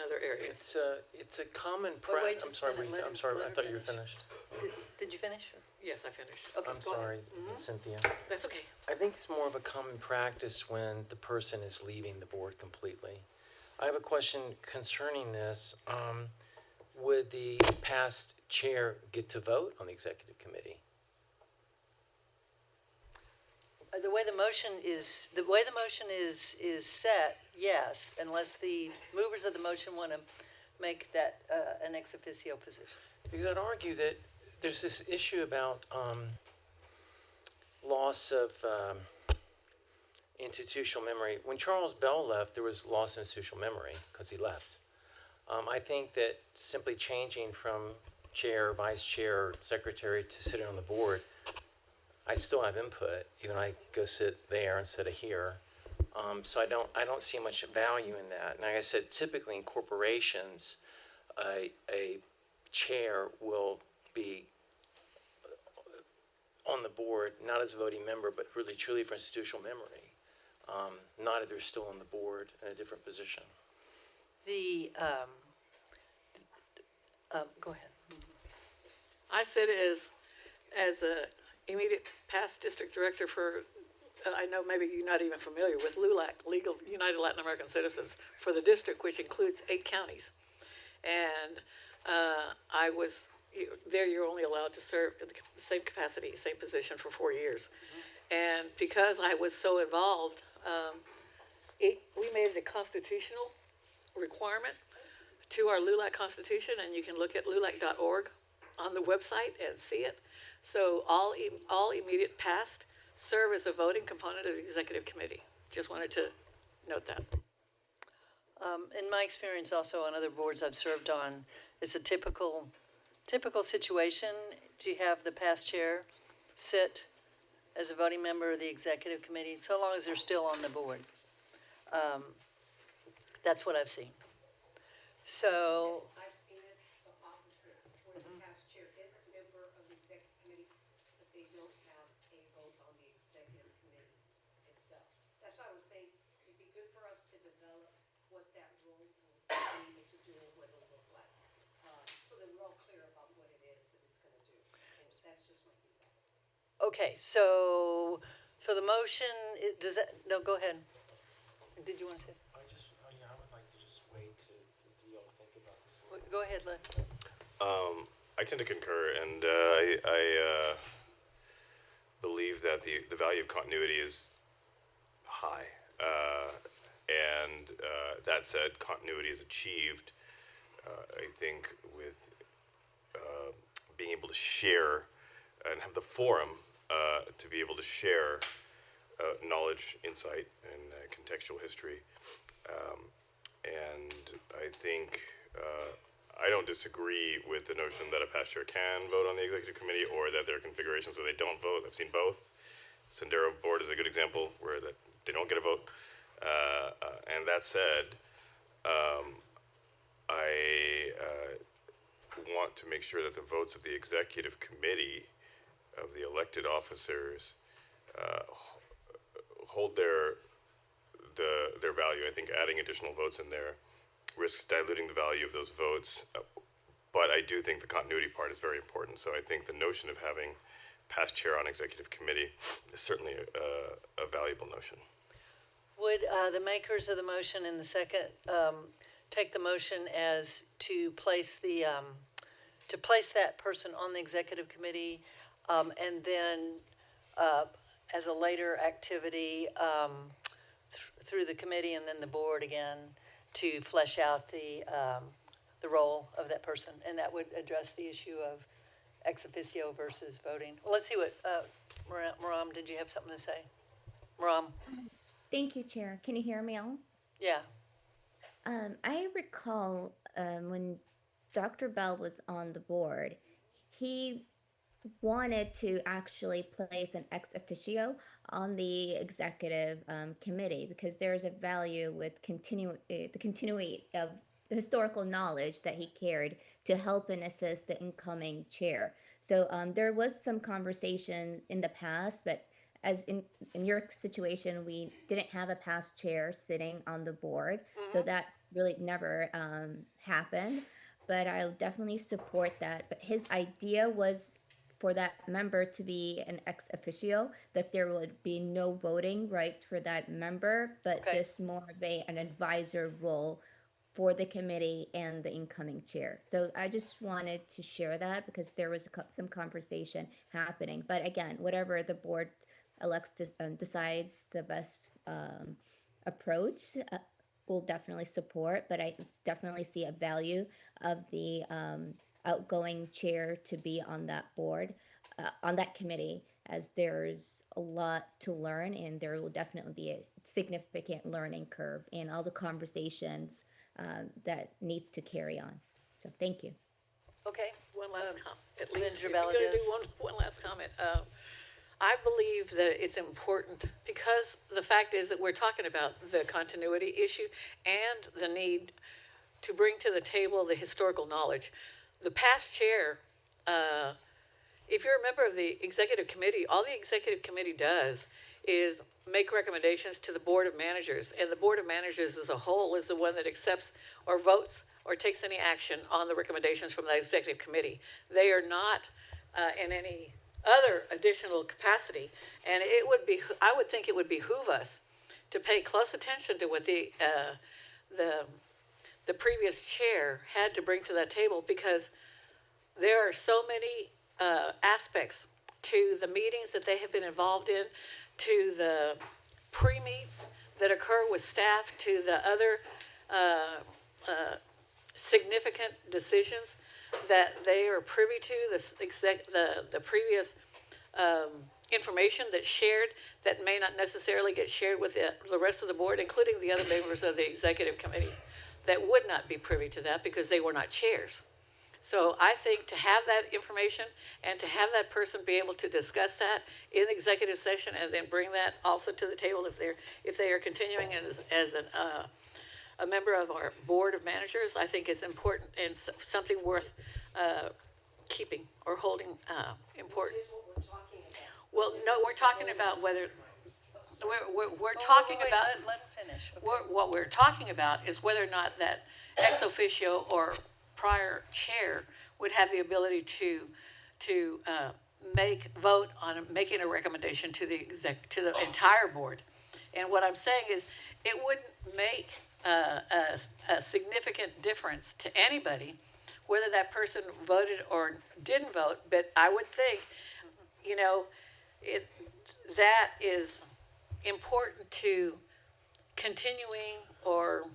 other areas. It's a common wait, practice. I'm just sorry, let I'm sorry, her I thought you were finish. finished. Did you finish? Yes, I finished. Okay, I'm go ahead. sorry, Cynthia. That's okay. I think it's more of a common practice when the person is leaving the board completely. I have a question concerning this. Would the past chair get to vote on the executive committee? The way the motion is set, yes, unless the movers of the motion want to make that an ex officio position? Because I'd argue that there's this issue about loss of institutional memory. When Charles Bell left, there was loss of institutional memory because he left. I think that simply changing from chair, vice chair, secretary to sitting on the board, I still have input, even I go sit there instead of here. So I don't see much value in that. And like I said, typically in corporations, a chair will be on the board, not as a voting member, but really truly for institutional memory. Not if they're still on the board in a different position. The, go ahead. I sit as a immediate past district director for, I know maybe you're not even familiar with LULAC, Legal United Latin American Citizens, for the district, which includes 8 counties. And I was, there you're only allowed to serve in the same capacity, same position for 4 years. And because I was so involved, we made it a constitutional requirement to our LULAC Constitution, and you can look at lulac.org on the website and see it. So all immediate past serve as a voting component of the executive committee. Just wanted to note that. In my experience also on other boards I've served on, it's a typical situation to have the past chair sit as a voting member of the executive committee, so long as they're still on the board. That's what I've seen. So, I've seen it the opposite, where the past chair is a member of the executive committee, but they don't have a vote on the executive committee itself. That's why I was saying, it'd be good for us to develop what that role will be able to do and what it'll look like, so that we're all clear about what it is that it's gonna do. And that's just my feedback. okay, so the motion, does that, no, go ahead. Did you want to say? I would like to just wait to you all think about this. Go ahead, Len. I tend to concur, and I believe that the value of continuity is high. And that said, continuity is achieved, I think, with being able to share and have the forum to be able to share knowledge, insight, and contextual history. And I think I don't disagree with the notion that a past chair can vote on the executive committee, or that there are configurations where they don't vote. I've seen both. Sendero board is a good example where that they don't get a vote. And that said, I want to make sure that the votes of the executive committee of the elected officers hold their value. I think adding additional votes in there risks diluting the value of those votes. But I do think the continuity part is very important. So I think the notion of having past chair on executive committee is certainly a valuable notion. Would the makers of the motion and the second take the motion as to place the that person on the executive committee, and then as a later activity through the committee and then the board again to flesh out the role of that person, and that would address the issue of ex officio versus voting. Well, let's see what Maram, did you have something to say? Maram. Thank you, Chair. Can you hear me all? Yeah. I recall when Dr. Bell was on the board, he wanted to actually place an ex officio on the executive committee because there's a value with the continuity of the historical knowledge that he carried to help and assist the incoming chair. So there was some conversation in the past, but as in your situation, we didn't have a past chair sitting on the board, so that really never happened. But I'll definitely support that. But his idea was for that member to be an ex officio, that there would be no voting rights for that member, but just more of an advisor role for the committee and the incoming chair. So I just wanted to share that because there was some conversation happening. But again, whatever the board elects to decides the best approach, will definitely support, but I definitely see a value of the outgoing chair to be on that board, on that committee, as there's a lot to learn and there will definitely be a significant learning curve in all the conversations that needs to carry on. So thank you. Okay. One last comment, at least, if Manager you're gonna do Valadez. one last comment. I believe that it's important, because the fact is that we're talking about the continuity issue and the need to bring to the table the historical knowledge. The past chair, if you're a member of the executive committee, all the executive committee does is make recommendations to the board of managers, and the board of managers as a whole is the one that accepts or votes or takes any action on the recommendations from the executive committee. They are not in any other additional capacity, and it would be, I would think it would behoove us to pay close attention to what the previous chair had to bring to that table, because there are so many aspects to the meetings that they have been involved in, to the pre-meets that occur with staff, to the other significant decisions that they are privy to, the previous information that's shared that may not necessarily get shared with the rest of the board, including the other members of the executive committee that would not be privy to that because they were not chairs. So I think to have that information and to have that person be able to discuss that in executive session and then bring that also to the table if they are continuing as a member of our board of managers, I think is important and something worth keeping or holding important. Well, no, we're talking about whether we're talking about. Let him finish. Okay. What we're talking about is whether or not that ex officio or prior chair would have the ability to vote on making a recommendation to the entire board. And what I'm saying is, it wouldn't make a significant difference to anybody whether that person voted or didn't vote. But I would think, that is important to continuing or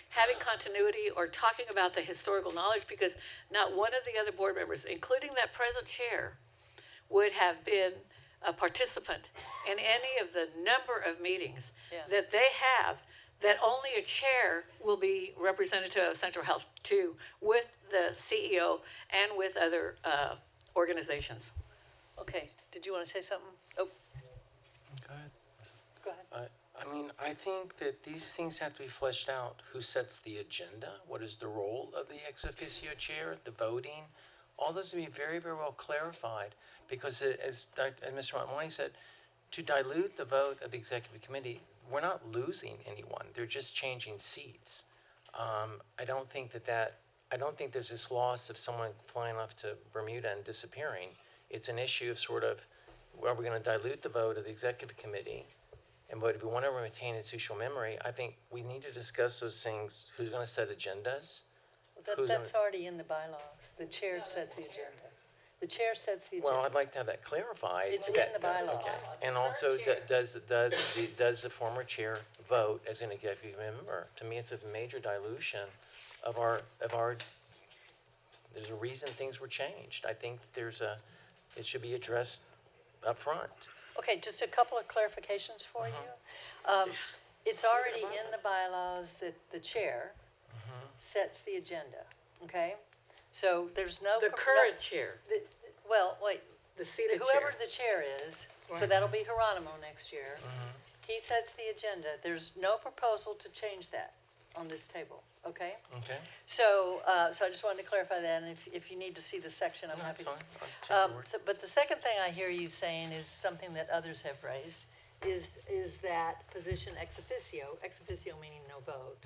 having continuity or talking about the historical knowledge, because not one of the other board members, including that present chair, would have been a participant in any of the number of meetings that they have, that only a chair will be representative of Central Health to, with the CEO and with other organizations. Okay, did you want to say something? Oh, Go ahead. go ahead. I mean, I think that these things have to be fleshed out. Who sets the agenda? What is the role of the ex officio chair? The voting? All those to be very, very well clarified, because as Mr. Montminy said, to dilute the vote of the executive committee, we're not losing anyone. They're just changing seats. I don't think there's this loss of someone flying off to Bermuda and disappearing. It's an issue of sort of, are we going to dilute the vote of the executive committee? But if we want to maintain institutional memory, I think we need to discuss those things. Who's going to set agendas? That's already in the bylaws. The chair sets the agenda. The chair sets the agenda. Well, I'd like to have that clarified. It's in the bylaws. Okay. And also, does the former chair vote as an executive member? To me, it's a major dilution of our. There's a reason things were changed. I think it should be addressed up front. Okay, just a couple of clarifications for you. It's already in the bylaws that the chair sets the agenda, okay? So there's no. The current chair. Well, wait. The seated Whoever chair. the chair is, so that'll be Geronimo next year. He sets the agenda. There's no proposal to change that on this table, okay? Okay. So I just wanted to clarify that, and if you need to see the section, I'm happy to. That's fine. I'll take your word. But the second thing I hear you saying is something that others have raised, is that position ex officio meaning no vote,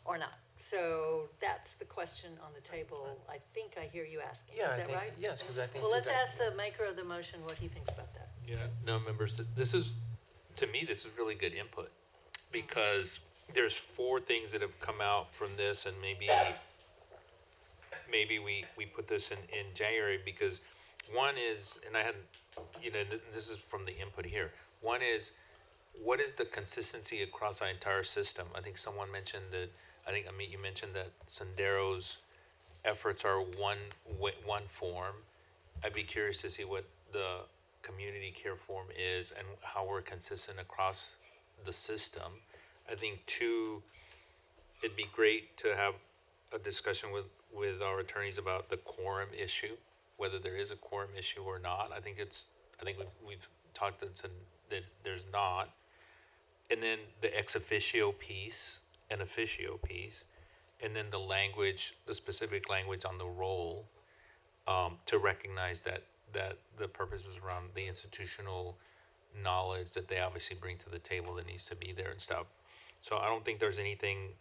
or not. So that's the question on the table, I think I hear you asking, Yeah, is I that think, right? yes, because I think. Well, let's exactly- ask the maker of the motion what he thinks about that. Yeah, no, members, to me, this is really good input, because there's 4 things that have come out from this, and maybe we put this in January, because one is, and I hadn't, this is from the input here. One is, what is the consistency across our entire system? I think someone mentioned that, I think, Amit, you mentioned that Sendero's efforts are one form. I'd be curious to see what the community care form is and how we're consistent across the system. I think two, it'd be great to have a discussion with our attorneys about the quorum issue, whether there is a quorum issue or not. I think we've talked that there's not. And then the ex officio piece and officio piece, and then the specific language on the role, to recognize that the purposes around the institutional knowledge that they obviously bring to the table that needs to be there and stuff. So I don't think there's anything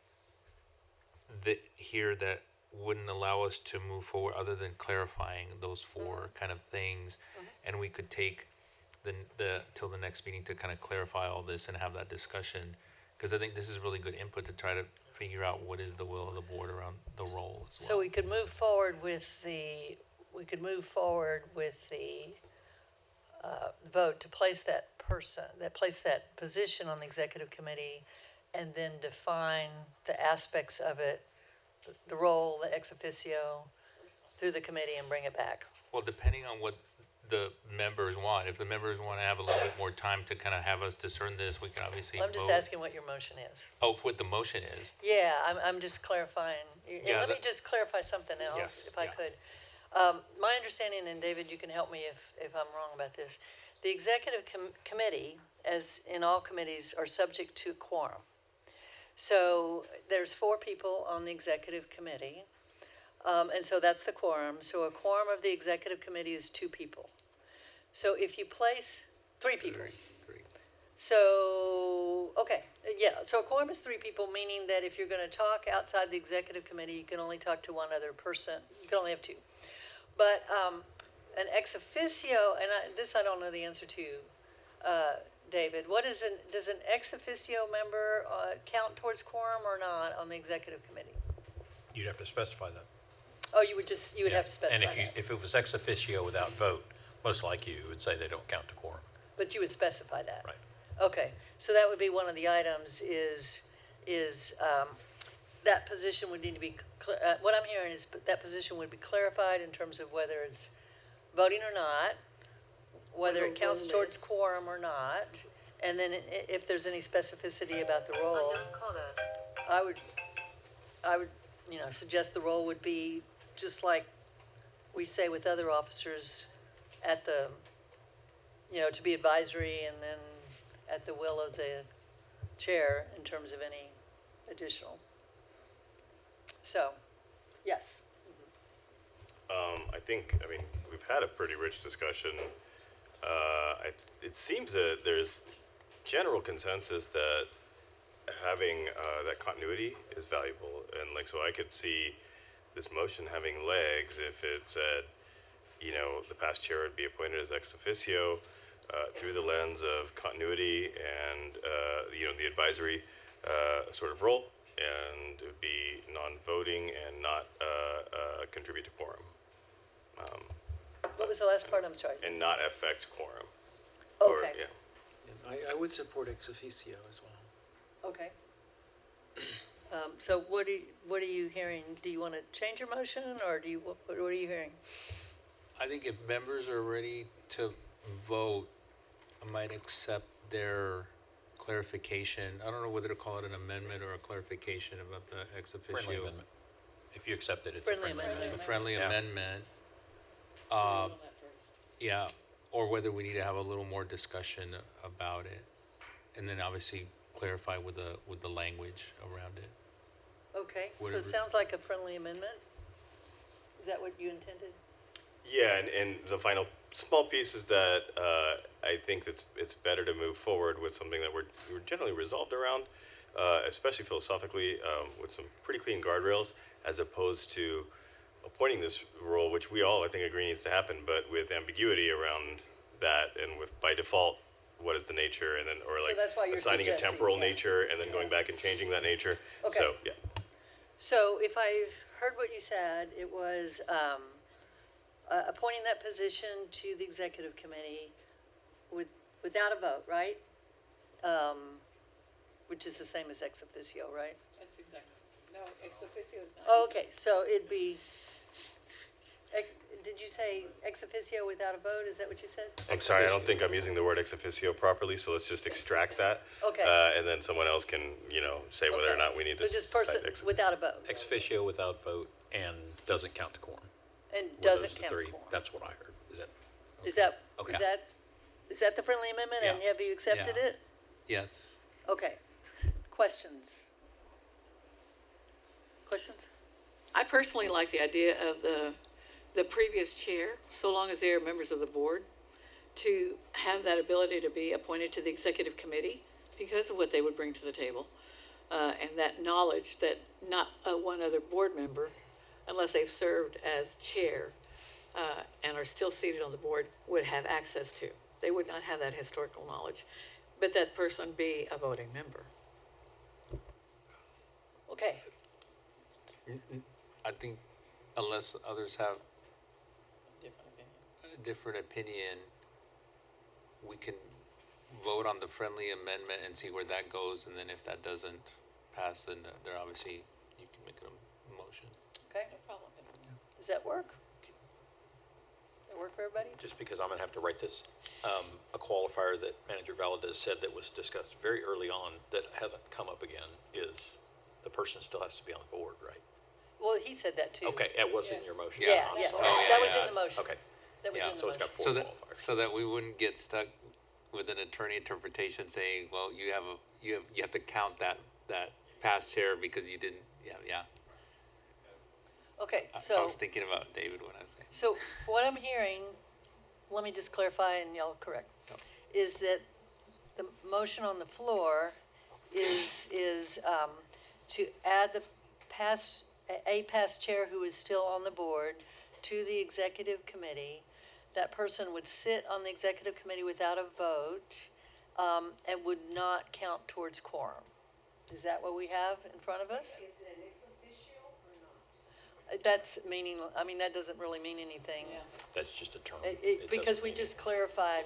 that wouldn't allow us to move forward other than clarifying those four kind of things. And we could take till the next meeting to kind of clarify all this and have that discussion, because I think this is really good input to try to figure out what is the will of the board around the role as well. So we could move forward with the vote to place that position on the executive committee, and then define the aspects of it, the role, the ex officio, through the committee and bring it back. Well, depending on what the members want, if the members want to have a little bit more time to kind of have us discern this, we can obviously I'm just vote. asking what your motion is. Oh, what the motion is. Yeah, I'm just clarifying. And Yeah, let me just clarify something else, Yes, if I yeah. could. My understanding, and David, you can help me if I'm wrong about this, the executive committee, as in all committees, are subject to quorum. So there's 4 people on the executive committee, and so that's the quorum. So a quorum of the executive committee is 2 people. So if you place 3 people. Three. So, okay, yeah, so a quorum is 3 people, meaning that if you're gonna talk outside the executive committee, you can only talk to one other person, you can only have 2. But, an ex officio, and I don't know the answer to, David, does an ex officio member, count towards quorum or not on the executive committee? You'd have to specify that. Oh, you would have to specify And that, if it was ex officio without vote, most likely you would say they don't count to quorum. but you would specify that? Right. Okay, so that would be one of the items is that position would need to be, what I'm hearing is that position would be clarified in terms of whether it's voting or not, whether it counts towards quorum or not, and then if there's any specificity about the role, I would, suggest the role would be just like we say with other officers at the, to be advisory and then at the will of the chair in terms of any additional. So, yes. I mean, we've had a pretty rich discussion. It seems that there's general consensus that having that continuity is valuable, and so I could see this motion having legs if it said, the past chair would be appointed as ex officio through the lens of continuity and the advisory sort of role, and it would be non-voting and not contribute to quorum. What was the last part? I'm sorry. And not affect quorum. Okay. I would support ex officio as well. Okay. So what are you hearing? Do you want to change your motion, or what are you hearing? I think if members are ready to vote, I might accept their clarification. I don't know whether to call it an amendment or a clarification about the ex officio. Friendly amendment. If you accept it, it's Friendly a friendly amendment. A friendly Yeah. amendment. Yeah, or whether we need to have a little more discussion about it. And then obviously clarify with the language around it. Okay, so Whatever. it sounds like a friendly amendment? Is that what you intended? Yeah, and the final small piece is that I think it's better to move forward with something that we're generally resolved around, especially philosophically, with some pretty clean guardrails, as opposed to appointing this role, which we all, I think, agree needs to happen, but with ambiguity around that, and with by default, what is the nature, and then So that's why you're assigning a suggesting, temporal yeah. nature, and then going back and changing that nature. Okay. So yeah. So if I heard what you said, it was appointing that position to the executive committee without a vote, right? which is the same as ex officio, right? That's exactly, no, ex officio is not. Oh, okay, so it'd be, did you say ex officio without a vote? Is that what you said? I'm sorry, I don't think I'm using the word ex officio properly, so let's just extract that. Okay. And then someone else can, say whether or Okay. not we need So to. just cite person ex- without a vote Ex officio without vote and doesn't count to quorum. and Were doesn't those the count three? quorum. That's what I heard. Is that? Is Okay. that the friendly amendment and Yeah. have you accepted Yeah. it? Yes. Okay. Questions? Questions? I personally like the idea of the previous chair, so long as they are members of the board, to have that ability to be appointed to the executive committee because of what they would bring to the table. And that knowledge that not one other board member, unless they've served as chair and are still seated on the board, would have access to. They would not have that historical knowledge, but that person be a voting member. Okay. I think unless others have a different opinion, we can vote on the friendly amendment and see where that goes, and then if that doesn't pass, then there obviously, you can make a motion. Okay. No problem. Does that work? That work for everybody? Just because I'm gonna have to write this, a qualifier that Manager Valadez said that was discussed very early on that hasn't come up again is the person still has to be on the board, right? Well, he said that too. Okay, it was in your motion. Yeah, I'm yeah. sorry. That was in the motion. Okay. That was Yeah, in the so it's got motion. four So qualifiers. so that we wouldn't get stuck with an attorney interpretation saying, well, you have to count that past chair because you didn't, yeah. Okay, I so, was thinking about David when I was saying. so what I'm hearing, let me just clarify and y'all correct, is that the motion on the floor is to add the past chair who is still on the board to the executive committee. That person would sit on the executive committee without a vote, and would not count towards quorum. Is that what we have in front of us? Is it an ex officio or not? That's meaning, I mean, that doesn't really mean anything. That's just a term. Because we just clarified,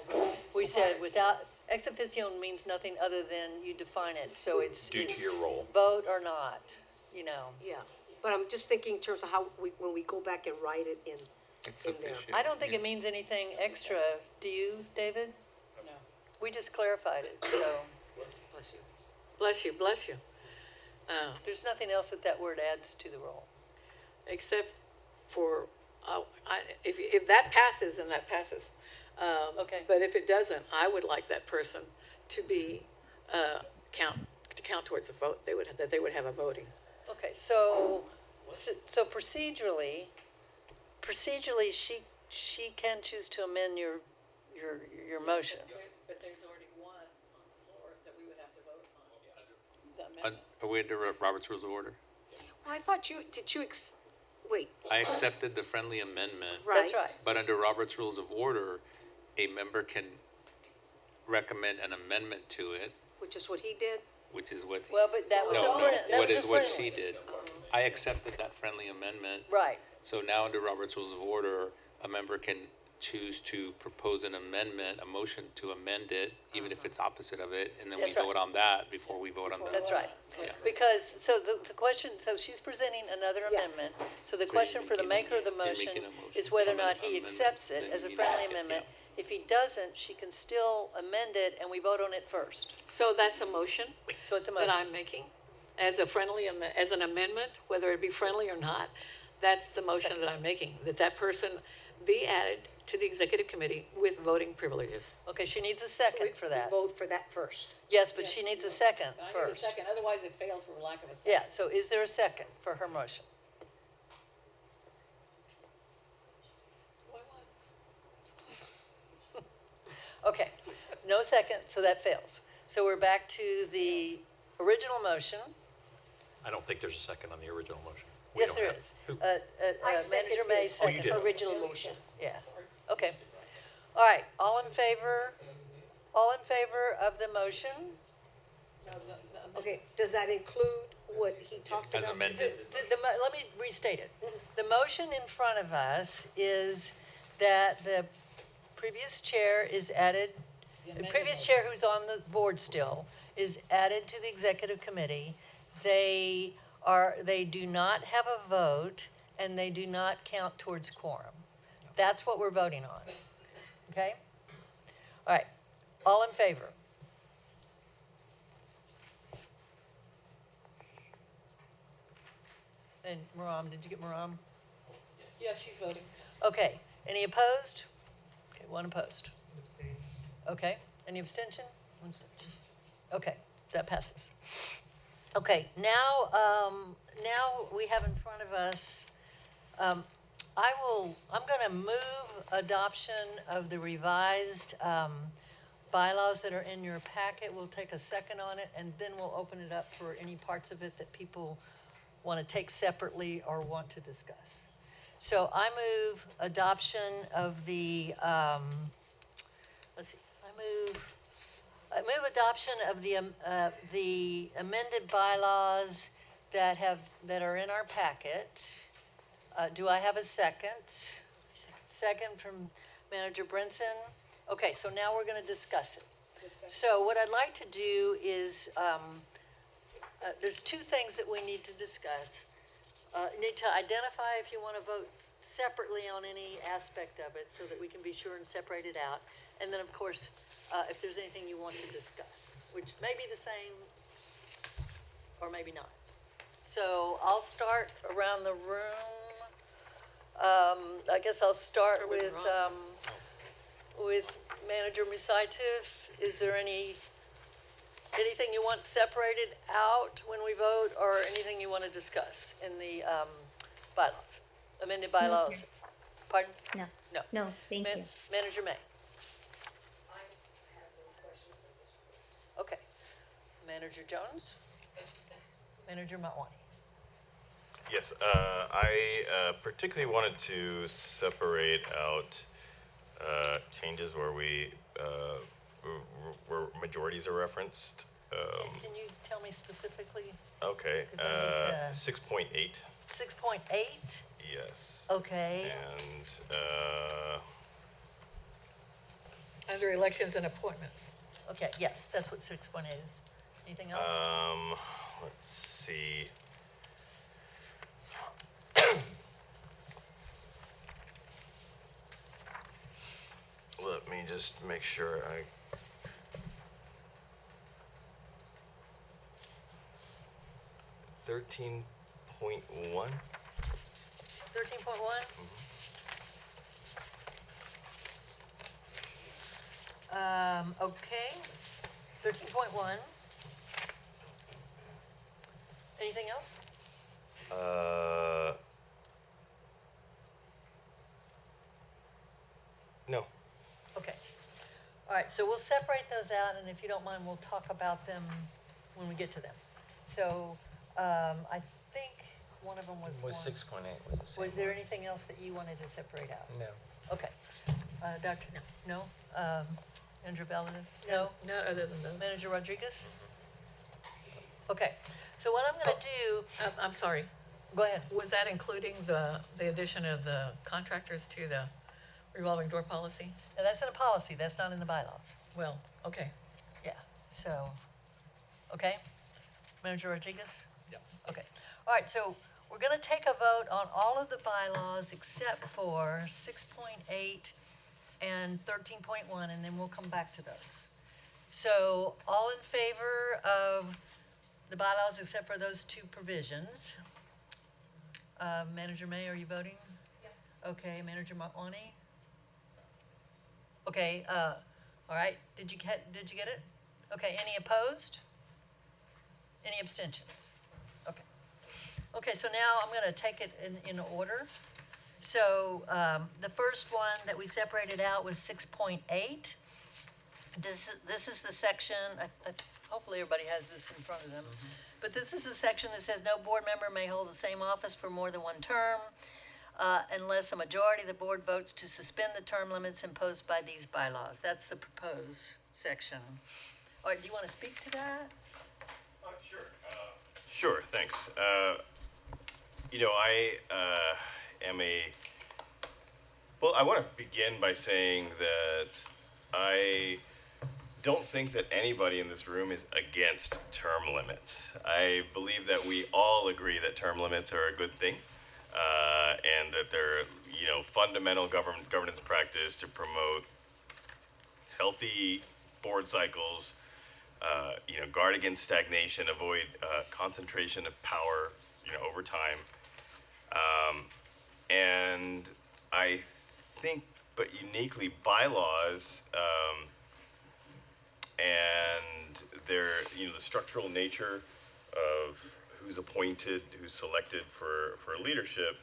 we said without, ex officio means nothing other than you define it, so it's. Due to it's your role. Vote or not, you know. Yeah, but I'm just thinking in terms of how when we go back and write it in there. I don't think it means anything extra, do you, David? No. We just clarified it, so Bless you. Bless you, bless you. there's nothing else that word adds to the role. Except for, if that passes, then that passes. Okay. But if it doesn't, I would like that person to be, count towards the vote, that they would have a voting. Okay, so procedurally, she can choose to amend your motion. But there's already one on the floor that we would have to vote on. The amendment. Are we under Robert's Rules of Order? Well, I thought wait, I accepted the friendly amendment. That's right. But under Robert's Rules of Order, a member can recommend an amendment to it, which is what he did? which is what. Well, but that was No, a friend, that what was a is what friendly. she did. I accepted that friendly amendment. Right, So now under Robert's Rules of Order, a member can choose to propose an amendment, a motion to amend it, even if it's opposite of it, and then we That's right. vote on that before we vote on the. that's right. Yeah. Because, so the question, so she's presenting another amendment. So the question for the maker of the motion making a motion. is whether or not he Amendment, accepts it then as a you need to friendly make it, amendment. If he doesn't, she can still amend it and we vote on it first. So that's a motion So it's a that motion. I'm making as a as an amendment, whether it be friendly or not. That's the motion that I'm making, that person be added to the executive committee with voting privileges. Okay, she needs a second for that. Vote for that first. Yes, but she needs a second I need a first. second, otherwise it fails for lack of a second. Yeah, so is there a second for her motion? Okay, no second, so that fails. So we're back to the original motion. I don't think there's a second on the original motion. We Yes, don't there have- is. Who- Manager May Oh, you second. did. Original motion. Yeah, okay. All right, all in favor of the motion? Okay, does that include what he talked As about? amended. Let me restate it. The motion in front of us is that the previous chair is added The previous chair who's on the board still is added to the executive committee. They do not have a vote and they do not count towards quorum. That's what we're voting on. Okay? All right. All in favor? And Maram, did you get Maram? Yes, she's voting. Okay. Any opposed? Okay, one opposed. Okay. Any abstention? One abstention. Okay, that passes. Okay, now we have in front of us, I'm gonna move adoption of the revised bylaws that are in your packet. We'll take a second on it, and then we'll open it up for any parts of it that people want to take separately or want to discuss. So I move adoption of the, let's see, I move adoption of the amended bylaws that are in our packet. Do I have a second? Second from Manager Brinson. Okay, so now we're gonna discuss it. So what I'd like to do is, there's two things that we need to discuss. You need to identify if you want to vote separately on any aspect of it so that we can be sure and separate it out. And then, of course, if there's anything you want to discuss, which may be the same or maybe not. So I'll start around the room. I guess I'll start with Manager Musaitif. Is there anything you want separated out when we vote, or anything you want to discuss in the bylaws, amended bylaws? Pardon? No. No. No, thank you. Manager May. Okay. Manager Jones? Manager Motwani? Yes, I particularly wanted to separate out changes where where majorities are referenced. Can you tell me specifically? Okay, 'Cause I need to- 6.8. 6.8? Yes. Okay. And Under elections and appointments. Okay, yes, that's what 6.8 is. Anything else? let's see. Let me just make sure I. $13.1. 13.1? Okay. 13.1. Anything else? No. Okay. All right, so we'll separate those out, and if you don't mind, we'll talk about them when we get to them. So, I think one of them was one. 6.8 was the same. Was there anything else that you wanted to separate out? No. Okay. Doctor, no? Manager Valdez? No? No, other than those. Manager Rodriguez? Okay, so what I'm gonna do, I'm sorry. go ahead. Was that including the addition of the contractors to the revolving door policy? Now, that's in a policy, that's not in the bylaws. Well, okay. Yeah, so, okay? Manager Rodriguez? Yeah. Okay. All right, so we're gonna take a vote on all of the bylaws except for 6.8 and 13.1, and then we'll come back to those. So, all in favor of the bylaws except for those two provisions? Manager May, are you voting? Yeah. Okay, Manager Motwani? Okay, all right, did you get it? Okay, any opposed? Any abstentions? Okay. Okay, so now I'm gonna take it in order. So, the first one that we separated out was 6.8. This is the section, hopefully everybody has this in front of them. But this is a section that says no board member may hold the same office for more than one term unless a majority of the board votes to suspend the term limits imposed by these bylaws. That's the proposed section. All right, do you want to speak to that? Sure. Sure, thanks. I am well, I want to begin by saying that I don't think that anybody in this room is against term limits. I believe that we all agree that term limits are a good thing, and that they're, fundamental governance practice to promote healthy board cycles, guard against stagnation, avoid concentration of power, over time. And I think, but uniquely, bylaws and their, the structural nature of who's appointed, who's selected for leadership,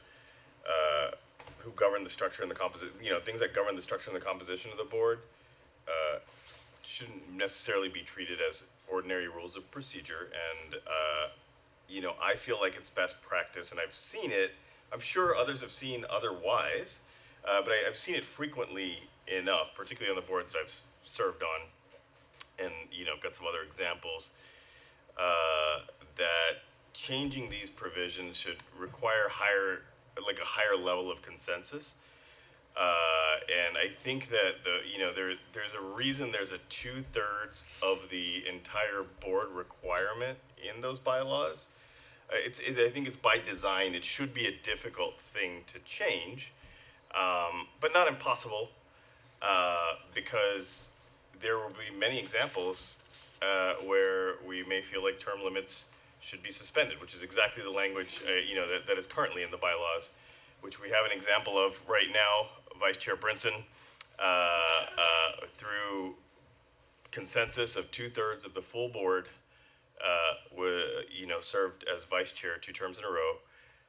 who govern the structure and the composition, things that govern the structure and the composition of the board, shouldn't necessarily be treated as ordinary rules of procedure. And, I feel like it's best practice, and I've seen it. I'm sure others have seen otherwise, but I've seen it frequently enough, particularly on the boards that I've served on, and got some other examples, that changing these provisions should require a higher level of consensus. And I think that there's a reason there's a 2/3 of the entire board requirement in those bylaws. I think it's by design. It should be a difficult thing to change, but not impossible, because there will be many examples where we may feel like term limits should be suspended, which is exactly the language that is currently in the bylaws, which we have an example of right now. Vice Chair Brinson, through consensus of 2/3 of the full board, served as vice chair 2 terms in a row.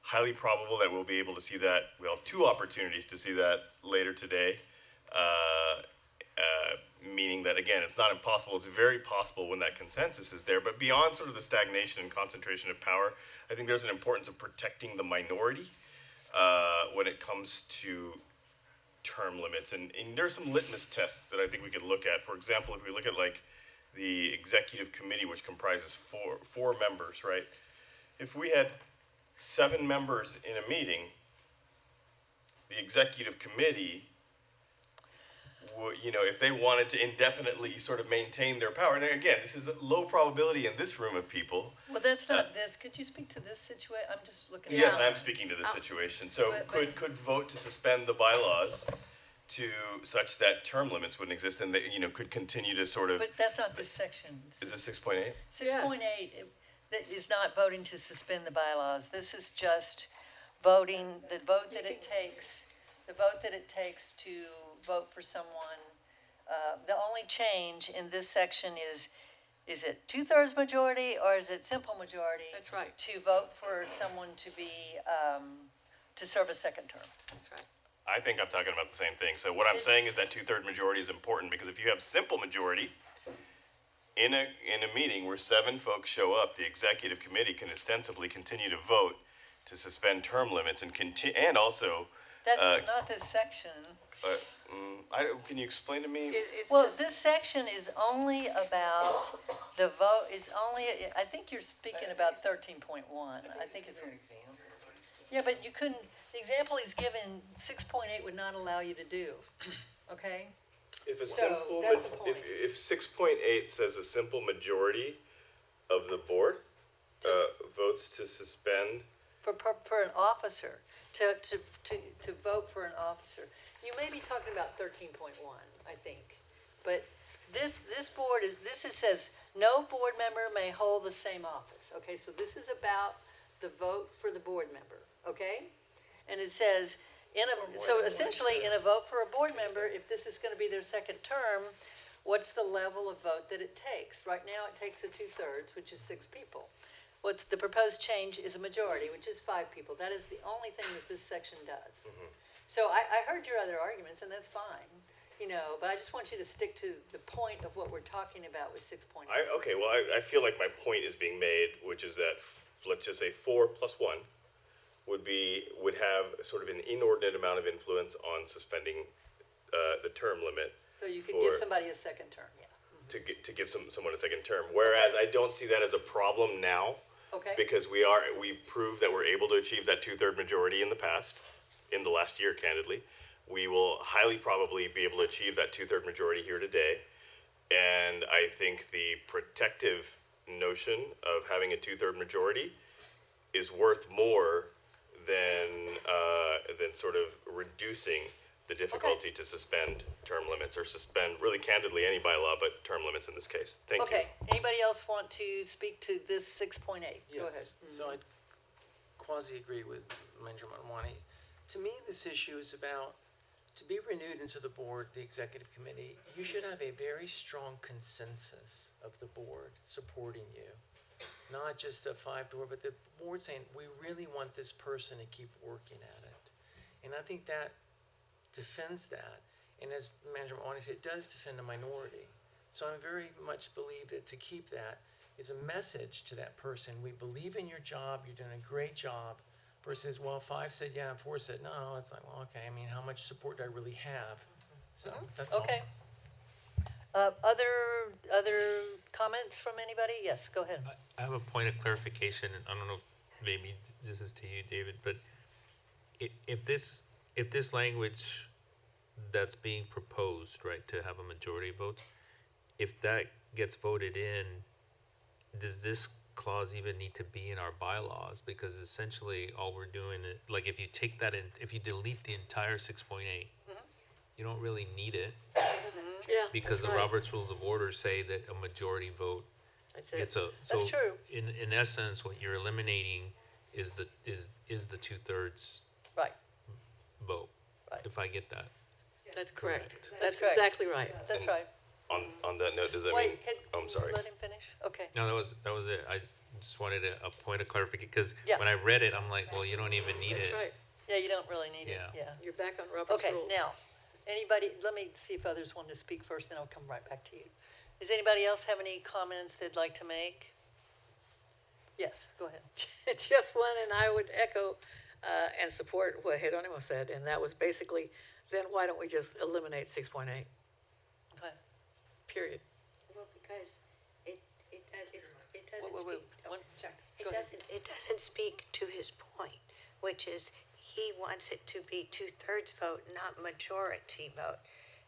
Highly probable that we'll be able to see that. We'll have 2 opportunities to see that later today. Meaning that, again, it's not impossible. It's very possible when that consensus is there. But beyond sort of the stagnation and concentration of power, I think there's an importance of protecting the minority when it comes to term limits. And there's some litmus tests that I think we could look at. For example, if we look at like the executive committee, which comprises four members, right? If we had 7 members in a meeting, the executive committee would, if they wanted to indefinitely sort of maintain their power, and again, this is a low probability in this room of people. Well, that's not this. Could you speak to this situation? I'm just looking at. Yes, I am speaking to this situation. So could vote to suspend the bylaws to such that term limits wouldn't exist, and they, could continue to sort of. But that's not this section. Is it 6.8? 6.8 is not voting to suspend the bylaws. This is just voting, the vote that it takes to vote for someone. The only change in this section is it 2/3 majority or is it simple majority? That's right. To vote for someone to be, to serve a second term. That's right. I think I'm talking about the same thing. So what I'm saying is that 2/3 majority is important, because if you have simple majority in a meeting where 7 folks show up, the executive committee can ostensibly continue to vote to suspend term limits and also. That's not this section. Can you explain to me? Well, this section is only about the vote, I think you're speaking about 13.1. I think it's. Yeah, but you couldn't, the example he's given, 6.8 would not allow you to do, okay? If a So, that's the point. if 6.8 says a simple majority of the board votes to suspend. For an officer, to vote for an officer. You may be talking about 13.1, I think. But this board says no board member may hold the same office. Okay, so this is about the vote for the board member, okay? And it says, so essentially in a vote for a board member, if this is gonna be their second term, what's the level of vote that it takes? Right now, it takes a 2/3, which is 6 people. What's the proposed change is a majority, which is 5 people. That is the only thing that this section does. So I heard your other arguments, and that's fine, but I just want you to stick to the point of what we're talking about with 6.8. Okay, well, I feel like my point is being made, which is that, let's just say 4 + 1 would have sort of an inordinate amount of influence on suspending the term limit. So you could give somebody a second term, yeah. To give someone a second term, whereas I don't see that as a problem now. Okay. Because we've proved that we're able to achieve that 2/3 majority in the past, in the last year, candidly. We will highly probably be able to achieve that 2/3 majority here today. And I think the protective notion of having a two-third majority is worth more than sort of reducing the difficulty to suspend term limits or suspend, really candidly, any bylaw, but term limits in this case. Thank you. Okay, anybody else want to speak to this 6.8? Go ahead. Yes, so I quasi agree with Manager Motwani. To me, this issue is about, to be renewed into the board, the executive committee, you should have a very strong consensus of the board supporting you. Not just a 5-door, but the board saying, we really want this person to keep working at it. And I think that defends that. And as Manager Motwani said, it does defend a minority. So I very much believe that to keep that is a message to that person. We believe in your job, you're doing a great job. Versus, well, 5 said yeah, and 4 said no. It's like, well, okay, I mean, how much support do I really have? So that's all. Okay. Other comments from anybody? Yes, go ahead. I have a point of clarification, and I don't know if maybe this is to you, David, but if this language that's being proposed, right, to have a majority vote, if that gets voted in, does this clause even need to be in our bylaws? Because essentially all we're doing is, like, if you take that in, if you delete the entire 6.8, you don't really need it. Yeah, Because that's the right. Robert's Rules of Order say that a majority vote That's it. gets a, so. That's true. In essence, what you're eliminating is the 2/3 Right, vote, Right. if I get that. That's correct. That's That's correct. exactly right. that's right. On that note, does that mean, Wait, can oh, I'm sorry. let him finish? Okay. No, that was it. I just wanted a point of clarification, because Yeah. when I read it, I'm like, well, you don't even need That's it. right. Yeah, you don't really need it, Yeah. yeah. You're back on Robert's Okay, rules. now, anybody, let me see if others want to speak first, then I'll come right back to you. Does anybody else have any comments they'd like to make? Yes, go ahead. Just one, and I would echo and support what Geronimo said, and that was basically, then why don't we just eliminate 6.8, Okay. period? Well, because it doesn't Wait, speak, one, sorry, go ahead. it doesn't speak to his point, which is he wants it to be 2/3 vote, not majority vote.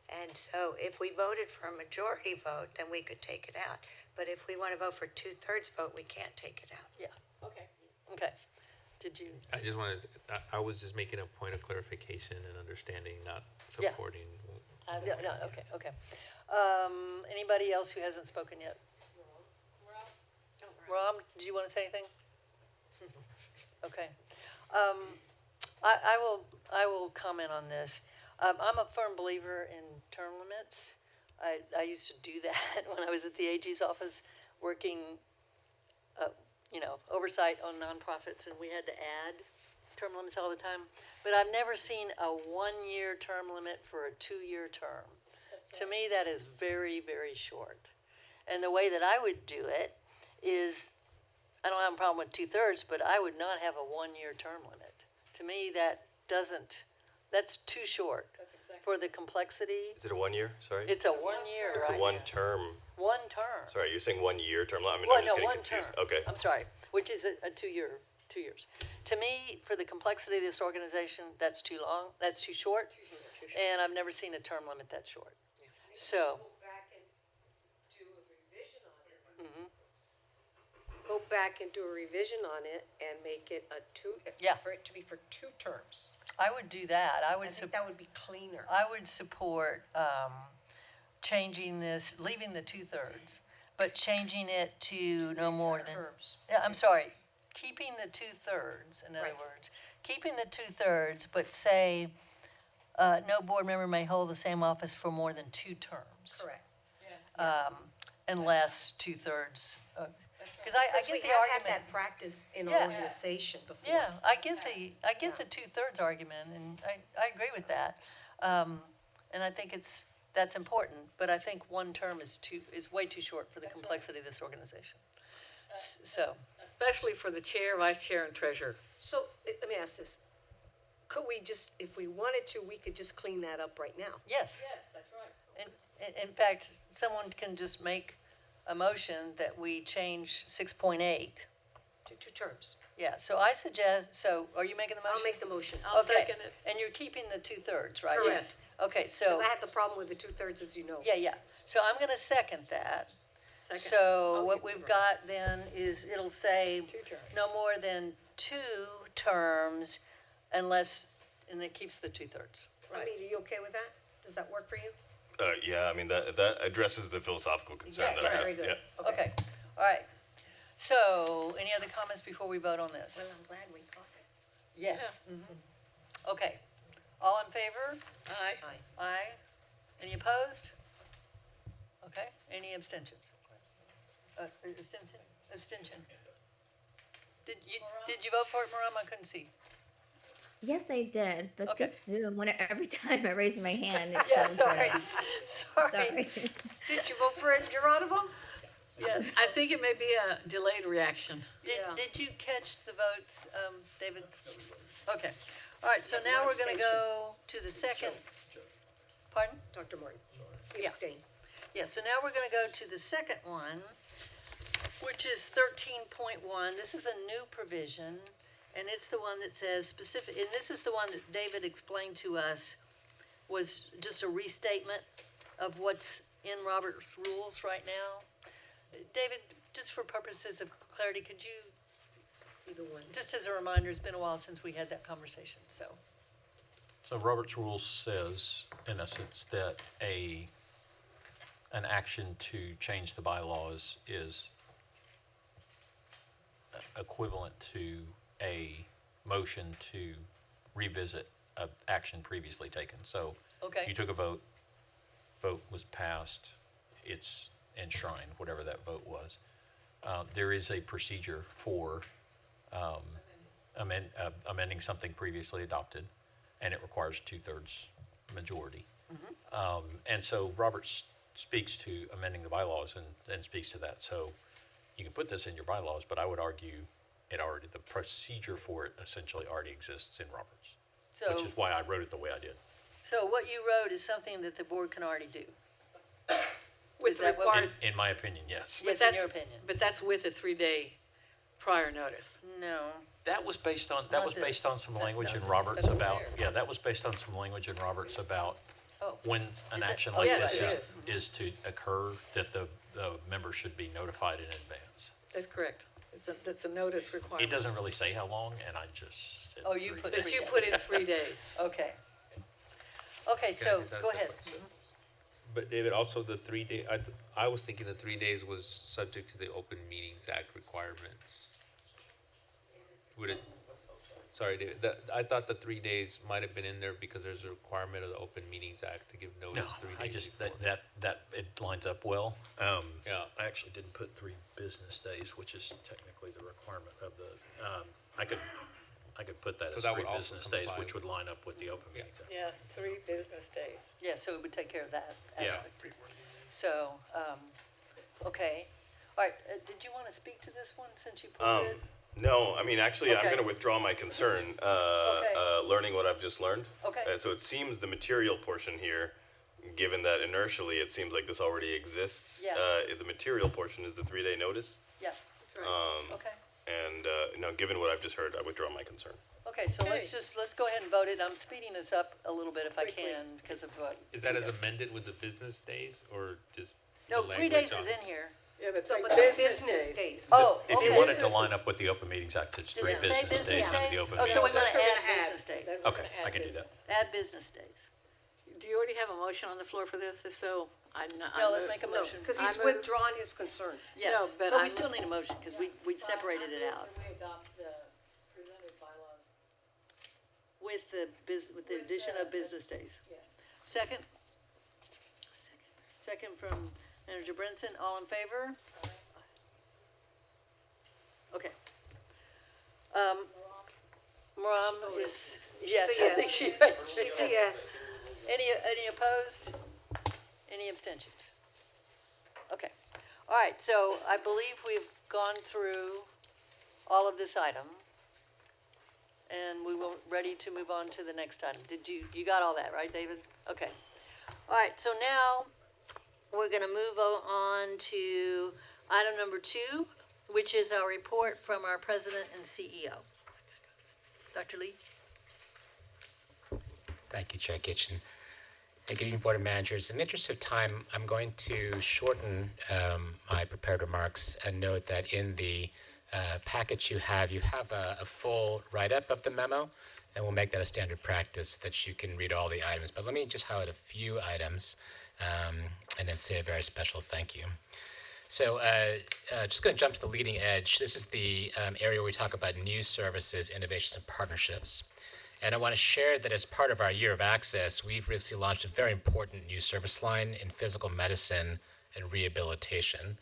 And so if we voted for a majority vote, then we could take it out. But if we want to vote for 2/3 vote, we can't take it out. Yeah, okay. Did you, I just wanted, I was just making a point of clarification and understanding, not Yeah. supporting. yeah, okay. Anybody else who hasn't spoken yet? Rob, do you want to say anything? Okay. I will comment on this. I'm a firm believer in term limits. I used to do that when I was at the AG's office working, oversight on nonprofits, and we had to add term limits all the time. But I've never seen a 1-year term limit for a 2-year term. To me, that is very, very short. And the way that I would do it is, I don't have a problem with 2/3, but I would not have a 1-year term limit. To me, that's too short for the complexity. Is it a 1 year? Sorry? It's a 1 year, It's a right? one term. 1 term. Sorry, you're saying 1 year term? I mean, Well, I'm just no, getting 1 confused. term. Okay. I'm sorry, which is a 2 years. To me, for the complexity of this organization, that's too long, that's too short, and I've never seen a term limit that short. So, Go back and do a revision on it and make it Yeah. for it to be for 2 terms. I would do that. I I would think that would be cleaner. I would support changing this, leaving the 2/3, but changing it to no more than. Terms. Yeah, I'm sorry, keeping the 2/3, in other Right. words, keeping the 2/3, but say, no board member may hold the same office for more than 2 terms. Correct. Unless 2/3, because I Because we get the have had argument. that practice in Yeah. our organization before. Yeah, I get the 2/3 argument, and I agree with that. And I think that's important, but I think 1 term is way too short for the complexity of this organization. So, Especially for the chair, vice chair, and treasurer. So, let me ask this. Could we just, if we wanted to, we could just clean that up right now? yes. Yes, that's right. In fact, someone can just make a motion that we change 6.8. To 2 terms. Yeah, so I suggest, so are you making the motion? I'll make the motion. I'll Okay, second it. and you're keeping the 2/3, right? Correct. Okay, Because so, I had the problem with the 2/3, as you know. yeah. So I'm gonna second that. Second. So what we've got then is, it'll say 2 terms. no more than 2 terms unless, and it keeps the 2/3. I mean, are you okay with that? Does that work for you? Yeah, I mean, that addresses the philosophical concern Yeah, that yeah, I have. very good. Yeah. Okay, all right. So, any other comments before we vote on this? Well, I'm glad we caught it. Yes. Okay. All in favor? Aye. Aye. Any opposed? Okay. Any abstentions? Abstention. Did you vote for it, Maram? I couldn't see. Yes, I did, but Okay. this Zoom, every time I raise my hand, it Yeah, shows sorry. that Sorry. Did you vote for it, Geronimo? Yes. I think it may be a delayed reaction. Did you catch the votes, David? Okay. All right, so now we're gonna go to the second. Pardon? Dr. Martin. You Yeah. abstain. Yeah, so now we're gonna go to the second one, which is 13.1. This is a new provision, and it's the one that says specific, and this is the one that David explained to us was just a restatement of what's in Robert's rules right now. David, just for purposes of clarity, could you, Either one. just as a reminder, it's been a while since we had that conversation, so. So Robert's Rules says, in essence, that an action to change the bylaws is equivalent to a motion to revisit an action previously taken. So Okay. you took a vote was passed, it's enshrined, whatever that vote was. There is a procedure for amending something previously adopted, and it requires 2/3 majority. And so Roberts speaks to amending the bylaws and speaks to that. So you can put this in your bylaws, but I would argue the procedure for it essentially already exists in Roberts, So, which is why I wrote it the way I did. so what you wrote is something that the board can already do. With Is that what required, In my opinion, yes. Yes, But in your opinion. but that's with a 3-day prior notice. No. That was based on, Not the- some language in no, Roberts that's about, fair. yeah, that was based on some language in Roberts about Oh. when Is an it- action oh, like yes, this it is to occur, that the member should be notified in advance. That's correct. That's a notice requirement. It doesn't really say how long, and I just said Oh, you 3 put days. But you put in 3 days. Okay. Okay, so, go ahead. But David, also the 3 day, I was thinking the 3 days was subject to the Open Meetings Act requirements. Would it, sorry, David, I thought the 3 days might have been in there because there's a requirement of the Open Meetings Act to give No, notice 3 days I just, before. that, it lines up well. Yeah. I actually didn't put 3 business days, which is technically the requirement of the, I could put that So as that 3 would also business days, comply which would line up with the Open Yeah. Meetings Act. Yeah, 3 business days. Yeah, so it would take care of that Yeah. aspect. So, okay. All right, did you want to speak to this one since you put it? No, I mean, actually, I'm Okay. going to withdraw my concern, learning what I've just learned. Okay. So it seems the material portion here, given that inertially, it seems like this already exists. Yeah. The material portion is the 3-day notice. Yeah, okay. And, given what I've just heard, I withdraw my concern. Okay, so let's go ahead and vote it. I'm speeding this up a little bit if I can because of what. Is that as amended with the business days or just? No, the 3 language days is on- in here. Yeah, but So, 3 but the business days. Oh, If you okay. wanted to line up with the Open Meetings Act, it's Does 3 it say business business days under day? the Open Oh, Meetings so we're Act. gonna That's what we're add gonna add. business days. That's what Okay, we're gonna I add can do that. business. Add business days. Do you already have a motion on the floor for this? If so, No, let's make a motion. Because I he's move- withdrawn his concern. Yes, but but I we still move- need a motion because we separated it out. We adopt the presented bylaws. With the addition of business days. Yes. Second? Second from Manager Brinson, all in favor? Okay. Maram is, yes, She's a I think yes. she raised her She's a hand. yes. Any opposed? Any abstentions? Okay. All right, so I believe we've gone through all of this item. And we will, ready to move on to the next item. You got all that, right, David? Okay. All right, so now we're gonna move on to item number 2, which is our report from our president and CEO. Dr. Lee? Thank you, Chair Kitchen. and good evening, Board of Managers. In the interest of time, I'm going to shorten my prepared remarks and note that in the package you have a full write-up of the memo, and we'll make that a standard practice that you can read all the items. But let me just highlight a few items and then say a very special thank you. So just going to jump to the leading edge. This is the area where we talk about new services, innovations, and partnerships. And I want to share that as part of our Year of Access, we've recently launched a very important new service line in physical medicine and rehabilitation,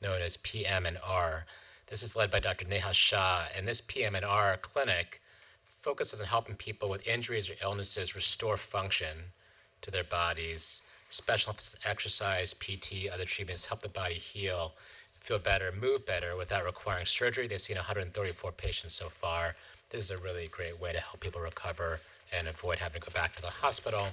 known as PM&R. This is led by Dr. Neha Shah, and this PM&R clinic focuses on helping people with injuries or illnesses restore function to their bodies. Special exercise, PT, other treatments help the body heal, feel better, move better without requiring surgery. They've seen 134 patients so far. This is a really great way to help people recover and avoid having to go back to the hospital.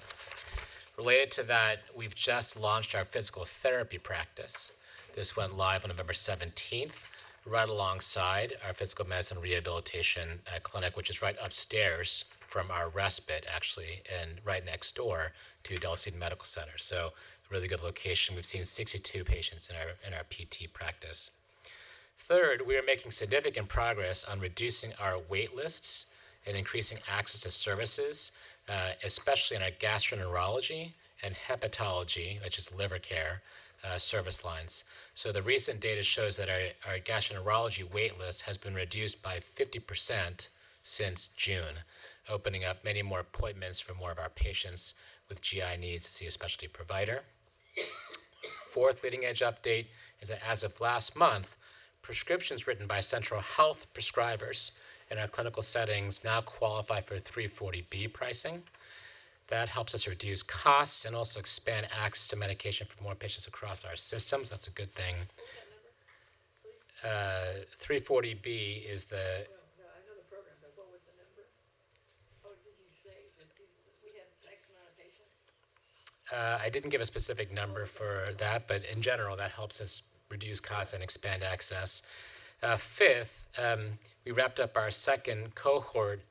Related to that, we've just launched our physical therapy practice. This went live on November 17th, right alongside our physical medicine rehabilitation clinic, which is right upstairs from our respite, actually, and right next door to Delancey Medical Center. So really good location. We've seen 62 patients in our PT practice. Third, we are making significant progress on reducing our wait lists and increasing access to services, especially in our gastroenterology and hepatology, which is liver care, service lines. So the recent data shows that our gastroenterology wait list has been reduced by 50% since June, opening up many more appointments for more of our patients with GI needs to see a specialty provider. Fourth leading edge update is that as of last month, prescriptions written by Central Health prescribers in our clinical settings now qualify for 340B pricing. That helps us reduce costs and also expand access to medication for more patients across our systems. That's a good thing. 340B is the... No, I know the program, but what was the number? Oh, did you say that we have X amount of patients? I didn't give a specific number for that, but in general, that helps us reduce costs and expand access. Fifth, we wrapped up our second cohort,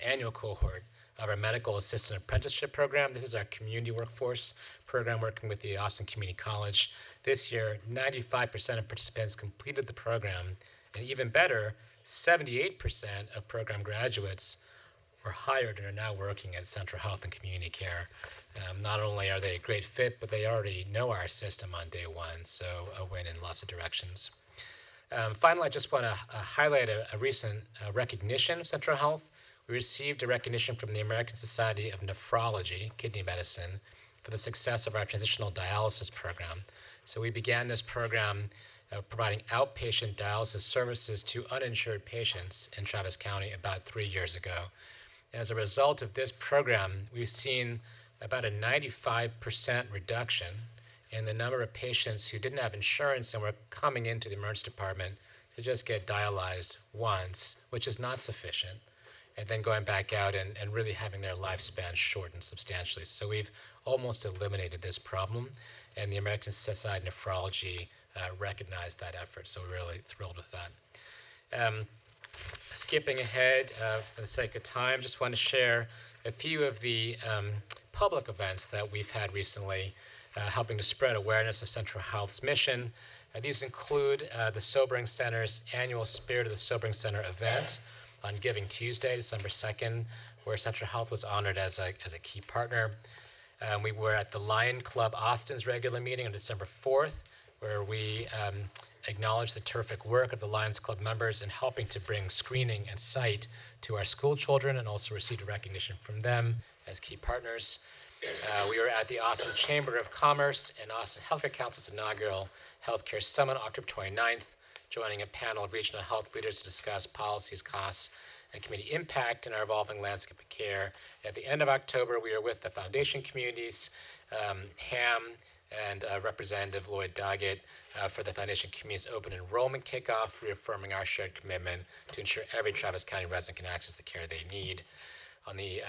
annual cohort of our medical assistant apprenticeship program. This is our community workforce program working with the Austin Community College. This year, 95% of participants completed the program, and even better, 78% of program graduates were hired and are now working at Central Health and Community Care. Not only are they a great fit, but they already know our system on day one, so a win in lots of directions. Finally, I just want to highlight a recent recognition of Central Health. We received a recognition from the American Society of Nephrology, Kidney Medicine, for the success of our transitional dialysis program. So we began this program providing outpatient dialysis services to uninsured patients in Travis County about 3 years ago. And as a result of this program, we've seen about a 95% reduction in the number of patients who didn't have insurance and were coming into the emergency department to just get dialyzed once, which is not sufficient, and then going back out and really having their lifespan shortened substantially. So we've almost eliminated this problem, and the American Society of Nephrology recognized that effort, so we're really thrilled with that. Skipping ahead for the sake of time, just want to share a few of the public events that we've had recently helping to spread awareness of Central Health's mission. These include the Sobering Center's annual Spirit of the Sobering Center event on Giving Tuesday, December 2nd, where Central Health was honored as a key partner. We were at the Lion Club Austin's regular meeting on December 4th, where we acknowledged the terrific work of the Lions Club members in helping to bring screening and sight to our school children, and also received a recognition from them as key partners. We were at the Austin Chamber of Commerce and Austin Healthcare Council's inaugural Healthcare Summit, October 29th, joining a panel of regional health leaders to discuss policies, costs, and community impact in our evolving landscape of care. At the end of October, we were with the foundation communities, HAM, and Representative Lloyd Doggett for the foundation community's open enrollment kickoff, reaffirming our shared commitment to ensure every Travis County resident can access the care they need. On the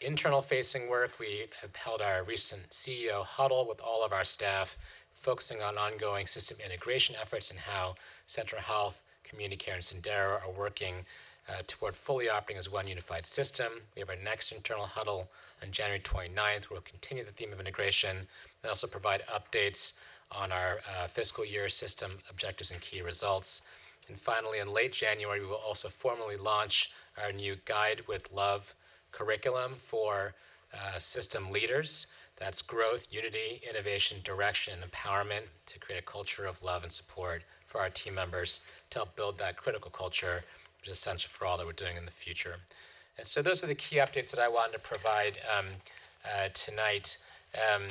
internal facing work, we have held our recent CEO huddle with all of our staff, focusing on ongoing system integration efforts and how Central Health, Community Care, and Sendero are working toward fully operating as one unified system. We have our next internal huddle on January 29th, where we'll continue the theme of integration and also provide updates on our fiscal year system objectives and key results. And finally, in late January, we will also formally launch our new Guide with Love curriculum for system leaders. That's growth, unity, innovation, direction, and empowerment to create a culture of love and support for our team members to help build that critical culture, which is essential for all that we're doing in the future. And so those are the key updates that I wanted to provide tonight. And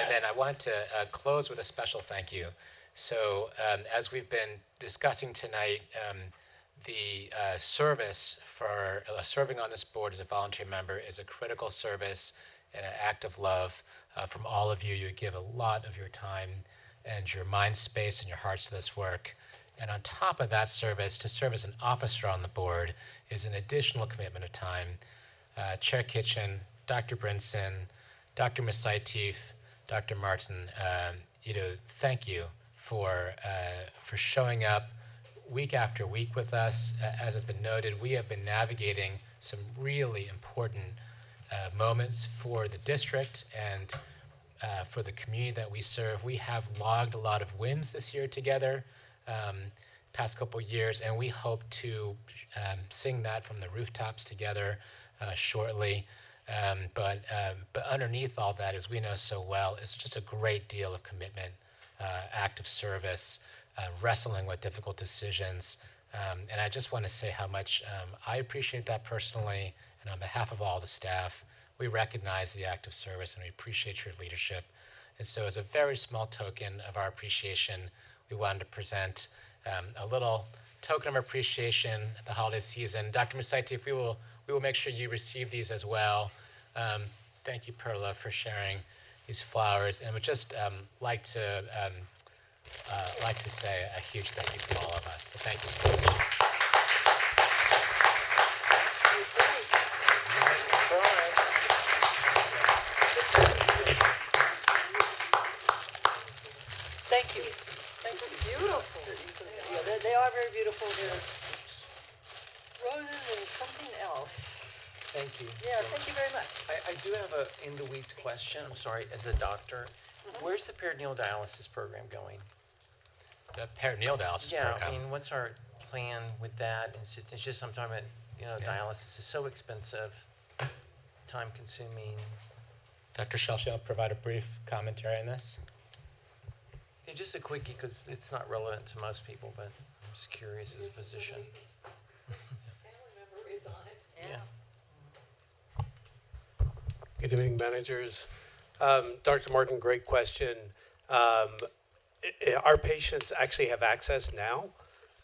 then I wanted to close with a special thank you. So as we've been discussing tonight, the service for serving on this board as a volunteer member is a critical service and an act of love from all of you. You give a lot of your time and your mind space and your hearts to this work. And on top of that service, to serve as an officer on the board is an additional commitment of time. Chair Kitchen, Dr. Brinson, Dr. Misaitif, Dr. Martin, thank you for showing up week after week with us. As has been noted, we have been navigating some really important moments for the district and for the community that we serve. We have logged a lot of wins this year together, past couple years, and we hope to sing that from the rooftops together shortly. But underneath all that, as we know so well, is just a great deal of commitment, active service, wrestling with difficult decisions. And I just want to say how much I appreciate that personally, and on behalf of all the staff, we recognize the active service and we appreciate your leadership. And so as a very small token of our appreciation, we wanted to present a little token of appreciation at the holiday season. Dr. Misaitif, we will make sure you receive these as well. Thank you, Perla, for sharing these flowers. And would just like to say a huge thank you from all of us. So thank you so much. Thank you. Thank you. Beautiful. Yeah, they are very beautiful. They're roses and something else. Thank you. Yeah, thank you very much. I do have a in the weeds question. I'm sorry, as a doctor, where's the peritoneal dialysis program going? The peritoneal dialysis Yeah, program. I mean, what's our plan with that? It's just I'm talking about, dialysis is so expensive, time consuming. Dr. Shelshell, I'll provide a brief commentary on this. Yeah, just a quickie, because it's not relevant to most people, but I'm just curious as a physician. Family member is on it. Yeah. Good evening, managers. Dr. Martin, great question. Our patients actually have access now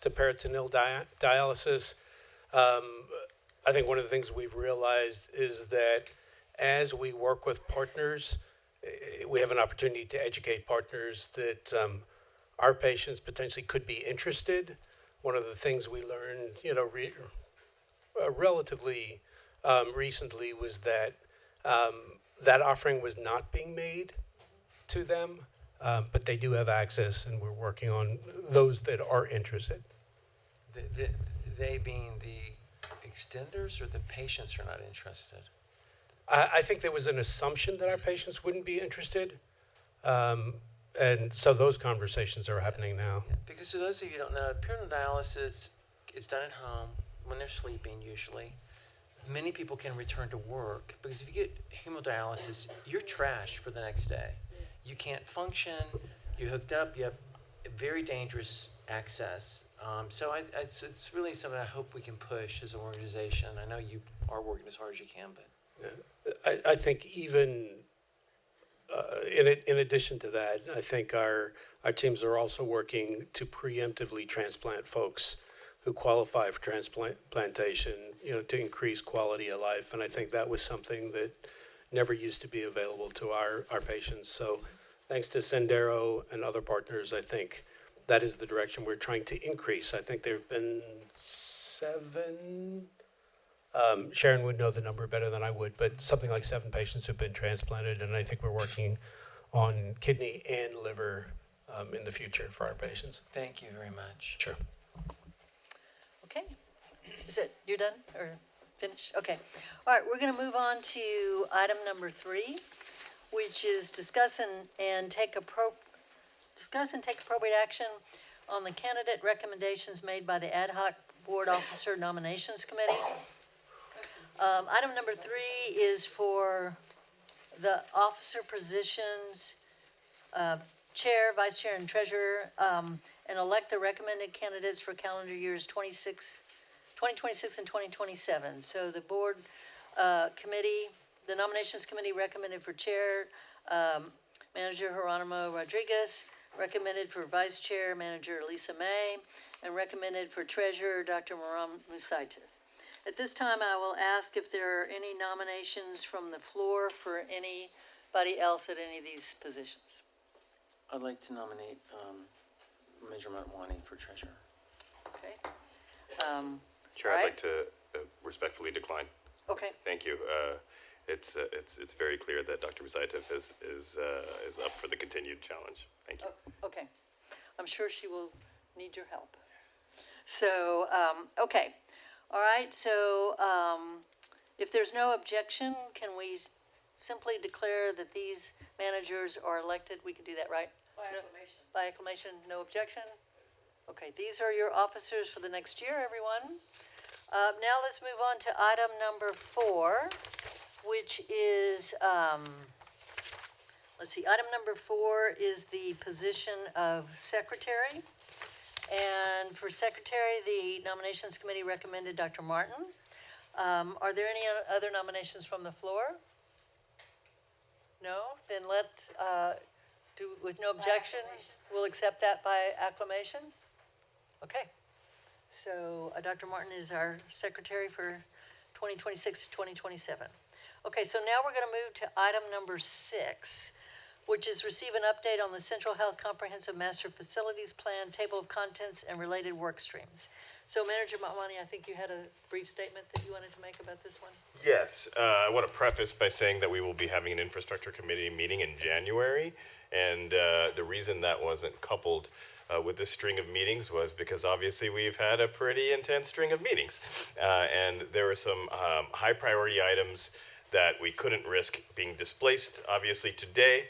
to peritoneal dialysis. I think one of the things we've realized is that as we work with partners, we have an opportunity to educate partners that our patients potentially could be interested. One of the things we learned, relatively recently was that that offering was not being made to them, but they do have access, and we're working on those that are interested. They being the extenders, or the patients are not interested? I think there was an assumption that our patients wouldn't be interested, and so those conversations are happening now. Because for those of you who don't know, peritoneal dialysis is done at home when they're sleeping usually. Many people can return to work, because if you get hemodialysis, you're trashed for the next day. You can't function, you're hooked up, you have very dangerous access. So it's really something I hope we can push as an organization. I know you are working as hard as you can, but. I think even in addition to that, I think our teams are also working to preemptively transplant folks who qualify for transplantation, to increase quality of life. And I think that was something that never used to be available to our patients. So thanks to Sendero and other partners, I think that is the direction we're trying to increase. I think there have been 7, Sharon would know the number better than I would, but something like 7 patients who've been transplanted, and I think we're working on kidney and liver in the future for our patients. Thank you very much. Sure. Okay. Is it, you're done or finished? Okay. All right, we're going to move on to item number 3, which is discuss and take appropriate action on the candidate recommendations made by the Ad hoc Board Officer Nominations Committee. Item number 3 is for the officer positions, chair, vice chair, and treasurer, and elect the recommended candidates for calendar years 2026 and 2027. So the board committee, the nominations committee recommended for chair, Manager Geronimo Rodriguez, recommended for vice chair, Manager Lisa May, and recommended for treasurer, Dr. Maram Musaita. At this time, I will ask if there are any nominations from the floor for anybody else at any of these positions. I'd like to nominate Major Motwani for treasurer. Okay. Chair, I'd like to respectfully decline. Okay. Thank you. It's very clear that Dr. Musaitov is up for the continued challenge. Thank you. Okay. I'm sure she will need your help. So, okay. All right, so if there's no objection, can we simply declare that these managers are elected? We can do that, right? By acclamation. By acclamation, no objection? Okay, these are your officers for the next year, everyone. Now let's move on to item number 4, which is, let's see, item number 4 is the position of secretary. And for secretary, the nominations committee recommended Dr. Martin. Are there any other nominations from the floor? No? Then with no objection, we'll accept that by acclamation? Okay. So Dr. Martin is our secretary for 2026 to 2027. Okay, so now we're going to move to item number 6, which is receive an update on the Central Health Comprehensive Master Facilities Plan, table of contents, and related work streams. So Manager Motwani, I think you had a brief statement that you wanted to make about this one? Yes, I want to preface by saying that we will be having an infrastructure committee meeting in January, and the reason that wasn't coupled with this string of meetings was because obviously we've had a pretty intense string of meetings, and there were some high priority items that we couldn't risk being displaced, obviously today,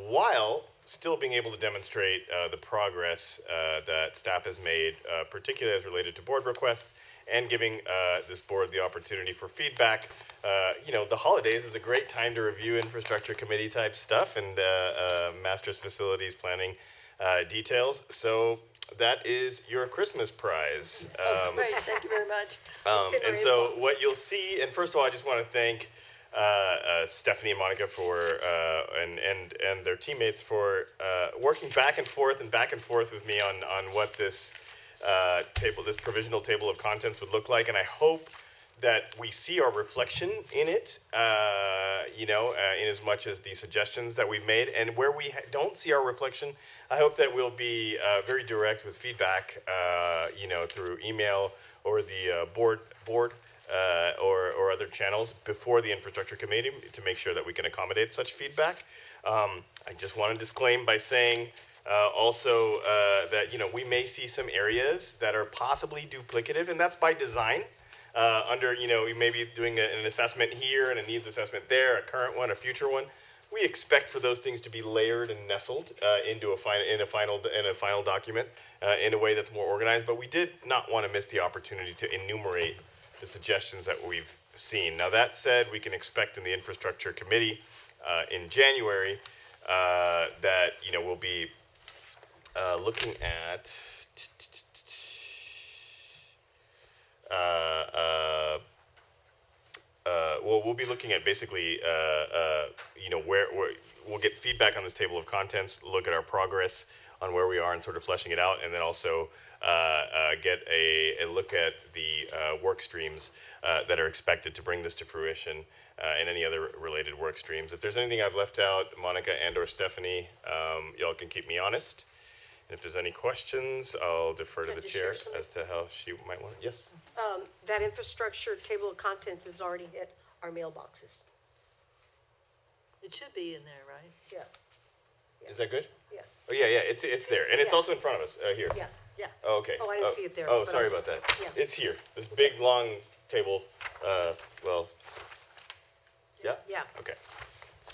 while still being able to demonstrate the progress that staff has made, particularly as related to board requests, and giving this board the opportunity for feedback. The holidays is a great time to review infrastructure committee type stuff and master's facilities planning details. So that is your Christmas prize. Great, thank you very much. And so what you'll see, and first of all, I just want to thank Stephanie and Monica for and their teammates for working back and forth with me on what this this provisional table of contents would look like, and I hope that we see our reflection in it, in as much as the suggestions that we've made, and where we don't see our reflection, I hope that we'll be very direct with feedback, through email or the board. Or other channels before the infrastructure committee to make sure that we can accommodate such feedback. I just want to disclaim by saying also that we may see some areas that are possibly duplicative, and that's by design. We may be doing an assessment here and a needs assessment there, a current one, a future one. We expect for those things to be layered and nestled into a final document in a way that's more organized. But we did not want to miss the opportunity to enumerate the suggestions that we've seen. Now, that said, we can expect in the infrastructure committee in January that we'll be looking at we'll be looking at basically where we'll get feedback on this table of contents, look at our progress on where we are and sort of fleshing it out, and then also get a look at the work streams that are expected to bring this to fruition, and any other related work streams. If there's anything I've left out, Monica and or Stephanie, y'all can keep me honest. And if there's any questions, I'll defer to the chair as to how she might want it. Yes? That infrastructure table of contents has already hit our mailboxes. It should be in there, right? Yeah. Is that good? Yeah. Oh, yeah, it's there, and it's also in front of us, here. Yeah, yeah. Oh, okay. Oh, I didn't see it there, Oh, but I sorry was- about that. yeah. It's here, this big, long table, well, yeah? Yeah. Okay.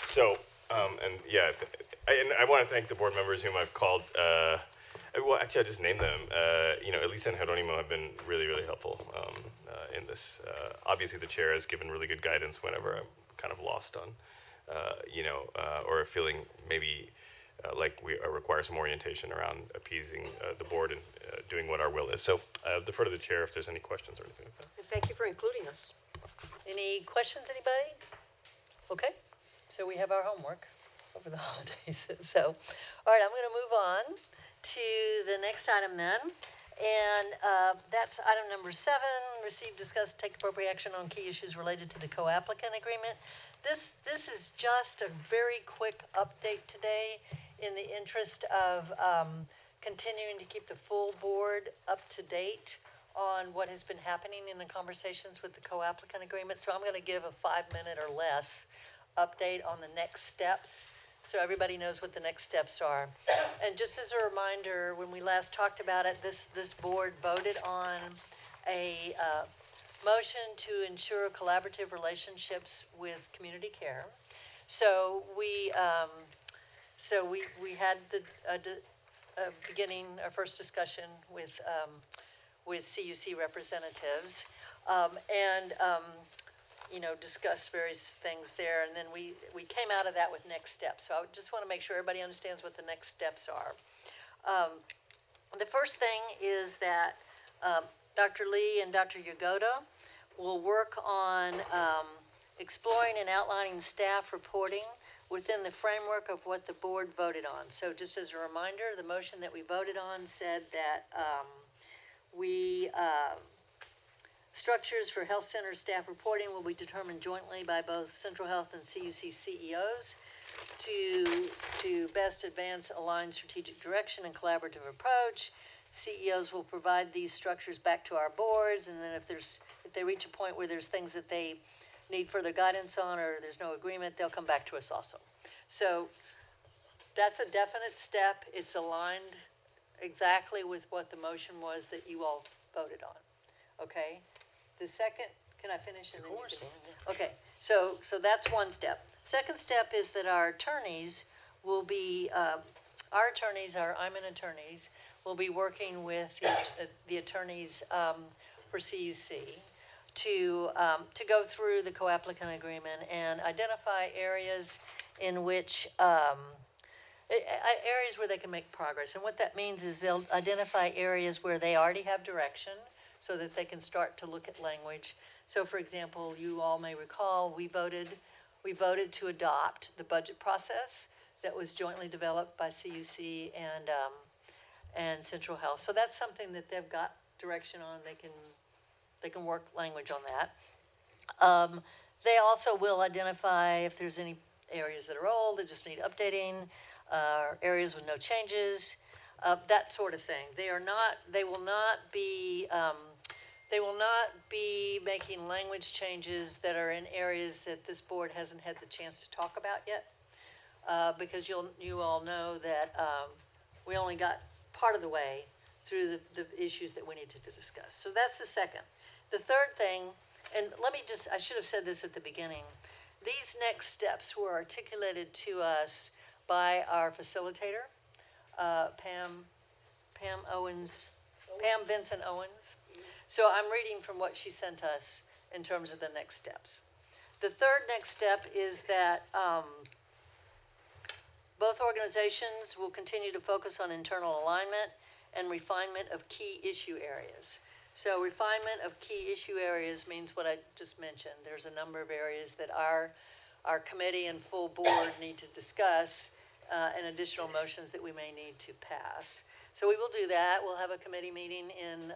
So, and yeah, and I want to thank the board members whom I've called, well, actually, I just named them. Elisa and Jeronimo have been really, really helpful in this. Obviously, the chair has given really good guidance whenever I'm kind of lost on, or feeling maybe like we require some orientation around appeasing the board and doing what our will is. So I'll defer to the chair if there's any questions or anything like that. And thank you for including us. Any questions, anybody? Okay, so we have our homework over the holidays. So, all right, I'm going to move on to the next item then. And that's item number 7, receive, discuss, take appropriate action on key issues related to the co-applicant agreement. This is just a very quick update today in the interest of continuing to keep the full board up to date on what has been happening in the conversations with the co-applicant agreement. So I'm going to give a 5-minute or less update on the next steps, so everybody knows what the next steps are. And just as a reminder, when we last talked about it, this board voted on a motion to ensure collaborative relationships with community care. So we had the beginning, our first discussion with CUC representatives, discussed various things there, and then we came out of that with next steps. So I just want to make sure everybody understands what the next steps are. The first thing is that Dr. Lee and Dr. Yagoda will work on exploring and outlining staff reporting within the framework of what the board voted on. So just as a reminder, the motion that we voted on said that structures for health center staff reporting will be determined jointly by both Central Health and CUC CEOs to best advance aligned strategic direction and collaborative approach. CEOs will provide these structures back to our boards, and then if they reach a point where there's things that they need further guidance on or there's no agreement, they'll come back to us also. So that's a definite step. It's aligned exactly with what the motion was that you all voted on. Okay? The second, can I finish? Of course. Okay, so that's one step. Second step is that our attorneys will be, our IMAN attorneys, will be working with the attorneys for CUC to go through the co-applicant agreement and identify areas in which, areas where they can make progress. And what that means is they'll identify areas where they already have direction, so that they can start to look at language. So for example, you all may recall, we voted to adopt the budget process that was jointly developed by CUC and Central Health. So that's something that they've got direction on. They can work language on that. They also will identify if there's any areas that are old that just need updating, areas with no changes, that sort of thing. They will not be making language changes that are in areas that this board hasn't had the chance to talk about yet, because you all know that we only got part of the way through the issues that we needed to discuss. So that's the second. The third thing, and I should have said this at the beginning, these next steps were articulated to us by our facilitator, Pam Vincent Owens. So I'm reading from what she sent us in terms of the next steps. The third next step is that both organizations will continue to focus on internal alignment and refinement of key issue areas. So refinement of key issue areas means what I just mentioned. There's a number of areas that our committee and full board need to discuss, and additional motions that we may need to pass. So we will do that. We'll have a committee meeting in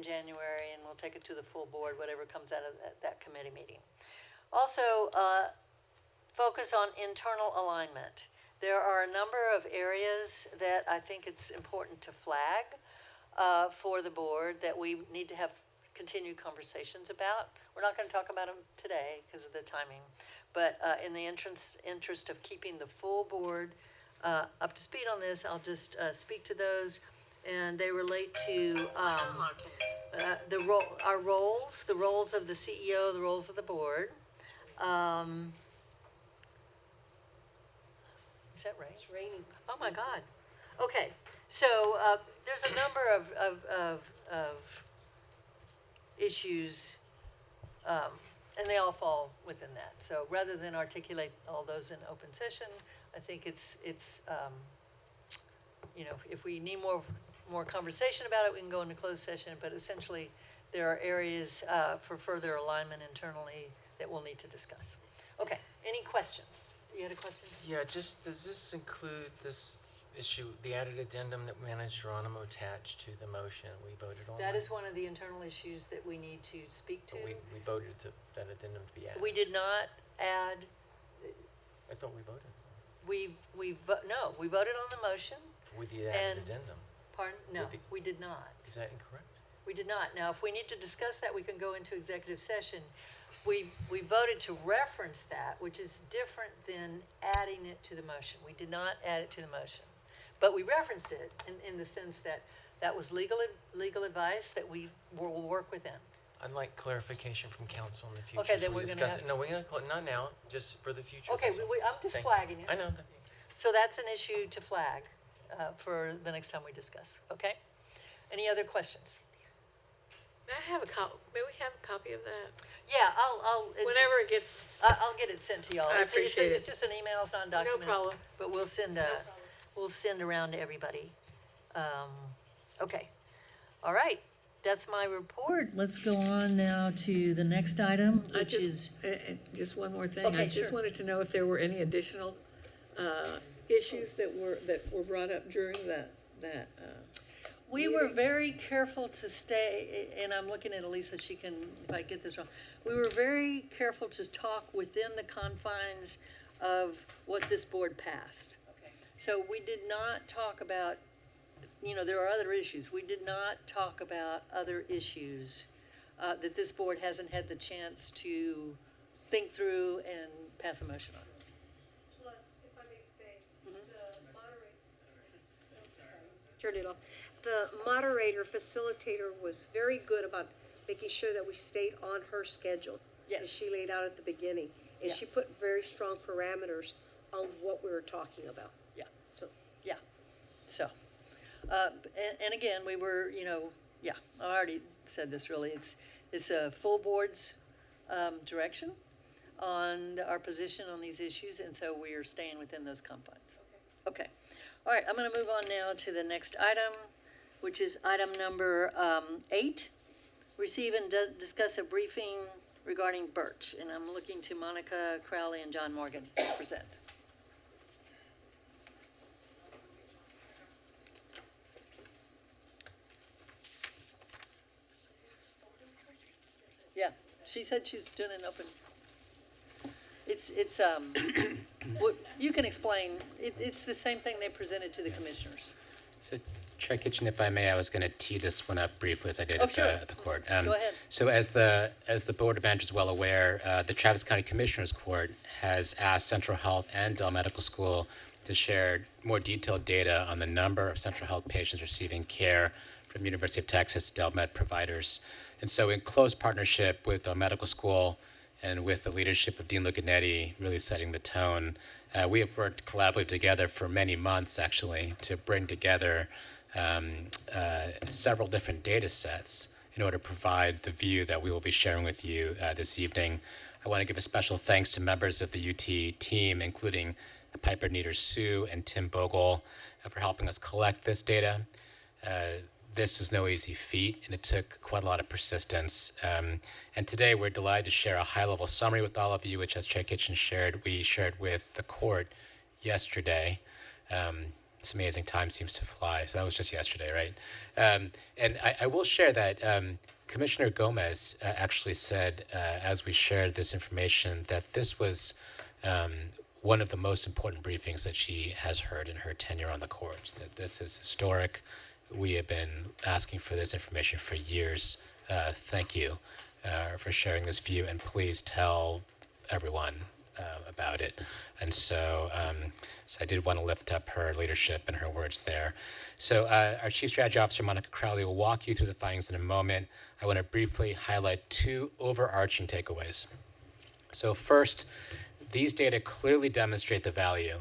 January, and we'll take it to the full board, whatever comes out of that committee meeting. Also, focus on internal alignment. There are a number of areas that I think it's important to flag for the board that we need to have continued conversations about. We're not going to talk about them today because of the timing, but in the interest of keeping the full board up to speed on this, I'll just speak to those. And they relate to our roles, the roles of the CEO, the roles of the board. Is that right? It's raining. Oh, my God. Okay, so there's a number of issues, and they all fall within that. So rather than articulate all those in open session, I think it's if we need more conversation about it, we can go into closed session, but essentially there are areas for further alignment internally that we'll need to discuss. Okay, any questions? You had a question? Yeah, just, does this include this issue, the added addendum that Manager Geronimo attached to the motion we voted on? That is one of the internal issues that we need to speak to. We voted to, that addendum to be added. We did not add, I thought we voted. No, we voted on the motion. With the added And- addendum. Pardon? No, With the- we did not. Is that incorrect? We did not. Now, if we need to discuss that, we can go into executive session. We voted to reference that, which is different than adding it to the motion. We did not add it to the motion. But we referenced it in the sense that that was legal advice that we will work within. I'd like clarification from council in the future. Okay, as then we we're gonna discuss have- it. No, we're gonna, not now, just for the future. Okay, That's all. I'm just Thank you. flagging it. I know. So that's an issue to flag for the next time we discuss, okay? Any other questions? May I have may we have a copy of that? Yeah, I'll. Whenever it gets. I'll get it sent to y'all. I It's appreciate It's it. just an email, it's not a document. problem. But we'll send around to everybody. Okay, all right, that's my report. Let's go on now to the next item, which is. Just one more thing. Okay, I just sure. wanted to know if there were any additional issues that were brought up during that. We were very careful to stay, and I'm looking at Elisa, she can, if I get this wrong. We were very careful to talk within the confines of what this board passed. Okay. So we did not talk about, there are other issues. We did not talk about other issues that this board hasn't had the chance to think through and pass a motion on. Plus, if I may say, the moderator, turn it off. The moderator, facilitator was very good about making sure that we stayed on her schedule. Yes. That she laid out at the beginning. And Yeah. she put very strong parameters on what we were talking about. Yeah, so, and again, we were, I already said this really, it's a full board's direction on our position on these issues, and so we are staying within those confines. Okay, all right, I'm gonna move on now to the next item, which is item number 8. Receive and discuss a briefing regarding Birch, and I'm looking to Monica Crowley and John Morgan to present. Yeah, she said she's doing an open. It's what, you can explain, it's the same thing they presented to the commissioners. So, Chair Kitchen, if I may, I was going to tee this one up briefly as I did Oh, at sure. the court. Go ahead. So as the Board of Managers is well aware, the Travis County Commissioners Court has asked Central Health and Dell Medical School to share more detailed data on the number of Central Health patients receiving care from University of Texas Dell Med providers. And so in close partnership with Dell Medical School and with the leadership of Dean Lucanetti really setting the tone, we have worked collaboratively together for many months actually to bring together several different data sets in order to provide the view that we will be sharing with you this evening. I want to give a special thanks to members of the UT team, including Piper Nieder-Sue and Tim Bogle, for helping us collect this data. This is no easy feat, and it took quite a lot of persistence. And today we're delighted to share a high-level summary with all of you, which, as Chair Kitchen shared, we shared with the court yesterday. It's amazing, time seems to fly. So that was just yesterday, right? And I will share that Commissioner Gomez actually said, as we shared this information, that this was one of the most important briefings that she has heard in her tenure on the court. That this is historic. We have been asking for this information for years. Thank you for sharing this view, and please tell everyone about it. And so, so I did want to lift up her leadership and her words there. So our Chief Strategy Officer, Monica Crowley, will walk you through the findings in a moment. I want to briefly highlight two overarching takeaways. So first, these data clearly demonstrate the value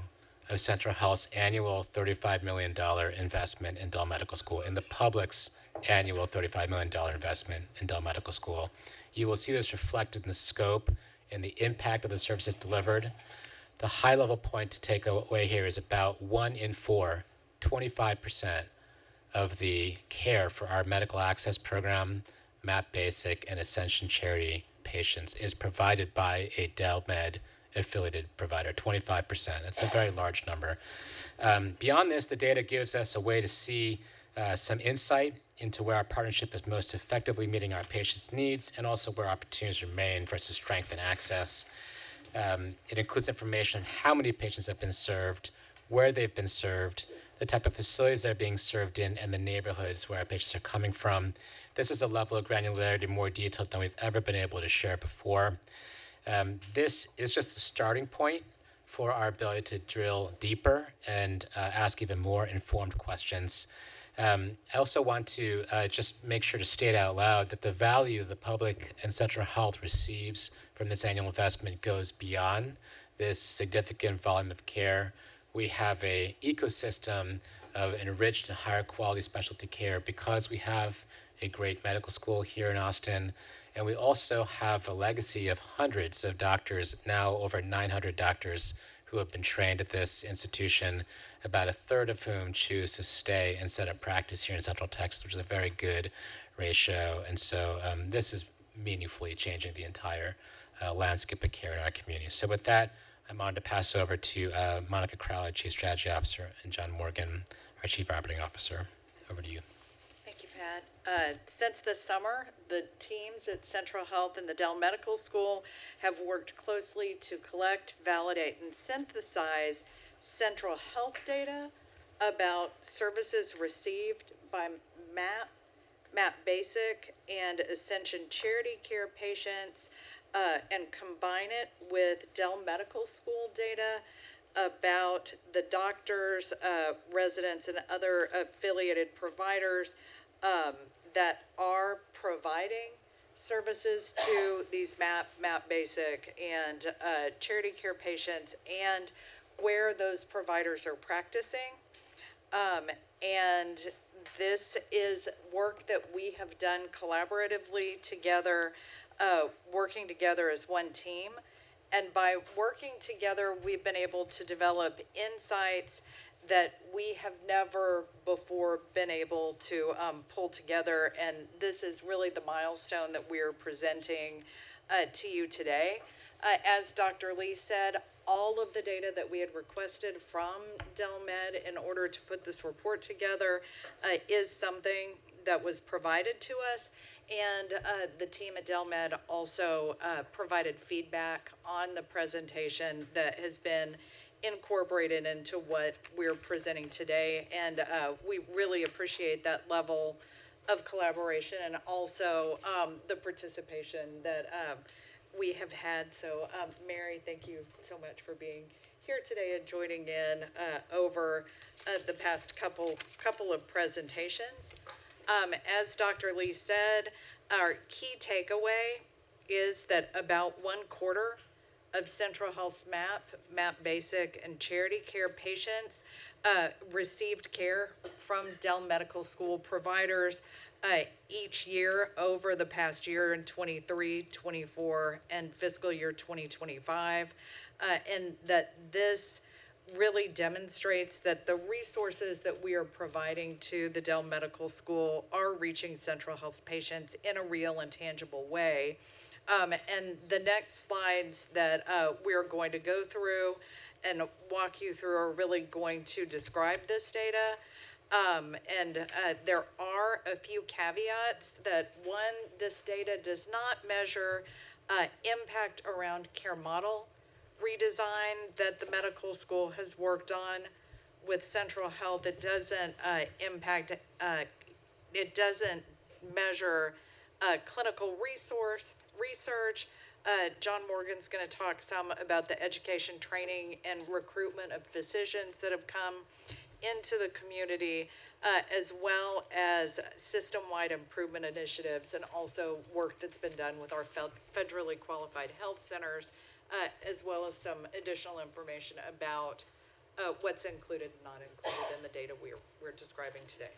of Central Health's annual $35 million investment in Dell Medical School, in the public's annual $35 million investment in Dell Medical School. You will see this reflected in the scope and the impact of the services delivered. The high-level point to take away here is about 1 in 4, 25% of the care for our medical access program, MAP Basic, and Ascension Charity patients is provided by a DelMed affiliated provider, 25%. That's a very large number. Beyond this, the data gives us a way to see some insight into where our partnership is most effectively meeting our patients' needs and also where opportunities remain for us to strengthen access. It includes information on how many patients have been served, where they've been served, the type of facilities they're being served in, and the neighborhoods where our patients are coming from. This is a level of granularity more detailed than we've ever been able to share before. This is just the starting point for our ability to drill deeper and ask even more informed questions. I also want to just make sure to state out loud that the value the public and Central Health receives from this annual investment goes beyond this significant volume of care. We have an ecosystem of enriched and higher quality specialty care because we have a great medical school here in Austin. And we also have a legacy of hundreds of doctors, now over 900 doctors, who have been trained at this institution, about a third of whom choose to stay and set up practice here in Central Texas, which is a very good ratio. And so this is meaningfully changing the entire landscape of care in our community. So with that, I'm on to pass over to Monica Crowley, Chief Strategy Officer, and John Morgan, our Chief Operating Officer. Over to you. Thank you, Pat. Since this summer, the teams at Central Health and the Dell Medical School have worked closely to collect, validate, and synthesize Central Health data about services received by MAP Basic, and Ascension Charity Care patients, and combine it with Dell Medical School data about the doctors, residents, and other affiliated providers that are providing services to these MAP Basic and Charity Care patients, and where those providers are practicing. And this is work that we have done collaboratively together, working together as one team. And by working together, we've been able to develop insights that we have never before been able to pull together. And this is really the milestone that we're presenting to you today. As Dr. Lee said, all of the data that we had requested from DelMed in order to put this report together is something that was provided to us. And the team at DelMed also provided feedback on the presentation that has been incorporated into what we're presenting today. And we really appreciate that level of collaboration and also the participation that we have had. So Mary, thank you so much for being here today and joining in over the past couple of presentations. As Dr. Lee said, our key takeaway is that about 1/4 of Central Health's MAP Basic, and Charity Care patients received care from Dell Medical School providers each year over the past year in 23, 24, and fiscal year 2025. And that this really demonstrates that the resources that we are providing to the Dell Medical School are reaching Central Health's patients in a real and tangible way. And the next slides that we're going to go through and walk you through are really going to describe this data. And there are a few caveats that, one, this data does not measure impact around care model redesign that the medical school has worked on with Central Health. It doesn't it doesn't measure clinical research, John Morgan's going to talk some about the education, training, and recruitment of physicians that have come into the community, as well as system-wide improvement initiatives and also work that's been done with our federally qualified health centers, as well as some additional information about what's included and not included in the data we're describing today.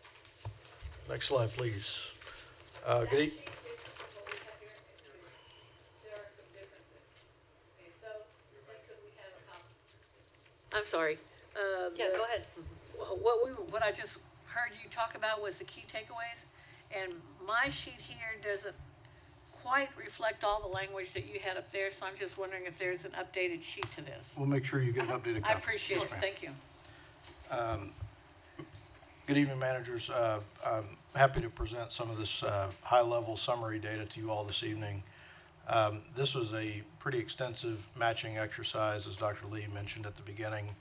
Next slide, please. Good evening. I'm sorry. Yeah, go ahead. What I just heard you talk about was the key takeaways, and my sheet here doesn't quite reflect all the language that you had up there, so I'm just wondering if there's an updated sheet to this. We'll make sure you get an updated copy. I appreciate it, thank you. Good evening, managers. I'm happy to present some of this high-level summary data to you all this evening. This was a pretty extensive matching exercise, as Dr. Lee mentioned at the beginning.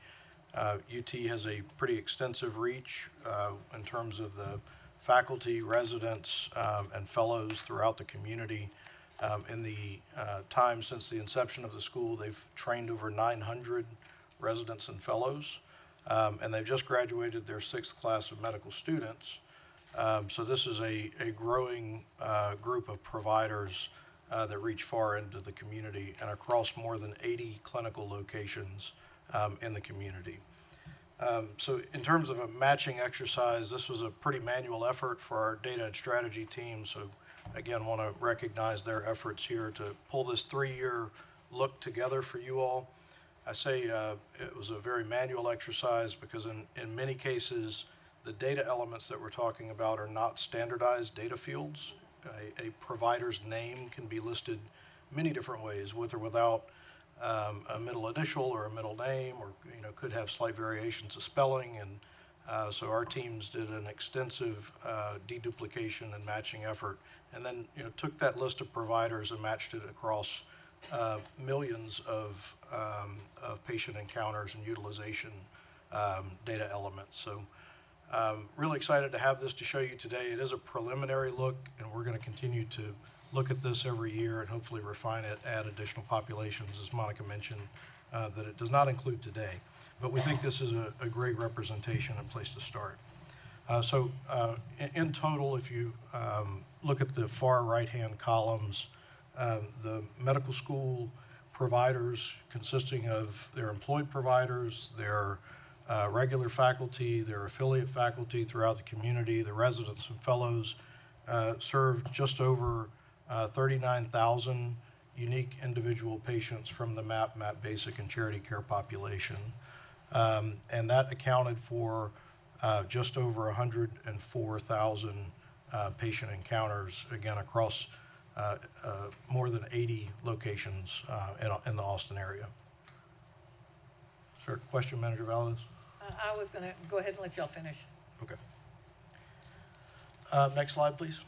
UT has a pretty extensive reach in terms of the faculty, residents, and fellows throughout the community. In the time since the inception of the school, they've trained over 900 residents and fellows, and they've just graduated their 6th class of medical students. So this is a growing group of providers that reach far into the community and across more than 80 clinical locations in the community. So in terms of a matching exercise, this was a pretty manual effort for our data and strategy team. So again, want to recognize their efforts here to pull this 3-year look together for you all. I say it was a very manual exercise because in many cases, the data elements that we're talking about are not standardized data fields. A provider's name can be listed many different ways, with or without a middle initial or a middle name, or could have slight variations of spelling. And so our teams did an extensive deduplication and matching effort, and then took that list of providers and matched it across millions of patient encounters and utilization data elements. So really excited to have this to show you today. It is a preliminary look, and we're going to continue to look at this every year and hopefully refine it, add additional populations, as Monica mentioned, that it does not include today. But we think this is a great representation and place to start. So in total, if you look at the far right-hand columns, the medical school providers consisting of their employed providers, their regular faculty, their affiliate faculty throughout the community, the residents and fellows, served just over 39,000 unique individual patients from the MAP Basic, and Charity Care population. And that accounted for just over 104,000 patient encounters, again, across more than 80 locations in the Austin area. Sir, question, Manager Valdez? I was gonna go ahead and let y'all finish. Okay. Next slide, please.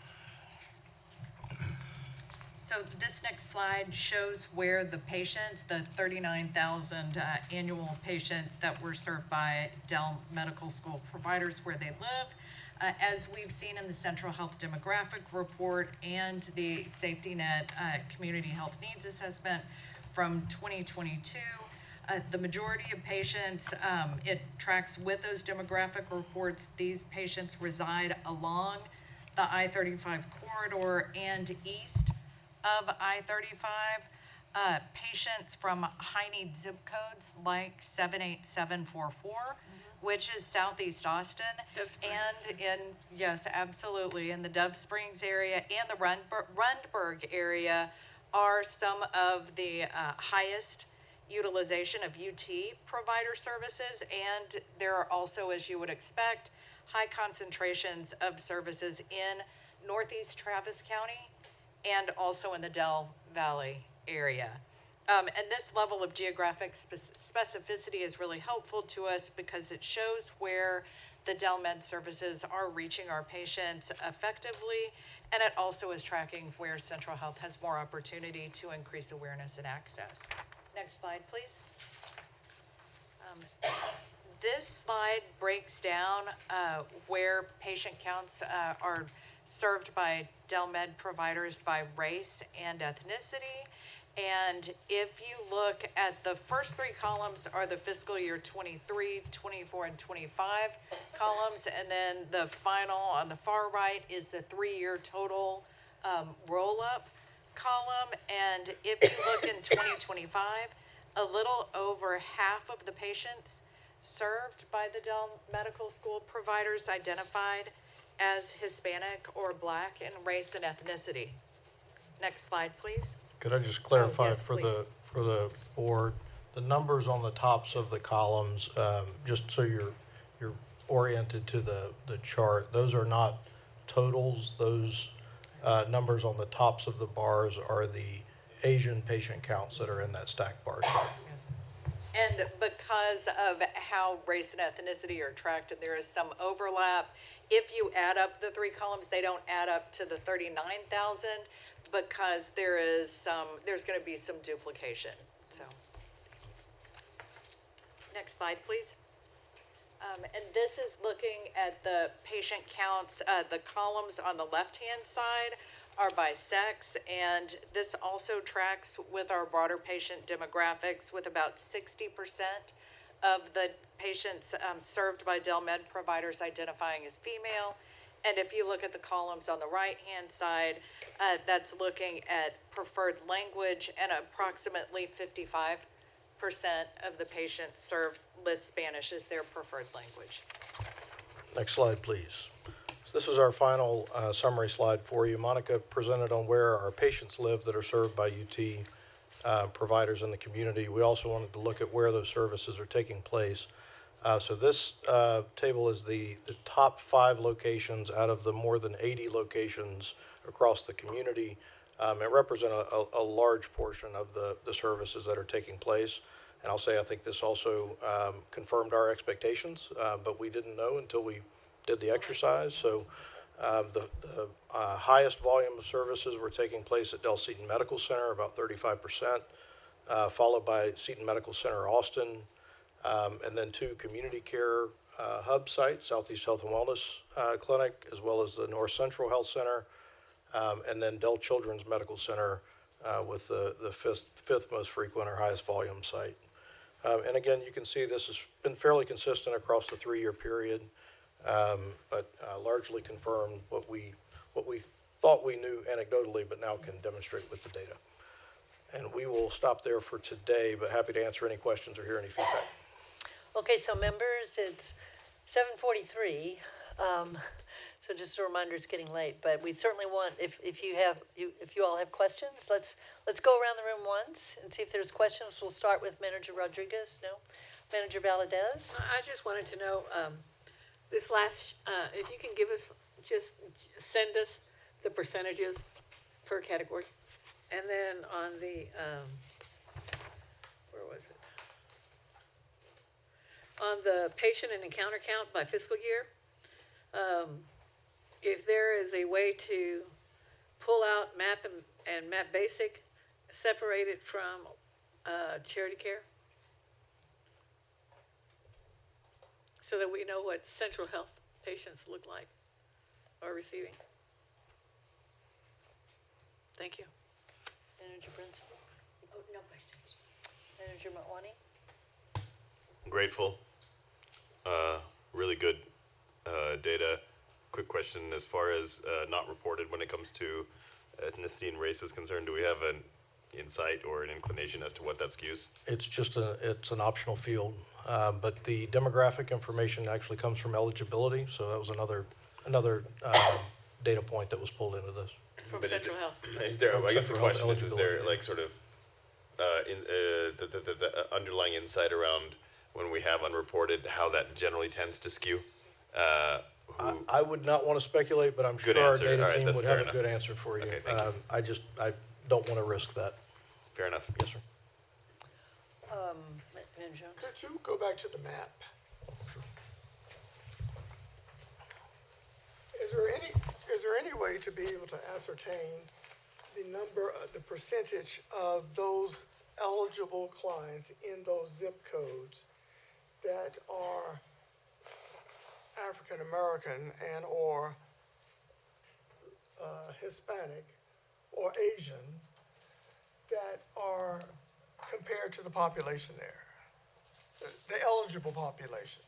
So this next slide shows where the patients, the 39,000 annual patients that were served by Dell Medical School providers, where they live. As we've seen in the Central Health Demographic Report and the Safety Net Community Health Needs Assessment from 2022, the majority of patients, it tracks with those demographic reports. These patients reside along the I-35 corridor and east of I-35. Patients from high-need zip codes like 78744, which is Southeast Austin, and yes, absolutely, in the Dove Springs area and the Rundberg area are some of the highest utilization of UT provider services, and there are also, as you would expect, high concentrations of services in Northeast Travis County and also in the Del Valley area. And this level of geographic specificity is really helpful to us because it shows where the Del Med services are reaching our patients effectively, and it also is tracking where Central Health has more opportunity to increase awareness and access. Next slide, please. This slide breaks down where patient counts are served by Del Med providers by race and ethnicity. And if you look at the first three columns are the fiscal year 23, 24, and 25 columns. And then the final on the far right is the 3-year total roll-up column. And if you look in 2025, a little over half of the patients served by the Dell Medical School providers identified as Hispanic or Black in race and ethnicity. Next slide, please. Could I just clarify yes, for please. the board, the numbers on the tops of the columns, just so you're oriented to the chart, those are not totals. Those numbers on the tops of the bars are the Asian patient counts that are in that stacked bar chart. Yes. And because of how race and ethnicity are tracked, and there is some overlap, if you add up the three columns, they don't add up to the 39,000 because there's going to be some duplication. So, next slide, please. And this is looking at the patient counts. The columns on the left-hand side are by sex, and this also tracks with our broader patient demographics, with about 60% of the patients served by Del Med providers identifying as female. And if you look at the columns on the right-hand side, that's looking at preferred language, and approximately 55% of the patients served list Spanish as their preferred language. Next slide, please. So this is our final summary slide for you. Monica presented on where our patients live that are served by UT providers in the community. We also wanted to look at where those services are taking place. So this table is the top 5 locations out of the more than 80 locations across the community. It represents a large portion of the services that are taking place. And I'll say I think this also confirmed our expectations, but we didn't know until we did the exercise. So the highest volume of services were taking place at Del Seton Medical Center, about 35%, followed by Seton Medical Center Austin, and then 2 community care hub sites, Southeast Health and Wellness Clinic, as well as the North Central Health Center, and then Del Children's Medical Center with the fifth most frequent or highest volume site. And again, you can see this has been fairly consistent across the 3-year period, but largely confirmed what we thought we knew anecdotally, but now can demonstrate with the data. And we will stop there for today, but happy to answer any questions or hear any feedback. Okay, so members, it's 7:43. So just a reminder, it's getting late, but we certainly want, if you all have questions, let's go around the room once and see if there's questions. We'll start with Manager Rodriguez. No, Manager Valadez. I just wanted to know, this last, if you can give us, just send us the percentages per category. And then on the, where was it? On the patient and encounter count by fiscal year, if there is a way to pull out MAP and MAP Basic, separate it from charity care, so that we know what central health patients look like or receiving. Thank you. Manager Brinson. Oh, no questions. Manager Motwani. Grateful. Really good data. Quick question as far as not reported when it comes to ethnicity and race is concerned, do we have an insight or an inclination as to what that skews? It's an optional field, but the demographic information actually comes from eligibility, so that was another data point that was pulled into this. From But central health. Is there, I guess the Central health question is there eligibility. like sort of the underlying insight around when we have unreported, how that generally tends to skew? I would not want to speculate, but I'm Good sure our answer. data All right, team that's would fair have enough. a good answer for you. Okay, thank you. I don't want to risk that. Fair enough. Yes, sir. Manager Jones. Could you go back to the map? Is there any way to be able to ascertain the percentage of those eligible clients in those zip codes that are African American and or Hispanic or Asian, that are compared to the population there, the eligible population.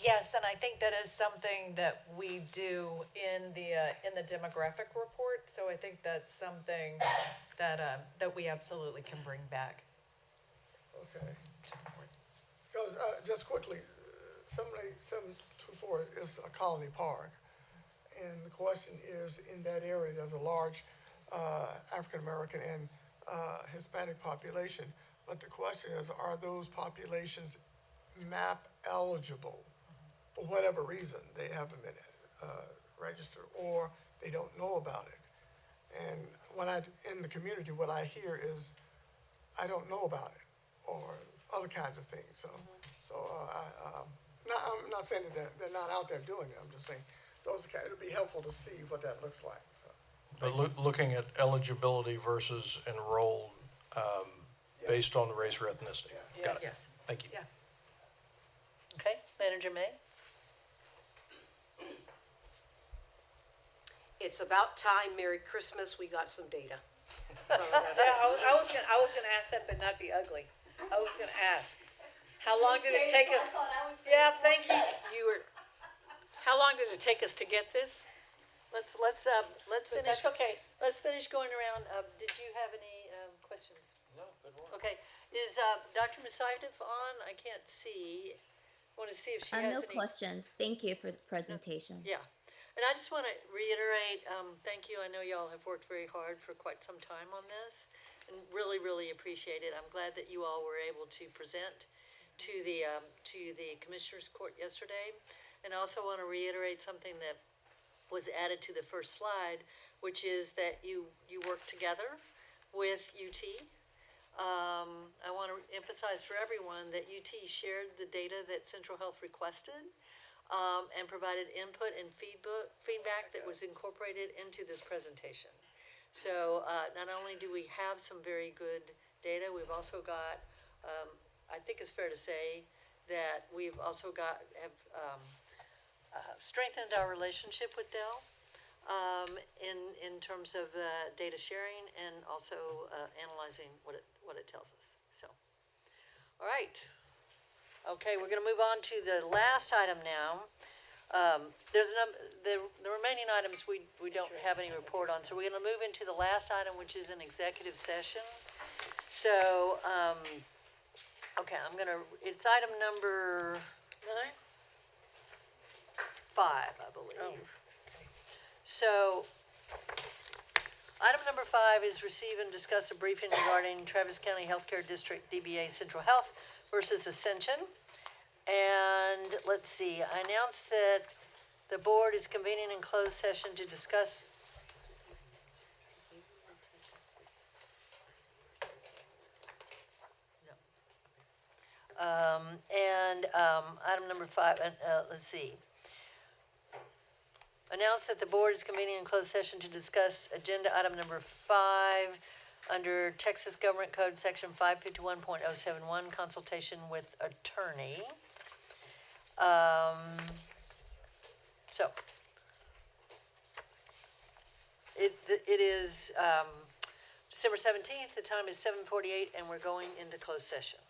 Yes, and I think that is something that we do in the demographic report, so I think that's something that we absolutely can bring back. Okay. Because, just quickly, 724 is a colony park. And the question is, in that area, there's a large African-American and Hispanic population. But the question is, are those populations map eligible? For whatever reason, they haven't been registered or they don't know about it. And in the community, what I hear is, I don't know about it, or other kinds of things. I'm not saying that they're not out there doing it. I'm just saying it would be helpful to see what that looks like. So. But looking at eligibility versus enrolled, based on the race or ethnicity. Yeah. Got it. Yes. Thank you. Yeah. Okay, Manager May? It's about time, Merry Christmas, we got some data. That's all I gotta Yeah, say. I was gonna ask that, but not be ugly. I was gonna ask, how long did it take us? Yeah, thank you. How long did it take us to get this? Let's finish. That's okay. Let's finish going around. Did you have any questions? No, good work. Okay, is Dr. Musaitif on? I can't see. Want to see if she has No any. questions. Thank you for the presentation. Yeah, and I just want to reiterate, thank you. I know y'all have worked very hard for quite some time on this, and really, really appreciate it. I'm glad that you all were able to present to the Commissioners Court yesterday, and I also want to reiterate something that was added to the first slide, which is that you work together with UT. I want to emphasize for everyone that UT shared the data that Central Health requested and provided input and feedback that was incorporated into this presentation. So not only do we have some very good data, we've also got, I think it's fair to say that we've also strengthened our relationship with Dell in terms of data sharing and also analyzing what it tells us. So, all right. Okay, we're going to move on to the last item now. There's the remaining items we don't have any report on, so we're going to move into the last item, which is an executive session. So, okay, it's item number 5, I believe. Oh. So, item number 5 is receive and discuss a briefing regarding Travis County Healthcare District DBA Central Health versus Ascension. And let's see, I announced that the board is convening in closed session to discuss. Item number 5, let's see. Announce that the board is convening in closed session to discuss agenda item number 5 under Texas Government Code Section 551.071, consultation with attorney. So it is December 17th. The time is 7:48, and we're going into closed session.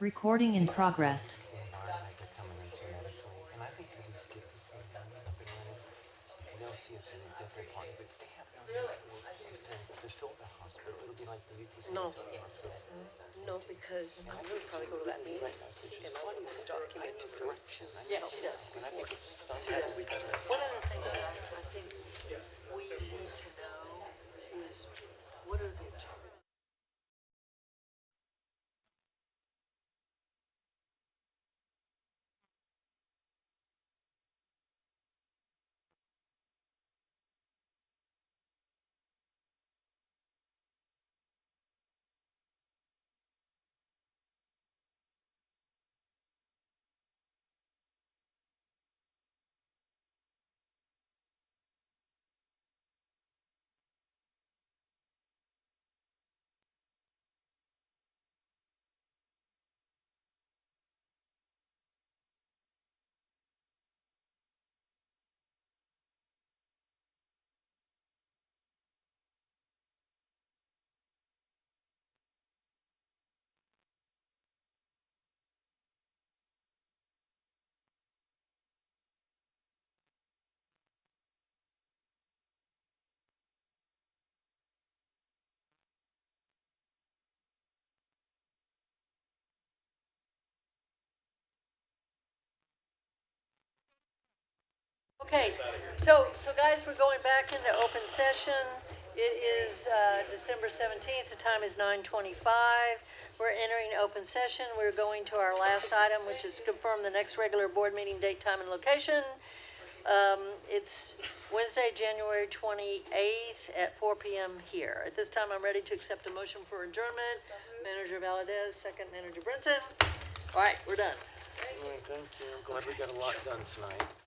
Recording in progress. environment they're coming into medically, and I think they just get this thing done up and running. And they'll see us in a different part of it. They have no network just to think. If they're still at the hospital, it'll be like the UT San No. Antonio hospital. No, because I would probably go to that meeting and I would just document to correction. Yeah, she does. And I think it's fun She does. because One of the things that I think we need to know is what are the terms? Okay, so guys, we're going back into open session. It is December 17th, the time is 9:25. We're entering open session. We're going to our last item, which is confirm the next regular board meeting date, time, and location. It's Wednesday, January 28th at 4 p.m. here. At this time, I'm ready to accept a motion for adjournment. Manager Valadez, second Manager Brinson. All right, we're done. Thank you. I'm glad we got a lot done tonight.